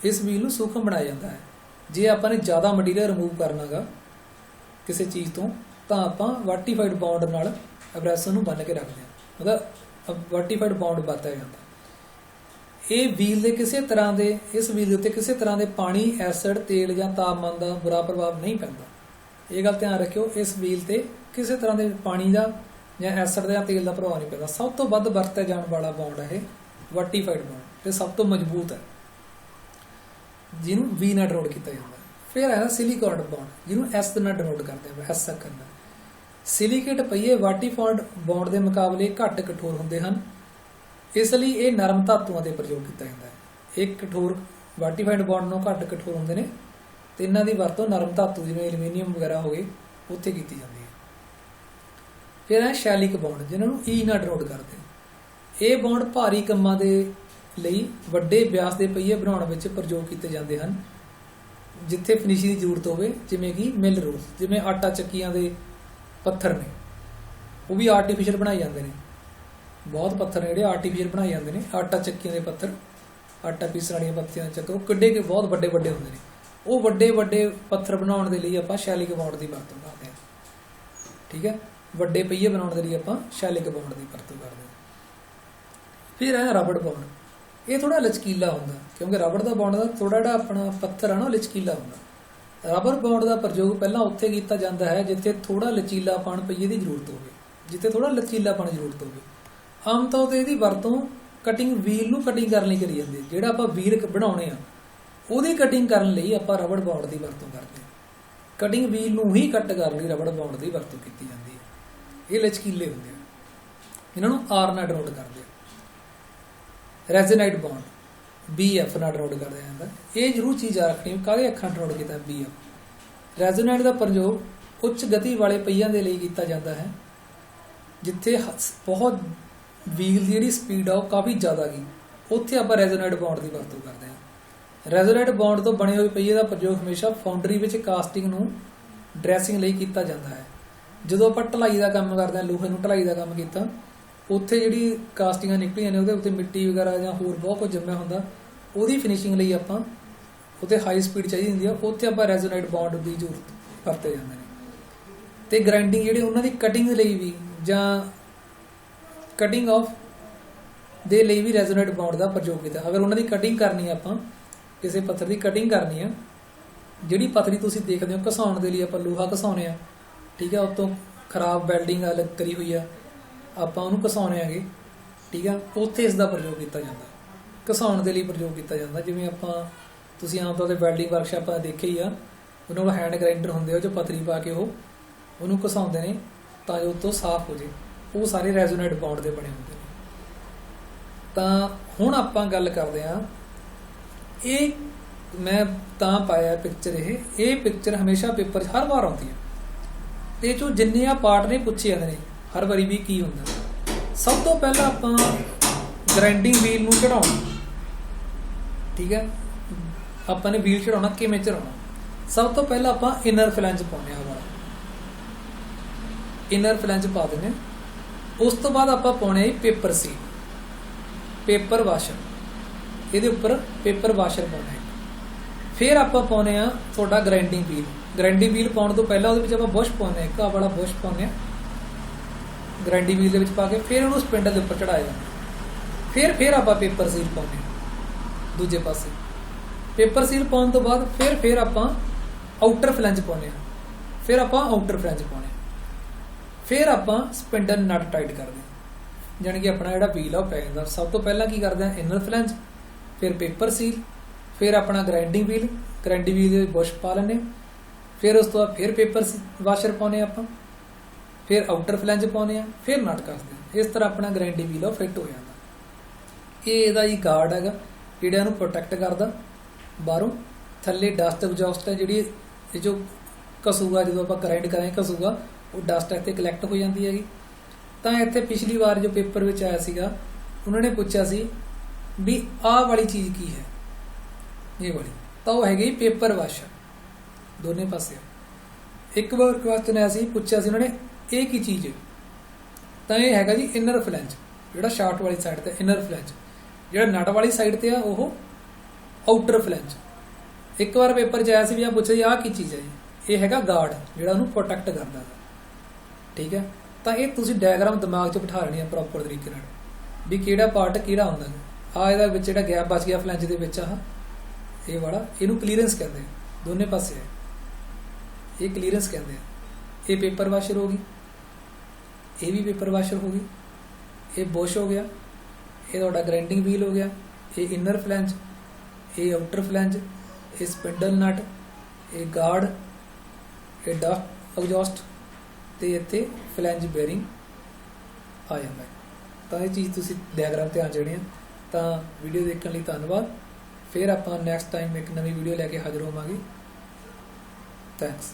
ਇਸ ਵੀਲ ਨੂੰ ਸੂਖਮ ਬਣਾਇਆ ਜਾਂਦਾ ਹੈ। ਜੇ ਆਪਾਂ ਨੇ ਜ਼ਿਆਦਾ ਮਟੀਰੀਅਲ ਰਿਮੂਵ ਕਰਨਾ ਗਾ ਕਿਸੇ ਚੀਜ਼ ਤੋਂ ਤਾਂ ਆਪਾਂ ਵਾਰਟੀਫਾਈਡ ਬੌਂਡ ਨਾਲ ਐਬਰੈਸਰ ਨੂੰ ਬੰਨ੍ਹ ਕੇ ਰੱਖਦੇ ਹਾਂ, ਮਤਲਬ ਵਾਰਟੀਫਾਈਡ ਬੌਂਡ ਵਰਤਿਆ ਜਾਂਦਾ। ਇਹ ਵੀਲ ਦੇ ਇਸ ਵੀਲ ਦੇ ਉੱਤੇ ਕਿਸੇ ਤਰ੍ਹਾਂ ਦੇ ਪਾਣੀ, ਐਸਿਡ, ਤੇਲ ਜਾਂ ਤਾਪਮਾਨ ਦਾ ਬੁਰਾ ਪ੍ਰਭਾਵ ਨਹੀਂ ਪੈਂਦਾ। ਇਹ ਗੱਲ ਧਿਆਨ ਰੱਖਿਓ, ਇਸ ਵੀਲ ਤੇ ਕਿਸੇ ਤਰ੍ਹਾਂ ਦੇ ਪਾਣੀ ਦਾ ਜਾਂ ਐਸਿਡ ਦਾ ਜਾਂ ਤੇਲ ਦਾ ਪ੍ਰਭਾਵ ਨਹੀਂ ਪੈਂਦਾ। ਸਭ ਤੋਂ ਵੱਧ ਵਰਤਿਆ ਜਾਣ ਵਾਲਾ ਬੌਂਡ ਹੈ ਇਹ ਵਾਰਟੀਫਾਈਡ ਬੌਂਡ ਤੇ ਸਭ ਤੋਂ ਮਜ਼ਬੂਤ ਹੈ, ਜਿਹਨੂੰ ਵੀ ਨਾਲ ਡਿਨੋਟ ਕੀਤਾ ਜਾਂਦਾ। ਫਿਰ ਹੈ ਸਿਲੀਕੋਨ ਬੌਂਡ, ਜਿਹਨੂੰ ਐਸ ਦੇ ਨਾਲ ਡਿਨੋਟ ਕਰਦੇ ਹਾਂ, ਐਸ ਅੱਖਰ ਨਾਲ। ਸਿਲੀਕੇਟ ਪਹੀਏ ਵਾਰਟੀਫਾਈਡ ਬੌਂਡ ਦੇ ਮੁਕਾਬਲੇ ਘੱਟ ਕਠੋਰ ਹੁੰਦੇ ਹਨ, ਇਸ ਲਈ ਇਹ ਨਰਮ ਧਾਤੂਆਂ ਤੇ ਪ੍ਰਯੋਗ ਕੀਤਾ ਜਾਂਦਾ ਹੈ। ਇਹ ਕਠੋਰ ਵਾਰਟੀਫਾਈਡ ਬੌਂਡ ਨੂੰ ਘੱਟ ਕਠੋਰ ਹੁੰਦੇ ਨੇ ਤੇ ਇਹਨਾਂ ਦੀ ਵਰਤੋਂ ਨਰਮ ਧਾਤੂ ਜਿਵੇਂ ਐਲੂਮੀਨੀਅਮ ਵਗੈਰਾ ਹੋ ਗਏ ਉੱਥੇ ਕੀਤੀ ਜਾਂਦੀ ਹੈ। ਫਿਰ ਹੈ ਸ਼ੈਲਿਕ ਬੌਂਡ, ਜਿਹਨਾਂ ਨੂੰ ਈ ਨਾਲ ਡਿਨੋਟ ਕਰਦੇ। ਇਹ ਬੌਂਡ ਭਾਰੀ ਕੰਮਾਂ ਦੇ ਲਈ ਵੱਡੇ ਵਿਆਸ ਦੇ ਪਹੀਏ ਬਣਾਉਣ ਵਿੱਚ ਪ੍ਰਯੋਗ ਕੀਤੇ ਜਾਂਦੇ ਹਨ, ਜਿੱਥੇ ਫਿਨਿਸ਼ਿੰਗ ਦੀ ਜ਼ਰੂਰਤ ਹੋਵੇ, ਜਿਵੇਂ ਕਿ ਮਿਲ ਰੋਲ, ਜਿਵੇਂ ਆਟਾ ਚੱਕੀਆਂ ਦੇ ਪੱਥਰ ਨੇ ਉਹ ਵੀ ਆਰਟੀਫਿਸ਼ੀਅਲ ਬਣਾਏ ਜਾਂਦੇ ਨੇ। ਬਹੁਤ ਪੱਥਰ ਨੇ ਜਿਹੜੇ ਆਰਟੀਫਿਸ਼ੀਅਲ ਬਣਾਏ ਜਾਂਦੇ ਨੇ। ਆਟਾ ਚੱਕੀਆਂ ਦੇ ਪੱਥਰ, ਆਟਾ ਪੀਸਣ ਵਾਲੀਆਂ ਪੱਤੀਆਂ ਚੱਕ, ਉਹ ਕਿੱਡੇ ਕੇ ਬਹੁਤ ਵੱਡੇ ਵੱਡੇ ਹੁੰਦੇ ਨੇ। ਉਹ ਵੱਡੇ ਵੱਡੇ ਪੱਥਰ ਬਣਾਉਣ ਦੇ ਲਈ ਆਪਾਂ ਸ਼ੈਲਿਕ ਬੌਂਡ ਦੀ ਵਰਤੋਂ ਕਰਦੇ ਹਾਂ। ਠੀਕ ਹੈ, ਵੱਡੇ ਪਹੀਏ ਬਣਾਉਣ ਦੇ ਲਈ ਆਪਾਂ ਸ਼ੈਲਿਕ ਬੌਂਡ ਦੀ ਵਰਤੋਂ ਕਰਦੇ ਹਾਂ। ਫਿਰ ਹੈ ਰਬੜ ਬੌਂਡ। ਇਹ ਥੋੜਾ ਲਚਕੀਲਾ ਹੁੰਦਾ, ਕਿਉਂਕਿ ਰਬੜ ਦਾ ਬੌਂਡ ਦਾ ਥੋੜਾ ਜਿਹੜਾ ਆਪਣਾ ਪੱਥਰ ਆ ਨਾ, ਉਹ ਲਚਕੀਲਾ ਹੁੰਦਾ। ਰਬੜ ਬੌਂਡ ਦਾ ਪ੍ਰਯੋਗ ਪਹਿਲਾਂ ਉੱਥੇ ਕੀਤਾ ਜਾਂਦਾ ਹੈ ਜਿੱਥੇ ਥੋੜਾ ਲਚੀਲਾਪਣ ਪਹੀਏ ਦੀ ਜ਼ਰੂਰਤ ਹੋਵੇ, ਜਿੱਥੇ ਥੋੜਾ ਲਚੀਲਾਪਣ ਦੀ ਜ਼ਰੂਰਤ ਹੋਵੇ। ਆਮ ਤੌਰ ਤੇ ਇਹਦੀ ਵਰਤੋਂ ਕਟਿੰਗ ਵੀਲ ਨੂੰ ਕਟਿੰਗ ਕਰਨ ਲਈ ਕਰੀ ਜਾਂਦੀ ਹੈ। ਜਿਹੜਾ ਆਪਾਂ ਵੀਲ ਬਣਾਉਣੇ ਆ ਉਹਦੀ ਕਟਿੰਗ ਕਰਨ ਲਈ ਆਪਾਂ ਰਬੜ ਬੌਂਡ ਦੀ ਵਰਤੋਂ ਕਰਦੇ ਹਾਂ। ਕਟਿੰਗ ਵੀਲ ਨੂੰ ਹੀ ਕੱਟ ਕਰਨ ਲਈ ਰਬੜ ਬੌਂਡ ਦੀ ਵਰਤੋਂ ਕੀਤੀ ਜਾਂਦੀ ਹੈ। ਇਹ ਲਚਕੀਲੇ ਹੁੰਦੇ ਆ, ਇਹਨਾਂ ਨੂੰ ਆਰ ਨਾਲ ਡਿਨੋਟ ਕਰਦੇ ਆ। ਰੈਜ਼ੋਨਾਈਟ ਬੌਂਡ BF ਨਾਲ ਡਿਨੋਟ ਕਰਦੇ ਜਾਂਦਾ। ਇਹ ਜ਼ਰੂਰ ਚੀਜ਼ ਆ ਰੱਖਣੀ, ਕਾਹਦੇ ਅੱਖਾਂ ਡਿਨੋਟ ਕੀਤਾ BF। ਰੈਜ਼ੋਨਾਈਟ ਦਾ ਪ੍ਰਯੋਗ ਉੱਚ ਗਤੀ ਵਾਲੇ ਪਹੀਆਂ ਦੇ ਲਈ ਕੀਤਾ ਜਾਂਦਾ ਹੈ, ਜਿੱਥੇ ਬਹੁਤ ਵੀਲ ਦੀ ਜਿਹੜੀ ਸਪੀਡ ਆ ਉਹ ਕਾਫੀ ਜ਼ਿਆਦਾ ਗਈ, ਉੱਥੇ ਆਪਾਂ ਰੈਜ਼ੋਨਾਈਟ ਬੌਂਡ ਦੀ ਵਰਤੋਂ ਕਰਦੇ ਹਾਂ। ਰੈਜ਼ੋਨਾਈਟ ਬੌਂਡ ਤੋਂ ਬਣੇ ਹੋਏ ਪਹੀਏ ਦਾ ਪ੍ਰਯੋਗ ਹਮੇਸ਼ਾ ਫਾਊਂਡਰੀ ਵਿੱਚ ਕਾਸਟਿੰਗ ਨੂੰ ਡਰੈਸਿੰਗ ਲਈ ਕੀਤਾ ਜਾਂਦਾ ਹੈ। ਜਦੋਂ ਆਪਾਂ ਢਲਾਈ ਦਾ ਕੰਮ ਕਰਦੇ ਹਾਂ, ਲੋਹੇ ਨੂੰ ਢਲਾਈ ਦਾ ਕੰਮ ਕੀਤਾ, ਉੱਥੇ ਜਿਹੜੀ ਕਾਸਟਿੰਗਾਂ ਨਿਕਲੀਆਂ ਨੇ ਉਹਦੇ ਉੱਤੇ ਮਿੱਟੀ ਵਗੈਰਾ ਜਾਂ ਹੋਰ ਬਹੁਤ ਕੁਝ ਜੰਮਿਆ ਹੁੰਦਾ, ਉਹਦੀ ਫਿਨਿਸ਼ਿੰਗ ਲਈ ਆਪਾਂ ਉੱਥੇ ਹਾਈ ਸਪੀਡ ਚਾਹੀਦੀ ਹੁੰਦੀ ਆ, ਉੱਥੇ ਆਪਾਂ ਰੈਜ਼ੋਨਾਈਟ ਬੌਂਡ ਦੀ ਜ਼ਰੂਰਤ ਵਰਤੇ ਜਾਂਦੇ ਨੇ। ਤੇ ਗ੍ਰਾਈਂਡਿੰਗ ਜਿਹੜੇ ਉਹਨਾਂ ਦੀ ਕਟਿੰਗ ਲਈ ਵੀ ਜਾਂ ਕਟਿੰਗ ਆਫ ਦੇ ਲਈ ਵੀ ਰੈਜ਼ੋਨਾਈਟ ਬੌਂਡ ਦਾ ਪ੍ਰਯੋਗ ਕੀਤਾ। ਅਗਰ ਉਹਨਾਂ ਦੀ ਕਟਿੰਗ ਕਰਨੀ ਆ, ਆਪਾਂ ਕਿਸੇ ਪੱਥਰ ਦੀ ਕਟਿੰਗ ਕਰਨੀ ਆ, ਜਿਹੜੀ ਪੱਥਰੀ ਤੁਸੀਂ ਦੇਖਦੇ ਹੋ ਘਸਾਉਣ ਦੇ ਲਈ ਆਪਾਂ ਲੋਹਾ ਘਸਾਉਂਦੇ ਆ, ਠੀਕ ਹੈ, ਉਤੋਂ ਖਰਾਬ ਵੈਲਡਿੰਗ ਅਲੱਗ ਕਰੀ ਹੋਈ ਆ, ਆਪਾਂ ਉਹਨੂੰ ਘਸਾਉਂਦੇ ਆਗੇ, ਠੀਕ ਆ, ਉੱਥੇ ਇਸ ਦਾ ਪ੍ਰਯੋਗ ਕੀਤਾ ਜਾਂਦਾ, ਘਸਾਉਣ ਦੇ ਲਈ ਪ੍ਰਯੋਗ ਕੀਤਾ ਜਾਂਦਾ। ਜਿਵੇਂ ਆਪਾਂ ਤੁਸੀਂ ਆਮ ਤੌਰ 'ਤੇ ਵੈਲਡਿੰਗ ਵਰਕਸ਼ਾਪਾਂ ਦੇਖੇ ਹੀ ਆ, ਉਹਨਾਂ ਕੋਲ ਹੈਂਡ ਗ੍ਰਾਈਂਡਰ ਹੁੰਦੇ ਆ, ਉਹ 'ਚ ਪੱਥਰੀ ਪਾ ਕੇ ਉਹਨੂੰ ਘਸਾਉਂਦੇ ਨੇ ਤਾਂ ਜੋ ਉੱਤੋਂ ਸਾਫ਼ ਹੋ ਜੇ। ਉਹ ਸਾਰੇ ਰੈਜ਼ੋਨਾਈਟ ਬੌਂਡ ਦੇ ਬਣੇ ਹੁੰਦੇ ਨੇ। ਤਾਂ ਹੁਣ ਆਪਾਂ ਗੱਲ ਕਰਦੇ ਹਾਂ, ਇਹ ਮੈਂ ਤਾਂ ਪਾਇਆ ਪਿਕਚਰ, ਇਹ ਪਿਕਚਰ ਹਮੇਸ਼ਾ ਪੇਪਰ 'ਚ ਹਰ ਵਾਰ ਆਉਂਦੀ ਹੈ ਤੇ ਇਹ 'ਚੋਂ ਜਿੰਨੇ ਆ ਪਾਰਟ ਨੇ ਪੁੱਛੇ ਜਾਂਦੇ ਨੇ ਹਰ ਵਾਰੀ ਵੀ ਕੀ ਹੁੰਦਾ। ਸਭ ਤੋਂ ਪਹਿਲਾਂ ਆਪਾਂ ਗ੍ਰਾਈਂਡਿੰਗ ਵੀਲ ਨੂੰ ਚੜਾਉਣਾ, ਠੀਕ ਹੈ, ਆਪਾਂ ਨੇ ਵੀਲ ਚੜਾਉਣਾ, ਕਿਵੇਂ ਚੜਾਉਣਾ? ਸਭ ਤੋਂ ਪਹਿਲਾਂ ਆਪਾਂ ਇਨਰ ਫਲੈਂਜ ਪਾਉਂਦੇ ਹਾਂ, ਵਾਲਾ ਇਨਰ ਫਲੈਂਜ ਪਾ ਦਿੰਦੇ। ਉਸ ਤੋਂ ਬਾਅਦ ਆਪਾਂ ਪਾਉਣੇ ਪੇਪਰ ਸੀਲ, ਪੇਪਰ ਵਾਸ਼ਰ, ਇਹਦੇ ਉੱਪਰ ਪੇਪਰ ਵਾਸ਼ਰ ਪਾਉਣਾ ਹੈ। ਫਿਰ ਆਪਾਂ ਪਾਉਣੇ ਆ ਤੁਹਾਡਾ ਗ੍ਰਾਈਂਡਿੰਗ ਵੀਲ। ਗ੍ਰਾਈਂਡਿੰਗ ਵੀਲ ਪਾਉਣ ਤੋਂ ਪਹਿਲਾਂ ਉਹਦੇ ਵਿੱਚ ਆਪਾਂ ਬੁਸ਼ ਪਾਉਂਦੇ ਹਾਂ, ਇੱਕ ਆਹ ਵਾਲਾ ਬੁਸ਼ ਪਾਉਂਦੇ ਹਾਂ ਗ੍ਰਾਈਂਡਿੰਗ ਵੀਲ ਦੇ ਵਿੱਚ ਪਾ ਕੇ, ਫਿਰ ਉਹਨੂੰ ਸਪਿੰਡਲ ਦੇ ਉੱਪਰ ਚੜਾਇਆ ਜਾਂਦਾ। ਫਿਰ ਆਪਾਂ ਪੇਪਰ ਸੀਲ ਪਾਉਂਦੇ ਹਾਂ ਦੂਜੇ ਪਾਸੇ। ਪੇਪਰ ਸੀਲ ਪਾਉਣ ਤੋਂ ਬਾਅਦ ਫਿਰ ਆਪਾਂ ਆਊਟਰ ਫਲੈਂਜ ਪਾਉਂਦੇ ਹਾਂ, ਫਿਰ ਆਪਾਂ ਆਊਟਰ ਫਲੈਂਜ ਪਾਉਂਦੇ ਹਾਂ, ਫਿਰ ਆਪਾਂ ਸਪਿੰਡਲ ਨਟ ਟਾਈਟ ਕਰਦੇ ਹਾਂ, ਜਾਣੀ ਕਿ ਆਪਣਾ ਜਿਹੜਾ ਵੀਲ ਆ ਉਹ ਪੈ ਜਾਂਦਾ। ਸਭ ਤੋਂ ਪਹਿਲਾਂ ਕੀ ਕਰਦੇ ਹਾਂ, ਇਨਰ ਫਲੈਂਜ, ਫਿਰ ਪੇਪਰ ਸੀਲ, ਫਿਰ ਆਪਣਾ ਗ੍ਰਾਈਂਡਿੰਗ ਵੀਲ, ਗ੍ਰਾਈਂਡਿੰਗ ਵੀਲ ਦੇ ਵਿੱਚ ਬੁਸ਼ ਪਾ ਲੈਂਦੇ, ਫਿਰ ਉਸ ਤੋਂ ਬਾਅਦ ਫਿਰ ਪੇਪਰ ਵਾਸ਼ਰ ਪਾਉਂਦੇ ਆਪਾਂ, ਫਿਰ ਆਊਟਰ ਫਲੈਂਜ ਪਾਉਂਦੇ ਆ, ਫਿਰ ਨਟ ਕੱਸਦੇ ਹਾਂ। ਇਸ ਤਰ੍ਹਾਂ ਆਪਣਾ ਗ੍ਰਾਈਂਡਿੰਗ ਵੀਲ ਉਹ ਫਿੱਟ ਹੋ ਜਾਂਦਾ। ਇਹ ਇਹਦਾ ਜੀ ਗਾਰਡ ਹੈਗਾ ਜਿਹੜਾ ਇਹਨੂੰ ਪ੍ਰੋਟੈਕਟ ਕਰਦਾ ਬਾਹਰੋਂ। ਥੱਲੇ ਡਸਟ ਐਗਜ਼ੌਸਟ ਹੈ ਜਿਹੜੀ ਇਹ ਜੋ ਘਸੂਗਾ, ਜਦੋਂ ਆਪਾਂ ਗ੍ਰਾਈਂਡ ਕਰਾਂਗੇ ਘਸੂਗਾ, ਉਹ ਡਸਟ ਇੱਥੇ ਕਲੈਕਟ ਹੋ ਜਾਂਦੀ ਹੈਗੀ। ਤਾਂ ਇੱਥੇ ਪਿਛਲੀ ਵਾਰ ਜੋ ਪੇਪਰ ਵਿੱਚ ਆਇਆ ਸੀਗਾ, ਉਹਨਾਂ ਨੇ ਪੁੱਛਿਆ ਸੀ ਵੀ ਆਹ ਵਾਲੀ ਚੀਜ਼ ਕੀ ਹੈ, ਇਹ ਵਾਲੀ, ਤਾਂ ਉਹ ਹੈਗੀ ਪੇਪਰ ਵਾਸ਼ਰ ਦੋਨੇ ਪਾਸੇ। ਇੱਕ ਵਾਰ ਕੁਐਸਚਨ ਆਇਆ ਸੀ, ਪੁੱਛਿਆ ਸੀ ਉਹਨਾਂ ਨੇ ਇਹ ਕੀ ਚੀਜ਼ ਹੈ, ਤਾਂ ਇਹ ਹੈਗਾ ਜੀ ਇਨਰ ਫਲੈਂਜ, ਜਿਹੜਾ ਸ਼ਾਫਟ ਵਾਲੀ ਸਾਈਡ ਤੇ ਇਨਰ ਫਲੈਂਜ, ਜਿਹੜਾ ਨਟ ਵਾਲੀ ਸਾਈਡ ਤੇ ਆ ਉਹ ਆਊਟਰ ਫਲੈਂਜ। ਇੱਕ ਵਾਰ ਪੇਪਰ 'ਚ ਆਇਆ ਸੀ ਵੀ ਆ ਪੁੱਛਿਆ ਜੀ ਆਹ ਕੀ ਚੀਜ਼ ਹੈ ਜੀ, ਇਹ ਹੈਗਾ ਗਾਰਡ ਜਿਹੜਾ ਉਹਨੂੰ ਪ੍ਰੋਟੈਕਟ ਕਰਦਾ ਹੈ। ਠੀਕ ਹੈ, ਤਾਂ ਇਹ ਤੁਸੀਂ ਡਾਇਗਰਾਮ ਦਿਮਾਗ 'ਚ ਬਿਠਾ ਲੈਣੀ ਆ ਪ੍ਰੋਪਰ ਤਰੀਕੇ ਨਾਲ ਵੀ ਕਿਹੜਾ ਪਾਰਟ ਕਿਹੜਾ ਹੁੰਦਾ ਹੈ। ਆ ਇਹਦਾ ਵਿੱਚ ਜਿਹੜਾ ਗੈਪ ਬਚ ਗਿਆ ਫਲੈਂਜ ਦੇ ਵਿੱਚ, ਆਹ ਇਹ ਵਾਲਾ, ਇਹਨੂੰ ਕਲੀਅਰੈਂਸ ਕਹਿੰਦੇ ਆ, ਦੋਨੇ ਪਾਸੇ ਹੈ, ਇਹ ਕਲੀਅਰੈਂਸ ਕਹਿੰਦੇ ਆ। ਇਹ ਪੇਪਰ ਵਾਸ਼ਰ ਹੋ ਗਈ, ਇਹ ਵੀ ਪੇਪਰ ਵਾਸ਼ਰ ਹੋ ਗਈ, ਇਹ ਬੁਸ਼ ਹੋ ਗਿਆ, ਇਹ ਤੁਹਾਡਾ ਗ੍ਰਾਈਂਡਿੰਗ ਵੀਲ ਹੋ ਗਿਆ, ਇਹ ਇਨਰ ਫਲੈਂਜ, ਇਹ ਆਊਟਰ ਫਲੈਂਜ, ਇਹ ਸਪਿੰਡਲ ਨਟ, ਇਹ ਗਾਰਡ, ਇਹ ਡਸਟ ਐਗਜ਼ੌਸਟ, ਤੇ ਇੱਥੇ ਫਲੈਂਜ ਬੇਅਰਿੰਗ ਆ ਜਾਂਦਾ। ਤਾਂ ਇਹ ਚੀਜ਼ ਤੁਸੀਂ ਡਾਇਗਰਾਮ ਧਿਆਨ ਦੇਣੀ ਆ। ਤਾਂ ਵੀਡੀਓ ਦੇਖਣ ਲਈ ਧੰਨਵਾਦ। ਫਿਰ ਆਪਾਂ ਨੈਕਸਟ ਟਾਈਮ ਇੱਕ ਨਵੀਂ ਵੀਡੀਓ ਲੈ ਕੇ ਹਾਜ਼ਰ ਹੋਵਾਂਗੇ। ਥੈਂਕਸ।